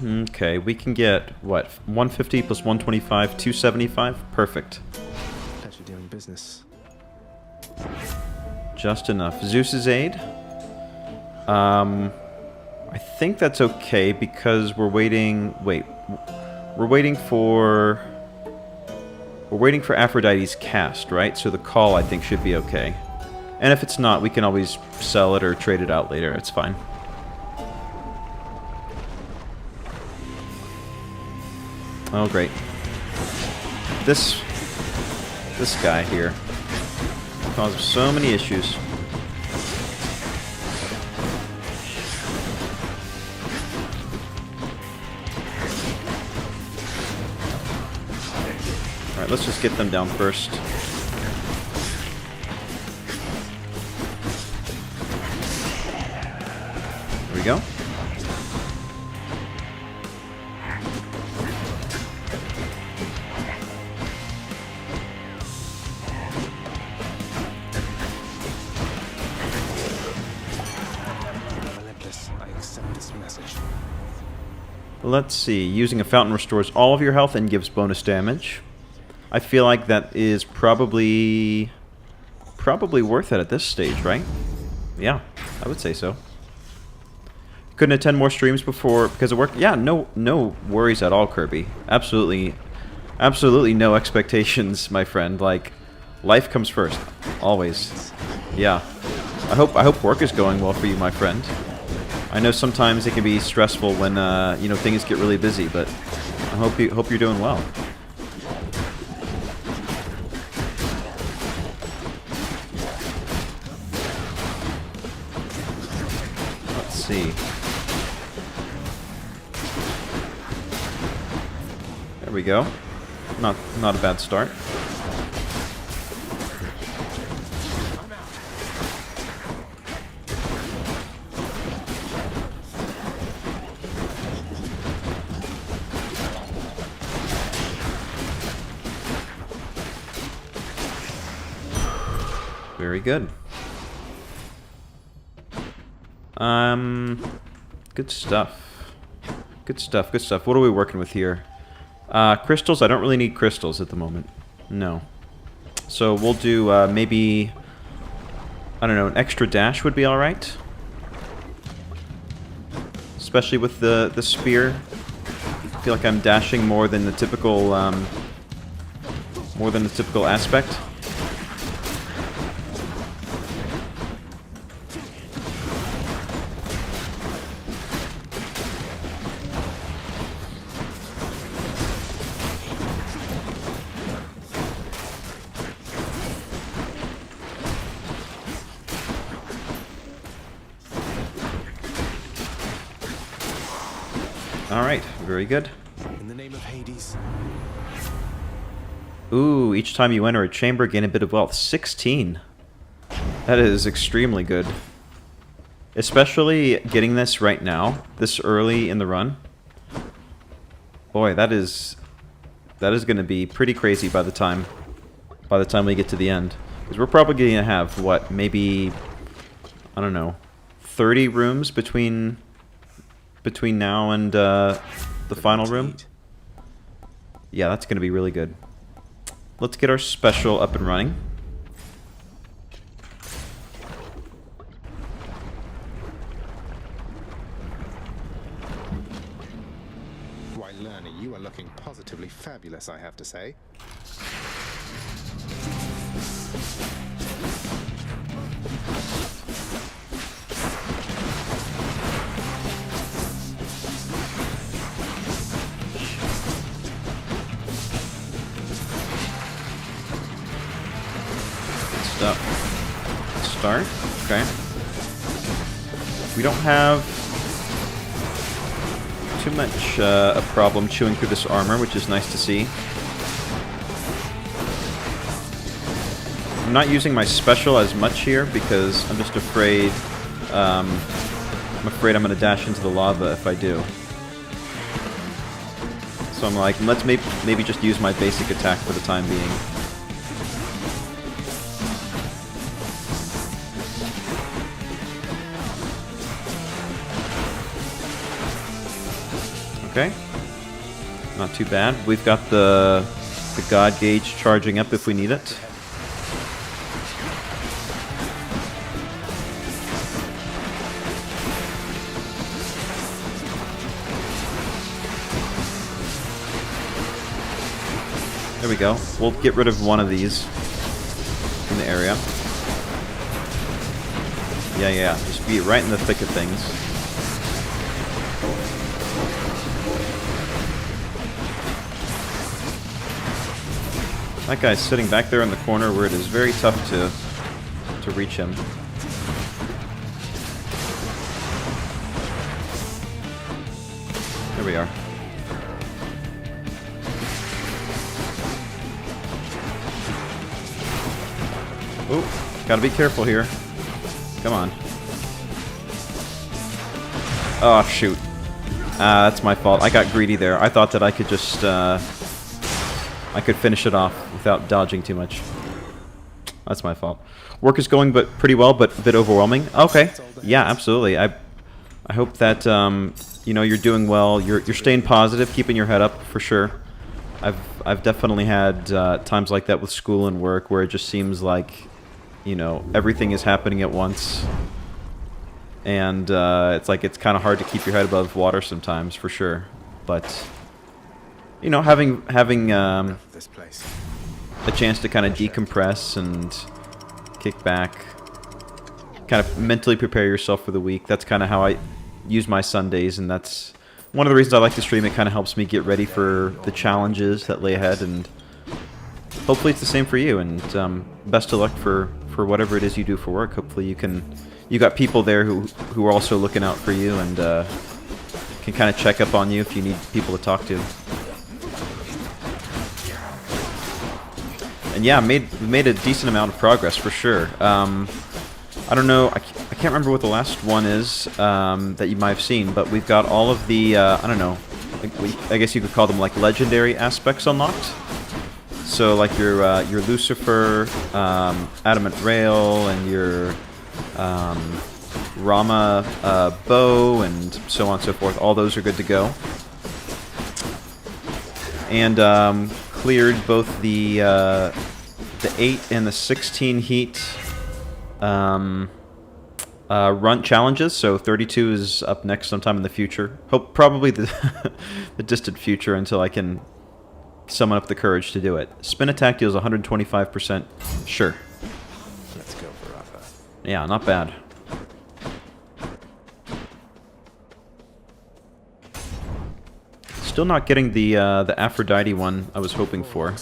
Okay, we can get, what, 150 plus 125, 275? Perfect. Pleasure doing business. Just enough. Zeus's aid. I think that's okay because we're waiting... Wait. We're waiting for Aphrodite's cast, right? So the call, I think, should be okay. And if it's not, we can always sell it or trade it out later. It's fine. Oh, great. This guy here causes so many issues. Alright, let's just get them down first. There we go. Olympus, I accept this message. Let's see. Using a fountain restores all of your health and gives bonus damage. I feel like that is probably worth it at this stage, right? Yeah, I would say so. Couldn't attend more streams before because of work. Yeah, no worries at all, Kirby. Absolutely no expectations, my friend. Like, life comes first, always. Yeah. I hope work is going well for you, my friend. I know sometimes it can be stressful when you know, things get really busy, but I hope you're doing well. See. There we go. Not a bad start. Very good. Good stuff. Good stuff, good stuff. What are we working with here? Crystals? I don't really need crystals at the moment. No. So we'll do, maybe... I don't know, an extra dash would be alright. Especially with the spear. I feel like I'm dashing more than the typical, aspect. Alright, very good. In the name of Hades. Ooh, each time you enter a chamber, gain a bit of wealth. 16. That is extremely good. Especially getting this right now, this early in the run. Boy, that is going to be pretty crazy by the time we get to the end. Because we're probably going to have, what, maybe, I don't know, 30 rooms between now and the final room. Yeah, that's going to be really good. Let's get our special up and running. Why, Lerner, you are looking positively fabulous, I have to say. Start. Okay. We don't have too much a problem chewing through this armor, which is nice to see. I'm not using my special as much here because I'm just afraid I'm going to dash into the lava if I do. So I'm like, let's maybe just use my basic attack for the time being. Okay. Not too bad. We've got the God Gauge charging up if we need it. There we go. We'll get rid of one of these in the area. Yeah. Just be right in the thick of things. That guy's sitting back there in the corner where it is very tough to reach him. There we are. Oh, gotta be careful here. Come on. Oh, shoot. That's my fault. I got greedy there. I thought that I could just, I could finish it off without dodging too much. That's my fault. Work is going pretty well, but a bit overwhelming. Okay. Yeah, absolutely. I hope that, you know, you're doing well. You're staying positive, keeping your head up, for sure. I've definitely had times like that with school and work where it just seems like, you know, everything is happening at once. And it's like it's kind of hard to keep your head above water sometimes, for sure. But, you know, having a chance to kind of decompress and kick back, kind of mentally prepare yourself for the week. That's kind of how I use my Sundays, and that's one of the reasons I like to stream. It kind of helps me get ready for the challenges that lay ahead, and hopefully it's the same for you. And best of luck for whatever it is you do for work. Hopefully you got people there who are also looking out for you and can kind of check up on you if you need people to talk to. And yeah, we made a decent amount of progress for sure. I don't know, I can't remember what the last one is that you might have seen, but we've got all of the, I don't know, I guess you could call them like legendary aspects unlocked. So like your Lucifer, Adamant Rail, and your Rama bow, and so on and so forth. All those are good to go. And cleared both the 8 and the 16 heat run challenges. So 32 is up next sometime in the future. Hope probably the the distant future until I can summon up the courage to do it. Spin attack deals 125%. Sure. Let's go for Rafa. Yeah, not bad. Still not getting the Aphrodite one I was hoping for.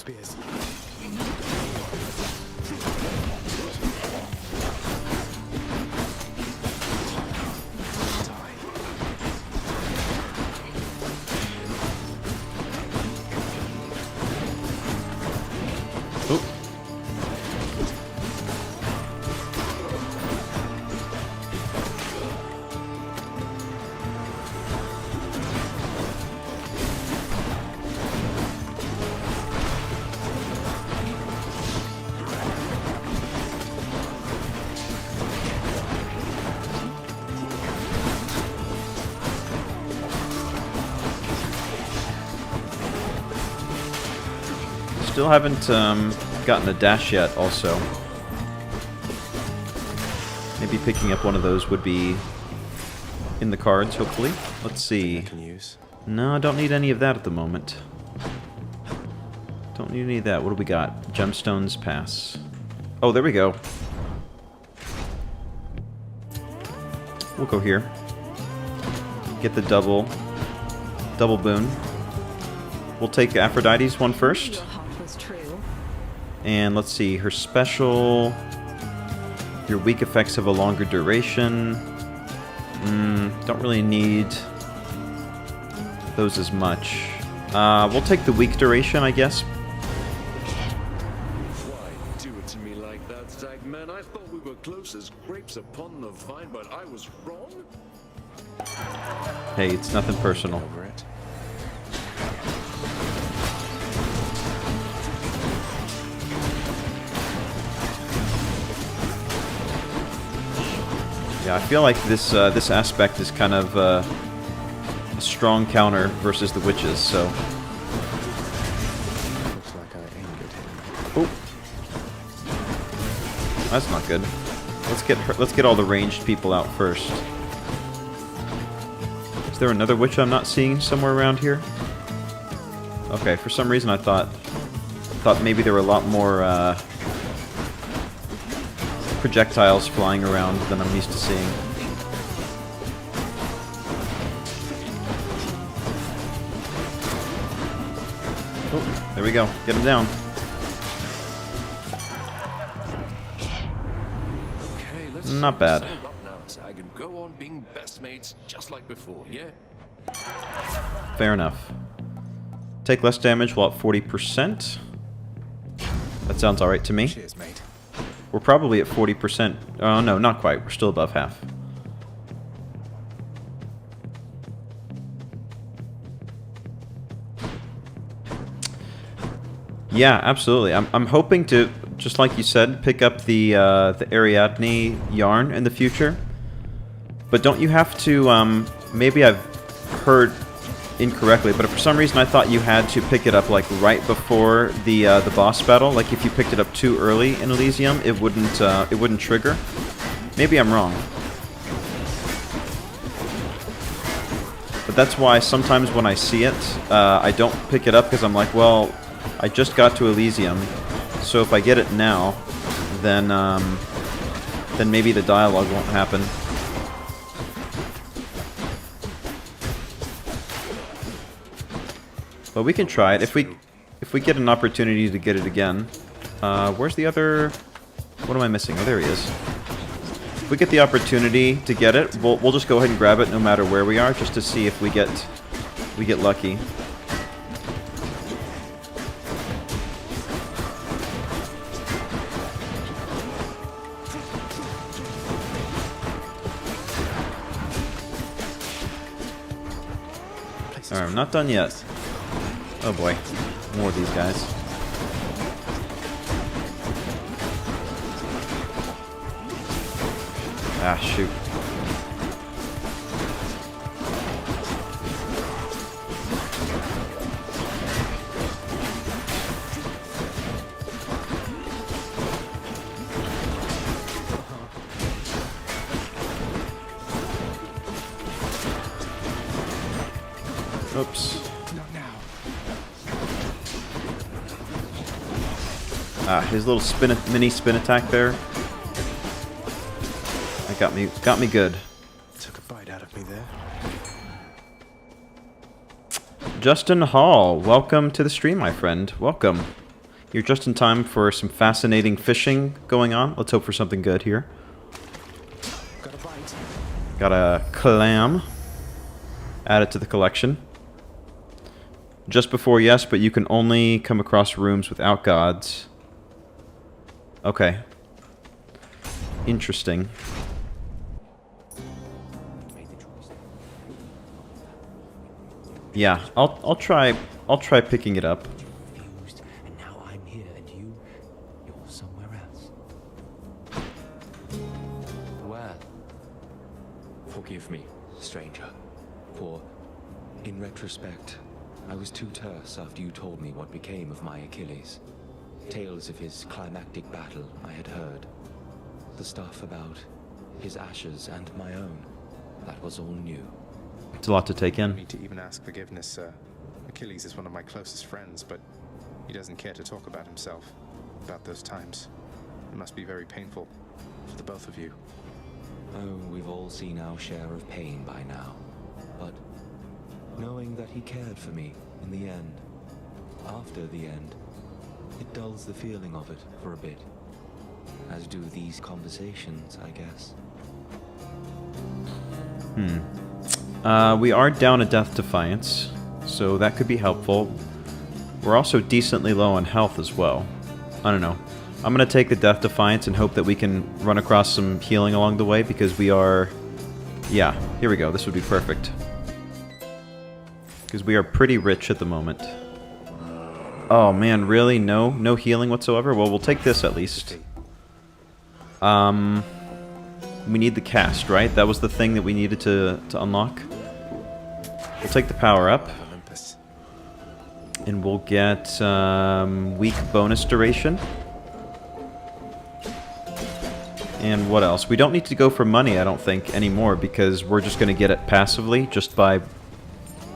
Still haven't gotten a dash yet, also. Maybe picking up one of those would be in the cards, hopefully. Let's see. No, I don't need any of that at the moment. Don't need any of that. What do we got? Gemstones pass. Oh, there we go. We'll go here. Get the double boon. We'll take Aphrodite's one first. And let's see, her special... Your weak effects have a longer duration. Don't really need those as much. We'll take the weak duration, I guess. Why do it to me like that, Zagman? I thought we were close as grapes upon the vine, but I was wrong? Hey, it's nothing personal. Over it. Yeah, I feel like this this aspect is kind of a strong counter versus the witches. So. Looks like I angered him. Oh, that's not good. Let's get all the ranged people out first. Is there another witch I'm not seeing somewhere around here? Okay, for some reason I thought Thought maybe there were a lot more projectiles flying around than I'm used to seeing. Oh, there we go. Get him down. Okay, let's Not bad. settle up now, Zag, and go on being best mates just like before, yeah? Fair enough. Take less damage while at 40%. That sounds alright to me. Cheers, mate. We're probably at 40%. Oh, no, not quite. We're still above half. Yeah, absolutely. I'm hoping to, just like you said, pick up the Ariadne yarn in the future. But don't you have to, maybe I've heard incorrectly, but for some reason I thought you had to pick it up like right before the boss battle. Like if you picked it up too early in Elysium, it wouldn't trigger. Maybe I'm wrong. But that's why sometimes when I see it, I don't pick it up because I'm like, well, I just got to Elysium, so if I get it now, then maybe the dialogue won't happen. But we can try it if we get an opportunity to get it again. Where's the other? What am I missing? Oh, there he is. If we get the opportunity to get it, we'll just go ahead and grab it no matter where we are, just to see if we get lucky. Alright, I'm not done yet. Oh boy, more of these guys. Ah, shoot. Oops. Not now. Ah, his little mini spin attack there. That got me good. Took a bite out of me there. Justin Hall, welcome to the stream, my friend. Welcome. You're just in time for some fascinating fishing going on. Let's hope for something good here. Got a bite. Got a clam. Add it to the collection. Just before yes, but you can only come across rooms without gods. Okay. Interesting. Yeah, I'll try picking it up. And now I'm here and you're somewhere else. Well, forgive me, stranger, for in retrospect, I was too terse after you told me what became of my Achilles. Tales of his climactic battle I had heard. The stuff about his ashes and my own. That was all new. It's a lot to take in. Me to even ask forgiveness, sir. Achilles is one of my closest friends, but he doesn't care to talk about himself, about those times. It must be very painful for the both of you. Oh, we've all seen our share of pain by now. But knowing that he cared for me in the end, after the end, it dulls the feeling of it for a bit. As do these conversations, I guess. We are down a Death Defiance, so that could be helpful. We're also decently low on health as well. I don't know. I'm going to take the Death Defiance and hope that we can run across some healing along the way, because we are... Yeah, here we go. This would be perfect. Because we are pretty rich at the moment. Oh man, really? No healing whatsoever? Well, we'll take this at least. We need the cast, right? That was the thing that we needed to unlock. We'll take the power up. Olympus. And we'll get weak bonus duration. And what else? We don't need to go for money, I don't think, anymore, because we're just going to get it passively, just by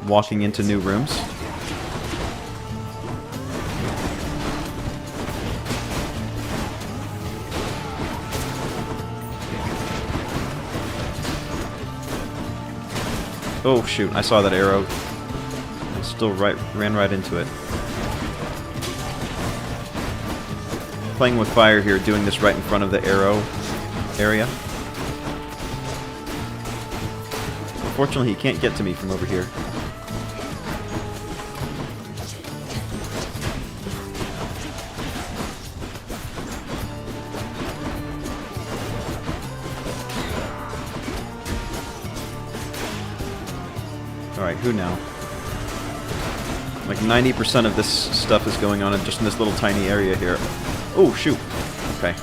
walking into new rooms. Oh shoot, I saw that arrow. I still ran right into it. Playing with fire here, doing this right in front of the arrow area. Unfortunately, he can't get to me from over here. Alright, who now? Like 90% of this stuff is going on just in this little tiny area here. Oh, shoot. Okay.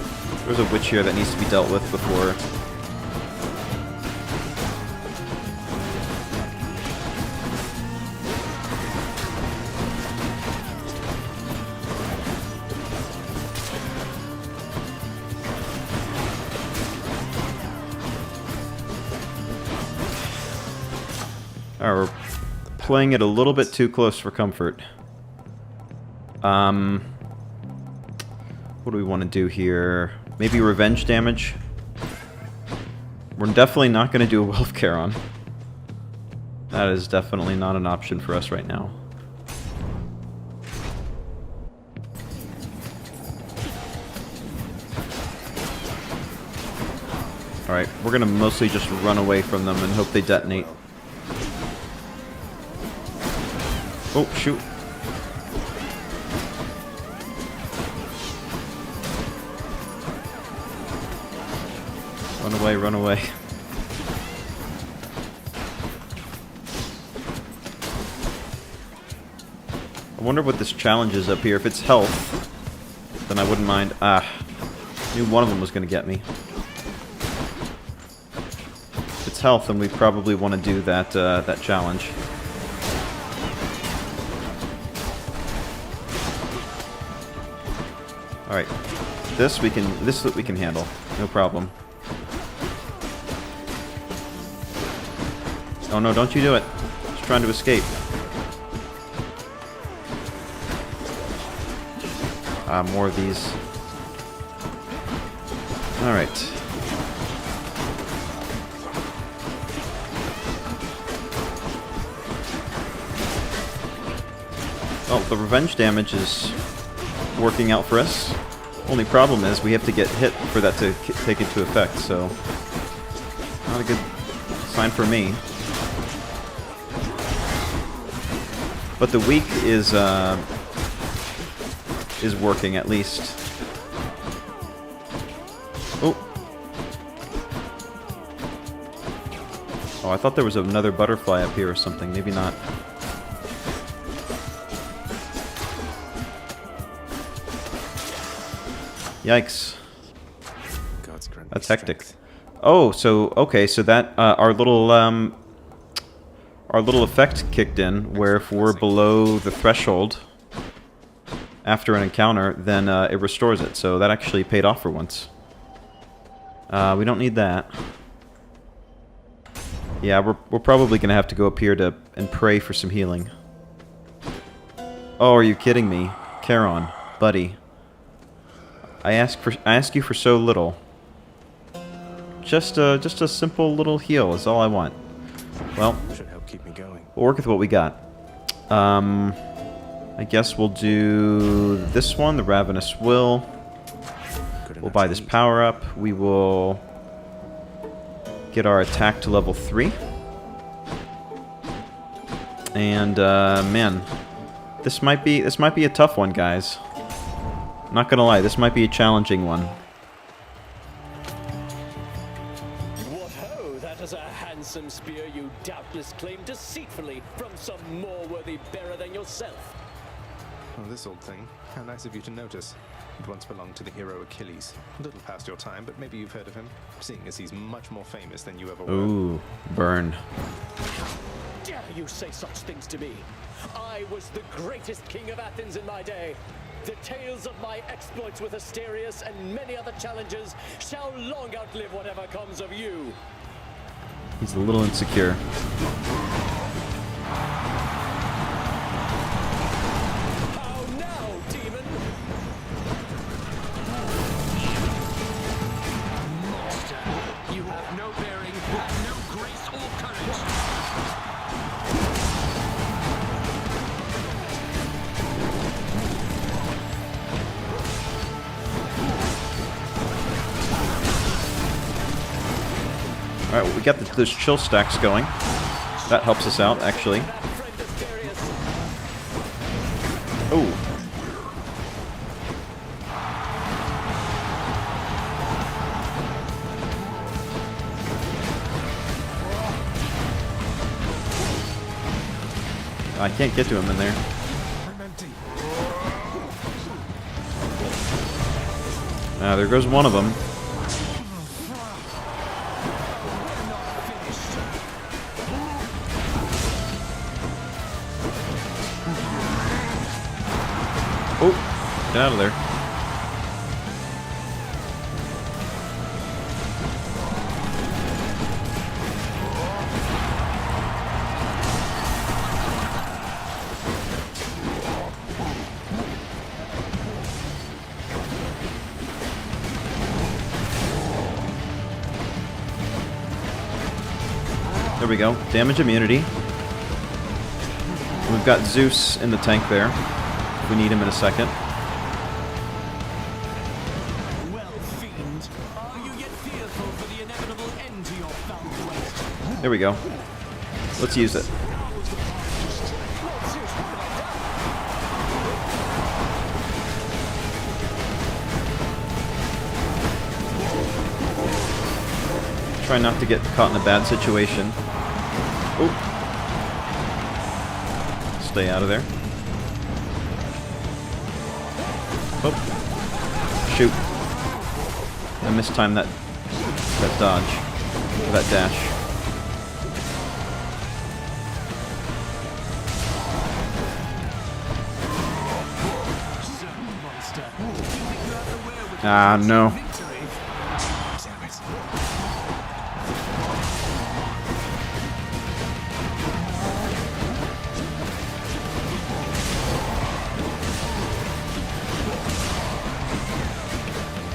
There's a witch here that needs to be dealt with before... Alright, we're playing it a little bit too close for comfort. What do we want to do here? Maybe revenge damage? We're definitely not going to do a Will of Charon. That is definitely not an option for us right now. Alright, we're going to mostly just run away from them and hope they detonate. Oh, shoot. Run away, run away. I wonder what this challenge is up here. If it's health, then I wouldn't mind. Ah, knew one of them was going to get me. If it's health, then we probably want to do that, that challenge. Alright, this we can handle, no problem. Oh no, don't you do it. Just trying to escape. Ah, more of these. Alright. Well, the revenge damage is working out for us. Only problem is we have to get hit for that to take into effect, so not a good sign for me. But the weak is working at least. Oh. Oh, I thought there was another butterfly up here or something. Maybe not. Yikes. That's hectic. Oh, so okay, so that our little effect kicked in, where if we're below the threshold after an encounter, then it restores it. So that actually paid off for once. We don't need that. Yeah, we're probably gonna have to go up here and pray for some healing. Oh, are you kidding me, Charon, buddy? I ask you for so little. Just a simple little heal is all I want. Well, should help keep me going. We'll work with what we got. I guess we'll do this one, the Ravenous Will. We'll buy this power up. We will get our attack to level 3. And man, this might be a tough one, guys. Not gonna lie, this might be a challenging one. What ho! That is a handsome spear you doubtless claimed deceitfully from some more worthy bearer than yourself. Oh, this old thing. How nice of you to notice. It once belonged to the hero Achilles. A little past your time, but maybe you've heard of him, seeing as he's much more famous than you ever were. Ooh, burn. Dare you say such things to me? I was the greatest king of Athens in my day. The tales of my exploits with Asterius and many other challenges shall long outlive whatever comes of you. He's a little insecure. How now, demon? Monster, you have no bearing, have no grace or courage. Alright, well, we got those chill stacks going. That helps us out, actually. Oh. I can't get to him in there. Ah, there goes one of them. Oh, get out of there. There we go. Damage immunity. We've got Zeus in the tank there. We need him in a second. There we go. Let's use it. Try not to get caught in a bad situation. Oh. Stay out of there. Oh. Shoot. I mistimed that dodge. Or that dash. Ah, no.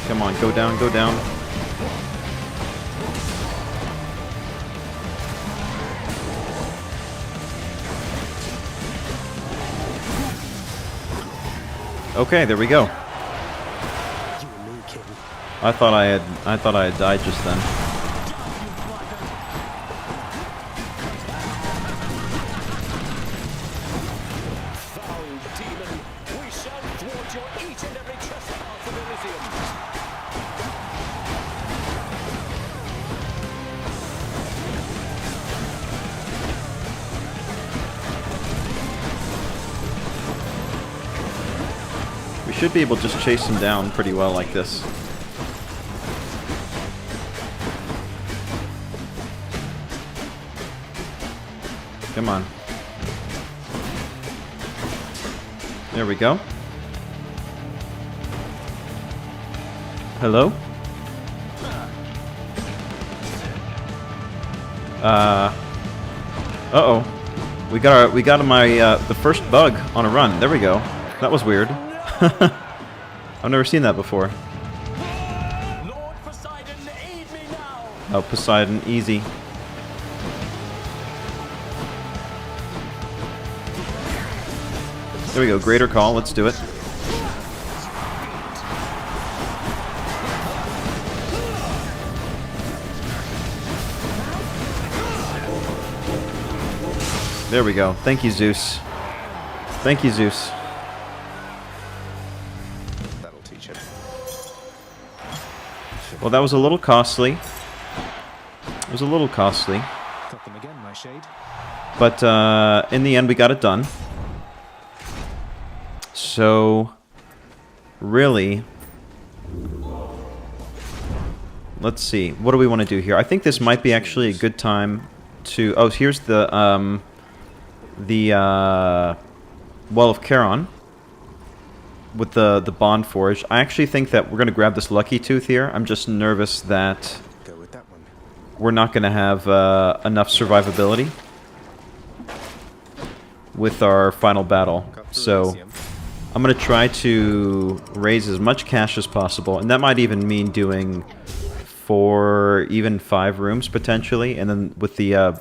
Come on, go down, go down. Okay, there we go. I thought I had died just then. Foul demon, we shall thwart your each and every trespass of Elysium. We should be able to just chase him down pretty well like this. Come on. There we go. Hello? Uh-oh. We got my the first bug on a run. There we go. That was weird. I've never seen that before. Lord Poseidon, aid me now. Oh, Poseidon, easy. There we go, greater call, let's do it. There we go. Thank you, Zeus. Thank you, Zeus. That'll teach him. Well, that was a little costly. It was a little costly. Got them again, my shade. But in the end, we got it done. So, really, let's see. What do we want to do here? I think this might be actually a good time to... Oh, here's the Well of Charon with the Bond Forge. I actually think that we're going to grab this Lucky Tooth here. I'm just nervous that we're not going to have enough survivability with our final battle. So I'm going to try to raise as much cash as possible, and that might even mean doing 4, even 5 rooms potentially, and then with the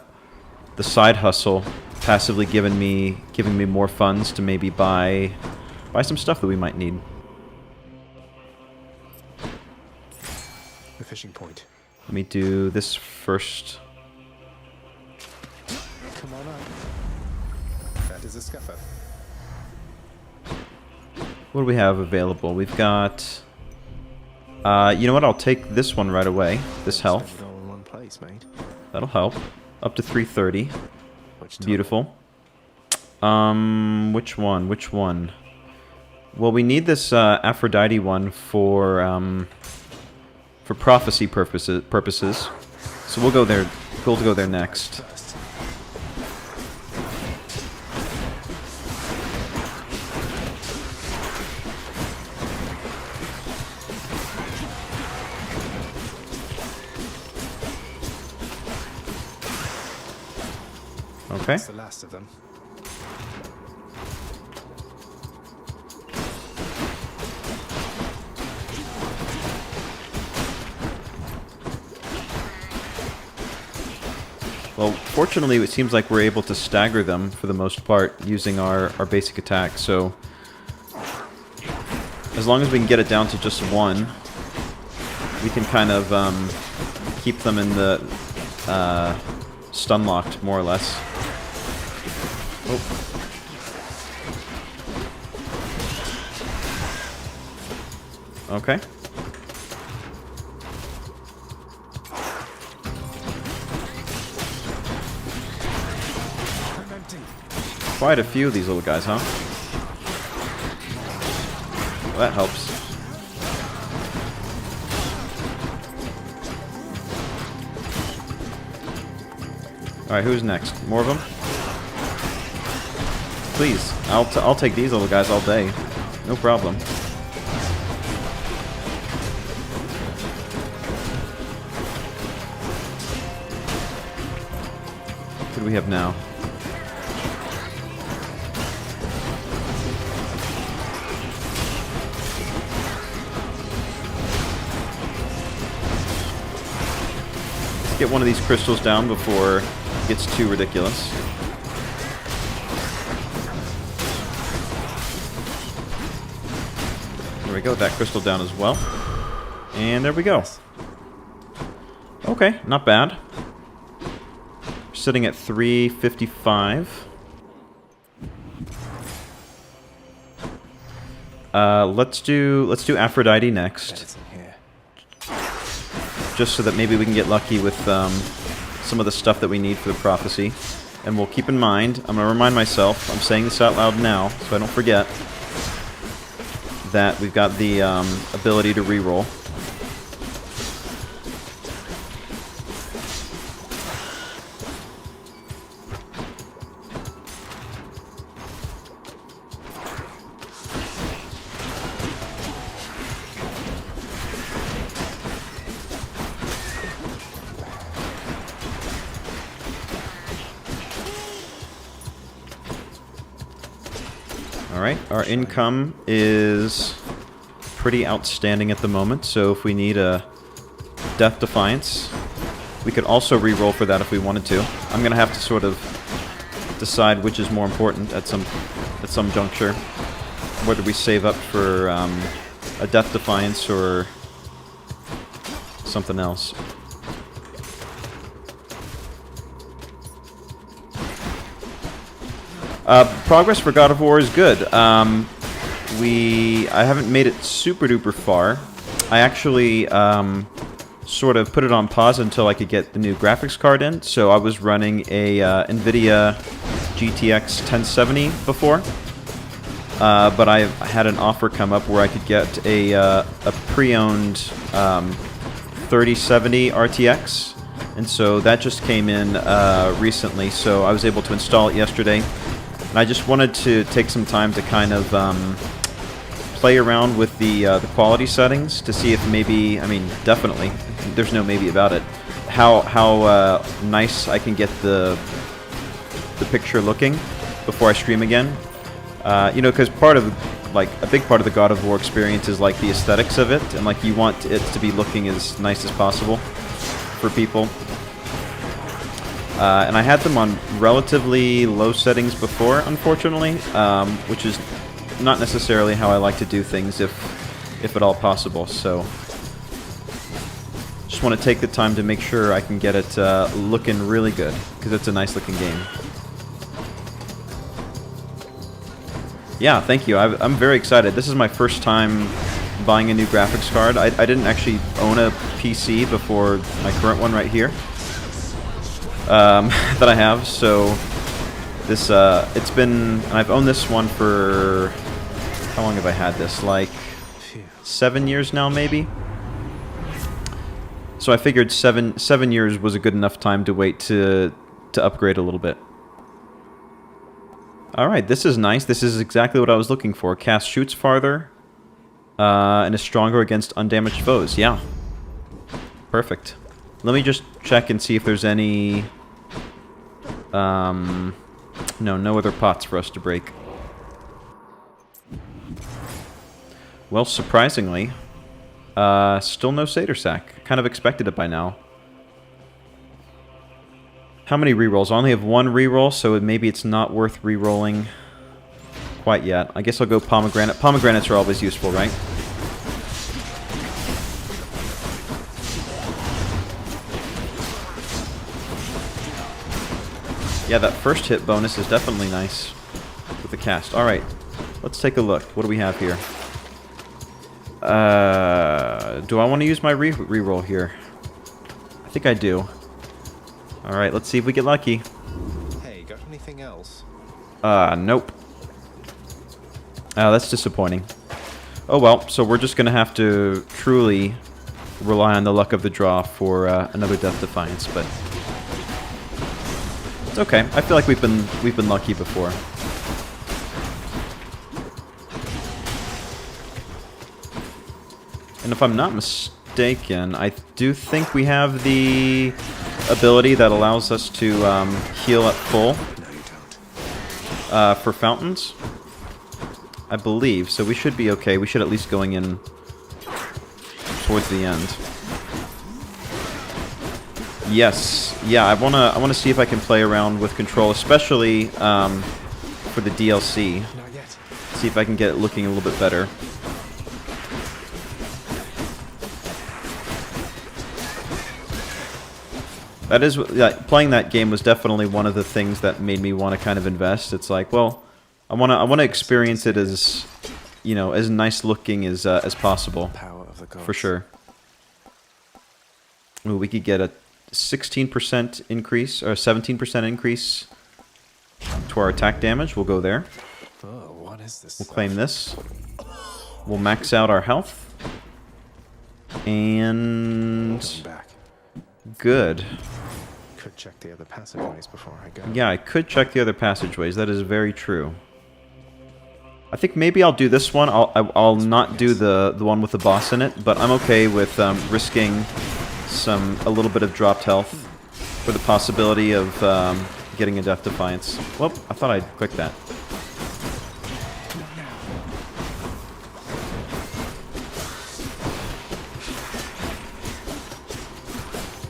side hustle passively giving me more funds to maybe buy some stuff that we might need. The fishing point. Let me do this first. Come on up. That is a scuffer. What do we have available? We've got... you know what? I'll take this one right away. This health. Spend it all in one place, mate. That'll help. Up to 330. Which time? Beautiful. Which one? Which one? Well, we need this Aphrodite one for prophecy purposes. So we'll go there. We'll go there next. Okay. That's the last of them. Well, fortunately, it seems like we're able to stagger them for the most part using our basic attack, so as long as we can get it down to just one, we can kind of keep them in the stun locked, more or less. Oh. Okay. Quite a few of these little guys, huh? Well, that helps. Alright, who's next? More of them? Please, I'll take these little guys all day. No problem. What do we have now? Let's get one of these crystals down before it gets too ridiculous. There we go, that crystal down as well. And there we go. Okay, not bad. We're sitting at 355. Let's do Aphrodite next. Just so that maybe we can get lucky with some of the stuff that we need for the prophecy. And we'll keep in mind, I'm going to remind myself, I'm saying this out loud now, so I don't forget, that we've got the ability to reroll. Alright, our income is pretty outstanding at the moment, so if we need a Death Defiance, we could also re-roll for that if we wanted to. I'm going to have to sort of decide which is more important at some juncture, whether we save up for a Death Defiance or something else. Progress for God of War is good. I haven't made it super duper far. I actually sort of put it on pause until I could get the new graphics card in. So I was running a NVIDIA GTX 1070 before, but I had an offer come up where I could get a pre-owned 3070 RTX, and so that just came in recently. So I was able to install it yesterday. And I just wanted to take some time to kind of play around with the quality settings to see if maybe, I mean, definitely, there's no maybe about it, how nice I can get the picture looking before I stream again. You know, because part of, like, a big part of the God of War experience is, like, the aesthetics of it, and, like, you want it to be looking as nice as possible for people. And I had them on relatively low settings before, unfortunately, which is not necessarily how I like to do things, if at all possible. So Just want to take the time to make sure I can get it looking really good, because it's a nice looking game. Yeah, thank you. I'm very excited. This is my first time buying a new graphics card. I didn't actually own a PC before my current one right here that I have, so this it's been, and I've owned this one for, how long have I had this? Like 7 years now, maybe? So I figured seven years was a good enough time to wait to upgrade a little bit. Alright, this is nice. This is exactly what I was looking for. Cast shoots farther, and is stronger against undamaged foes. Yeah. Perfect. Let me just check and see if there's any... no other pots for us to break. Well, surprisingly, still no Satyr Sack. Kind of expected it by now. How many rerolls? I only have one reroll, so maybe it's not worth rerolling quite yet. I guess I'll go Pomegranate. Pomegranates are always useful, right? Yeah, that first hit bonus is definitely nice with the cast. Alright, let's take a look. What do we have here? Do I want to use my reroll here? I think I do. Alright, let's see if we get lucky. Hey, got anything else? Nope. That's disappointing. Oh well, so we're just gonna have to truly rely on the luck of the draw for another Death Defiance, but it's okay. I feel like we've been lucky before. And if I'm not mistaken, I do think we have the ability that allows us to heal at full for fountains. I believe, so we should be okay. We should at least going in towards the end. Yes, yeah, I wanna see if I can play around with control, especially for the DLC. See if I can get it looking a little bit better. That is, yeah, playing that game was definitely one of the things that made me want to kind of invest. It's like, well, I want to experience it as, you know, as nice looking as possible, for sure. Ooh, we could get a 16% increase or a 17% increase to our attack damage. We'll go there. Oh, what is this? We'll claim this. We'll max out our health. And good. Could check the other passageways before I go. Yeah, I could check the other passageways. That is very true. I think maybe I'll do this one. I'll not do the one with the boss in it, but I'm okay with risking a little bit of dropped health for the possibility of getting a Death Defiance. Whoop! I thought I'd click that.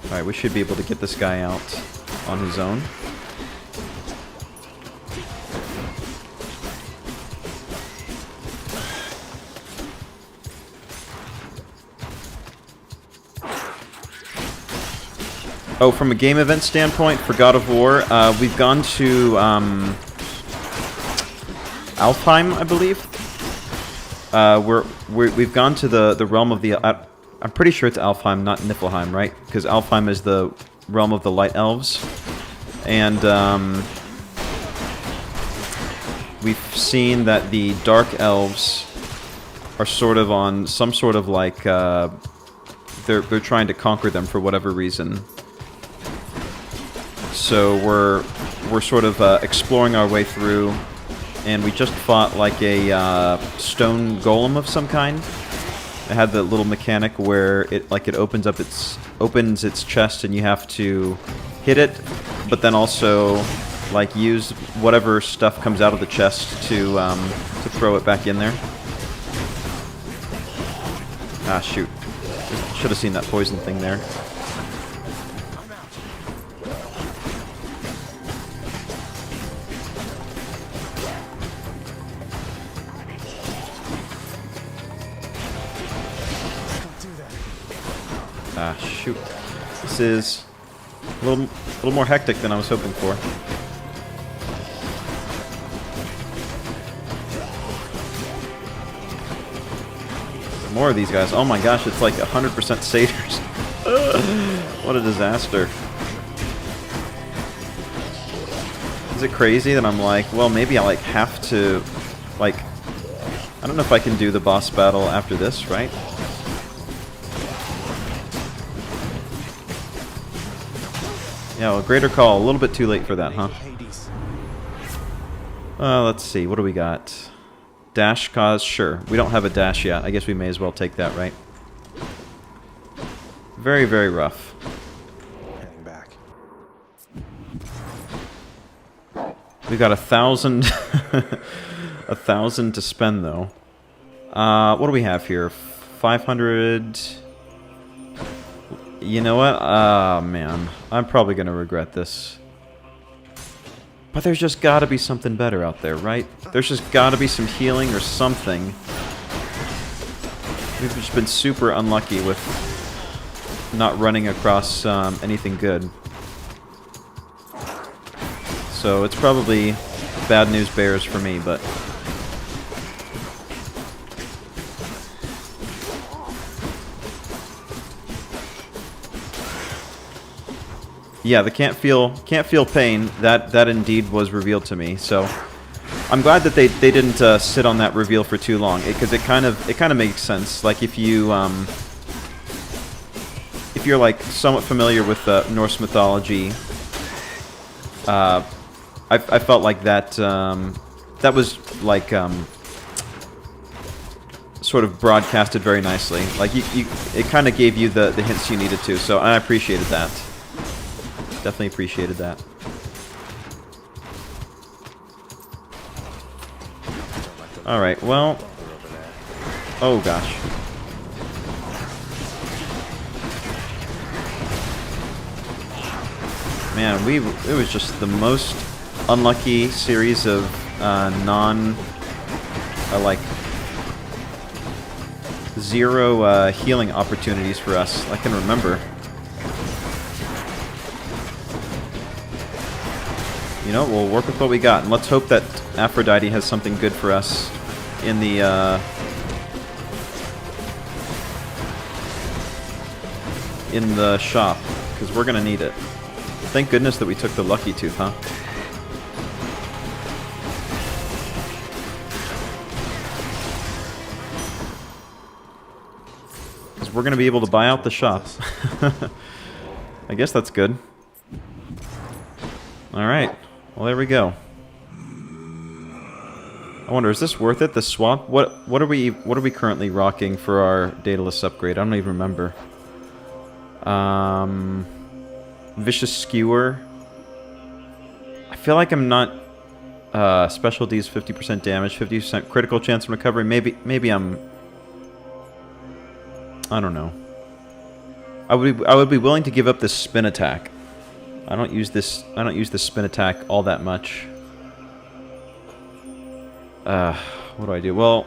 Alright, we should be able to get this guy out on his own. Oh, from a game event standpoint, for God of War, we've gone to Alfheim, I believe. We've gone to the realm of the... I'm pretty sure it's Alfheim, not Niflheim, right? Because Alfheim is the realm of the Light Elves. And we've seen that the Dark Elves are sort of on some sort of like... they're trying to conquer them for whatever reason. So we're sort of exploring our way through, and we just fought like a stone golem of some kind. It had the little mechanic where it opens its chest, and you have to hit it, but then also like use whatever stuff comes out of the chest to throw it back in there. Ah, shoot! Should have seen that poison thing there. Ah, shoot. This is a little more hectic than I was hoping for. More of these guys. Oh my gosh, it's like 100% satyrs. What a disaster. Is it crazy that I'm like, well, maybe I like have to, like, I don't know if I can do the boss battle after this, right? Yeah, well, greater call. A little bit too late for that, huh? Let's see. What do we got? Dash cause? Sure. We don't have a dash yet. I guess we may as well take that, right? Very, very rough. Heading back. We got 1,000... 1,000 to spend, though. What do we have here? 500... You know what? Man. I'm probably going to regret this. But there's just got to be something better out there, right? There's just got to be some healing or something. We've just been super unlucky with not running across anything good. So it's probably bad news bears for me, but... Yeah, the can't feel pain, that indeed was revealed to me. So I'm glad that they didn't sit on that reveal for too long, because it kind of makes sense. Like if you're like somewhat familiar with Norse mythology, I felt like that that was like sort of broadcasted very nicely. Like it kind of gave you the hints you needed to. So I appreciated that. Definitely appreciated that. Alright, well... Oh, gosh. Man, it was just the most unlucky series of like... zero healing opportunities for us. I can remember. You know, we'll work with what we got, and let's hope that Aphrodite has something good for us in the shop, because we're gonna need it. Thank goodness that we took the Lucky Tooth, huh? Because we're gonna be able to buy out the shop. I guess that's good. All right. Well, there we go. I wonder, is this worth it? The swap? What are we currently rocking for our Daedalus upgrade? I don't even remember. Vicious Skewer. I feel like I'm not. Specialties 50% damage, 50% critical chance of recovery. Maybe I'm. I don't know. I would be willing to give up this spin attack. I don't use this spin attack all that much. What do I do? Well,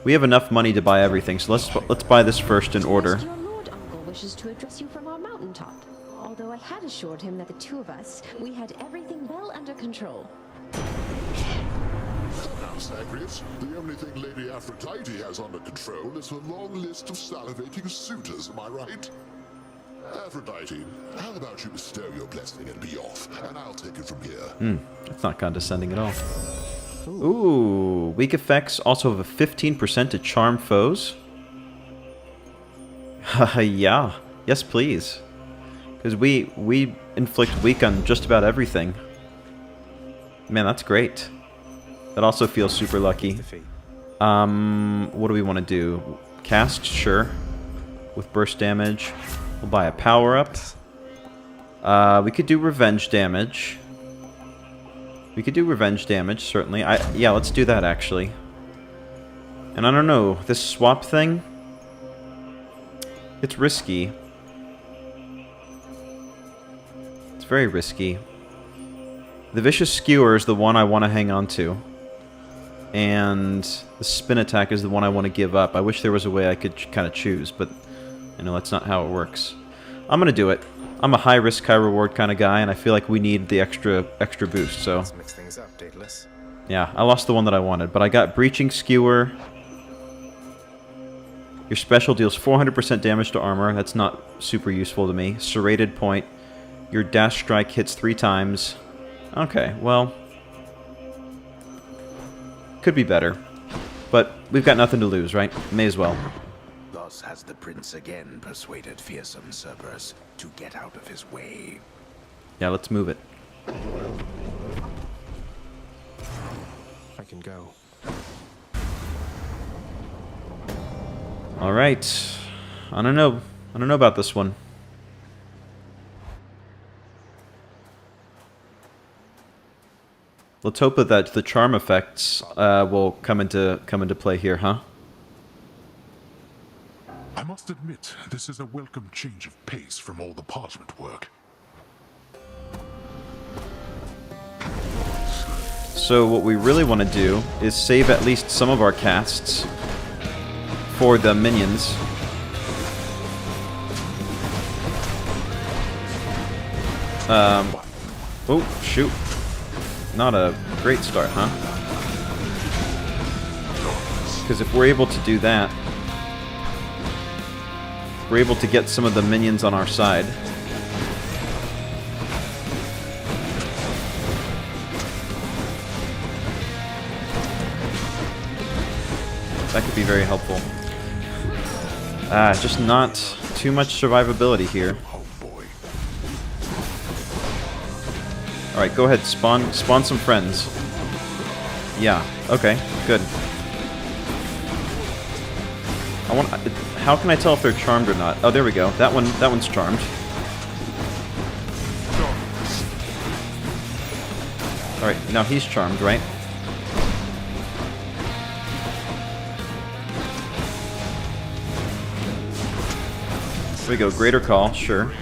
we have enough money to buy everything, so let's buy this first in order. Your lord uncle wishes to address you from our mountaintop. Although I had assured him that the two of us, we had everything well under control. Now, Zagreus, the only thing Lady Aphrodite has under control is her long list of salivating suitors, am I right? Aphrodite, how about you bestow your blessing and be off, and I'll take it from here. That's not condescending at all. Ooh, weak effects also have a 15% to charm foes. Yeah, yes please. Because we inflict weak on just about everything. Man, that's great. That also feels super lucky. What do we want to do? Cast, sure. With burst damage. We'll buy a power-up. We could do revenge damage. We could do revenge damage, certainly. Yeah, let's do that, actually. And I don't know, this swap thing? It's risky. It's very risky. The Vicious Skewer is the one I want to hang on to. And the Spin Attack is the one I want to give up. I wish there was a way I could kind of choose, but I know that's not how it works. I'm gonna do it. I'm a high risk, high reward kind of guy, and I feel like we need the extra boost. So Let's mix things up, Daedalus. yeah, I lost the one that I wanted, but I got Breaching Skewer. Your special deals 400% damage to armor. That's not super useful to me. Serrated Point. Your dash strike hits 3 times. Okay, well, could be better, but we've got nothing to lose, right? May as well. Thus has the prince again persuaded fearsome Cerberus to get out of his way. Yeah, let's move it. I can go. All right. I don't know about this one. Let's hope that the charm effects will come into play here, huh? I must admit, this is a welcome change of pace from all the parchment work. So what we really want to do is save at least some of our casts for the minions. Oh, shoot. Not a great start, huh? Because if we're able to do that, we're able to get some of the minions on our side. That could be very helpful. Just not too much survivability here. Alright, go ahead, spawn some friends. Yeah, okay, good. How can I tell if they're charmed or not? Oh, there we go. That one's charmed. Alright, now he's charmed, right? There we go, greater call, sure.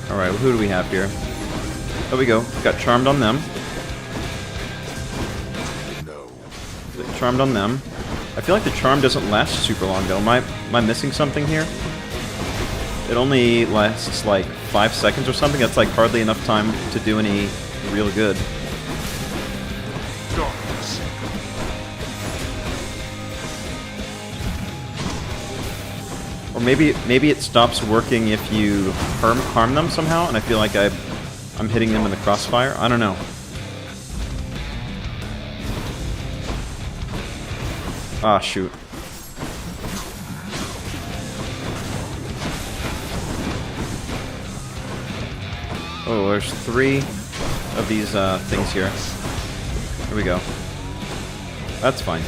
Alright, who do we have here? There we go. Got charmed on them. Charmed on them. I feel like the charm doesn't last super long though. Am I missing something here? It only lasts like 5 seconds or something. That's like hardly enough time to do any real good. Or maybe it stops working if you harm them somehow, and I feel like I'm hitting them in the crossfire. I don't know. Ah, shoot. Oh, there's 3 of these things here. Here we go. That's fine.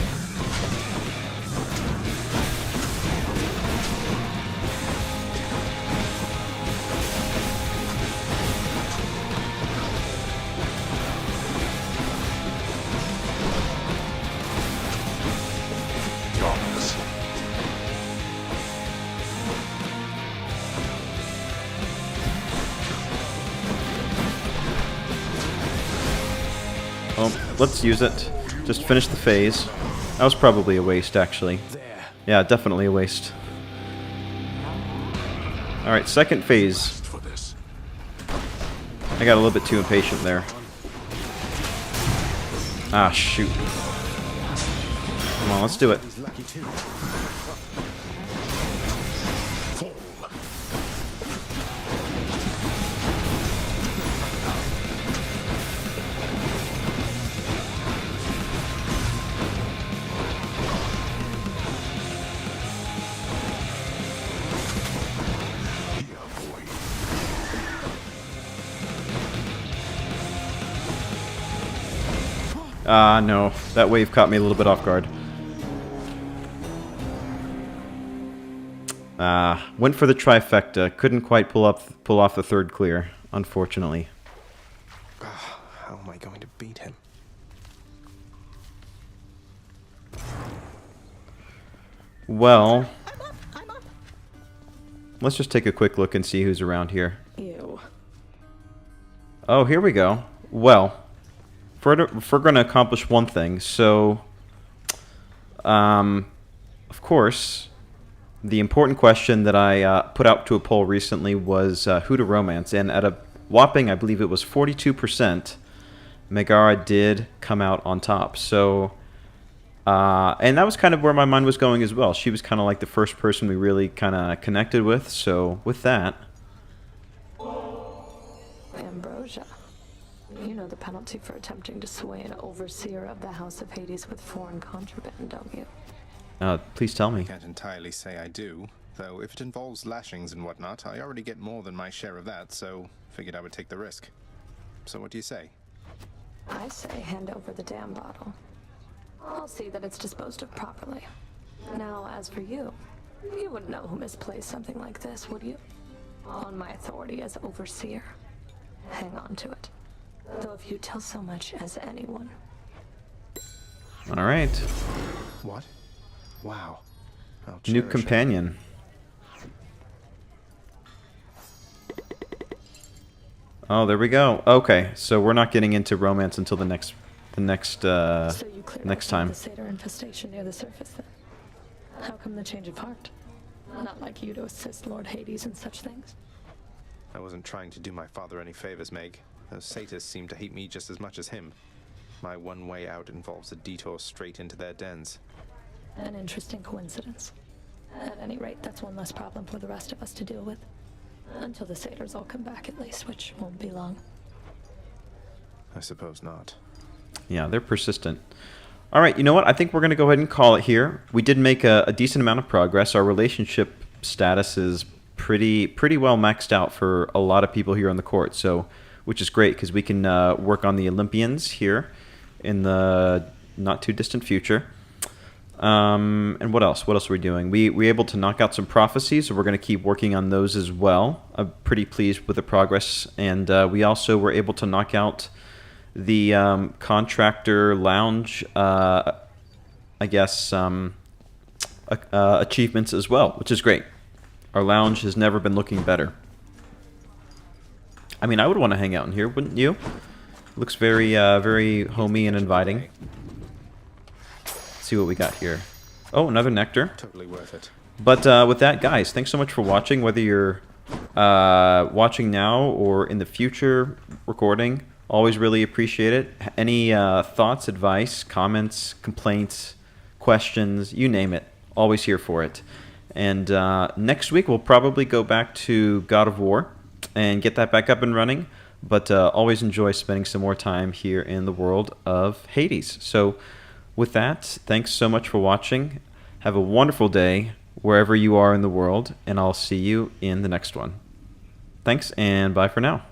Well, let's use it. Just finish the phase. That was probably a waste, actually. Yeah, definitely a waste. Alright, second phase. I got a little bit too impatient there. Ah, shoot. Come on, let's do it. Ah, no. That wave caught me a little bit off guard. Went for the trifecta. Couldn't quite pull off the third clear, unfortunately. How am I going to beat him? Well, let's just take a quick look and see who's around here. Ew. Oh, here we go. Well, if we're going to accomplish one thing, so, of course, the important question that I put out to a poll recently was who to romance, and at a whopping, I believe it was 42%, Megara did come out on top. So, and that was kind of where my mind was going as well. She was kind of like the first person we really kind of connected with. So, with that, Ambrosia. You know the penalty for attempting to sway an overseer of the House of Hades with foreign contraband, don't you? please tell me. I can't entirely say I do, though if it involves lashings and whatnot, I already get more than my share of that, so figured I would take the risk. So what do you say? I say hand over the damn bottle. I'll see that it's disposed of properly. Now, as for you, you wouldn't know who misplaced something like this, would you? On my authority as overseer, hang on to it. Though if you tell so much as anyone. All right. What? Wow. New companion. Oh, there we go. Okay, so we're not getting into romance until the next So you cleared next out time. the satyr infestation near the surface then? How come the change of heart? Not like you to assist Lord Hades in such things. I wasn't trying to do my father any favors, Meg. Those satyrs seem to hate me just as much as him. My one way out involves a detour straight into their dens. An interesting coincidence. At any rate, that's one less problem for the rest of us to deal with. Until the satyrs all come back at least, which won't be long. I suppose not. Yeah, they're persistent. All right, you know what? I think we're going to go ahead and call it here. We did make a decent amount of progress. Our relationship status is pretty well maxed out for a lot of people here on the court, so which is great because we can work on the Olympians here in the not too distant future. And what else? What else are we doing? We're able to knock out some prophecies, so we're going to keep working on those as well. I'm pretty pleased with the progress, and we also were able to knock out the contractor lounge, I guess, achievements as well, which is great. Our lounge has never been looking better. I mean, I would want to hang out in here, wouldn't you? Looks very homey and inviting. Let's see what we got here. Oh, another nectar. Totally worth it. But with that, guys, thanks so much for watching. Whether you're watching now or in the future recording, always really appreciate it. Any thoughts, advice, comments, complaints, questions, you name it. Always here for it. And next week, we'll probably go back to God of War and get that back up and running. But always enjoy spending some more time here in the world of Hades. So with that, thanks so much for watching. Have a wonderful day wherever you are in the world, and I'll see you in the next one. Thanks, and bye for now.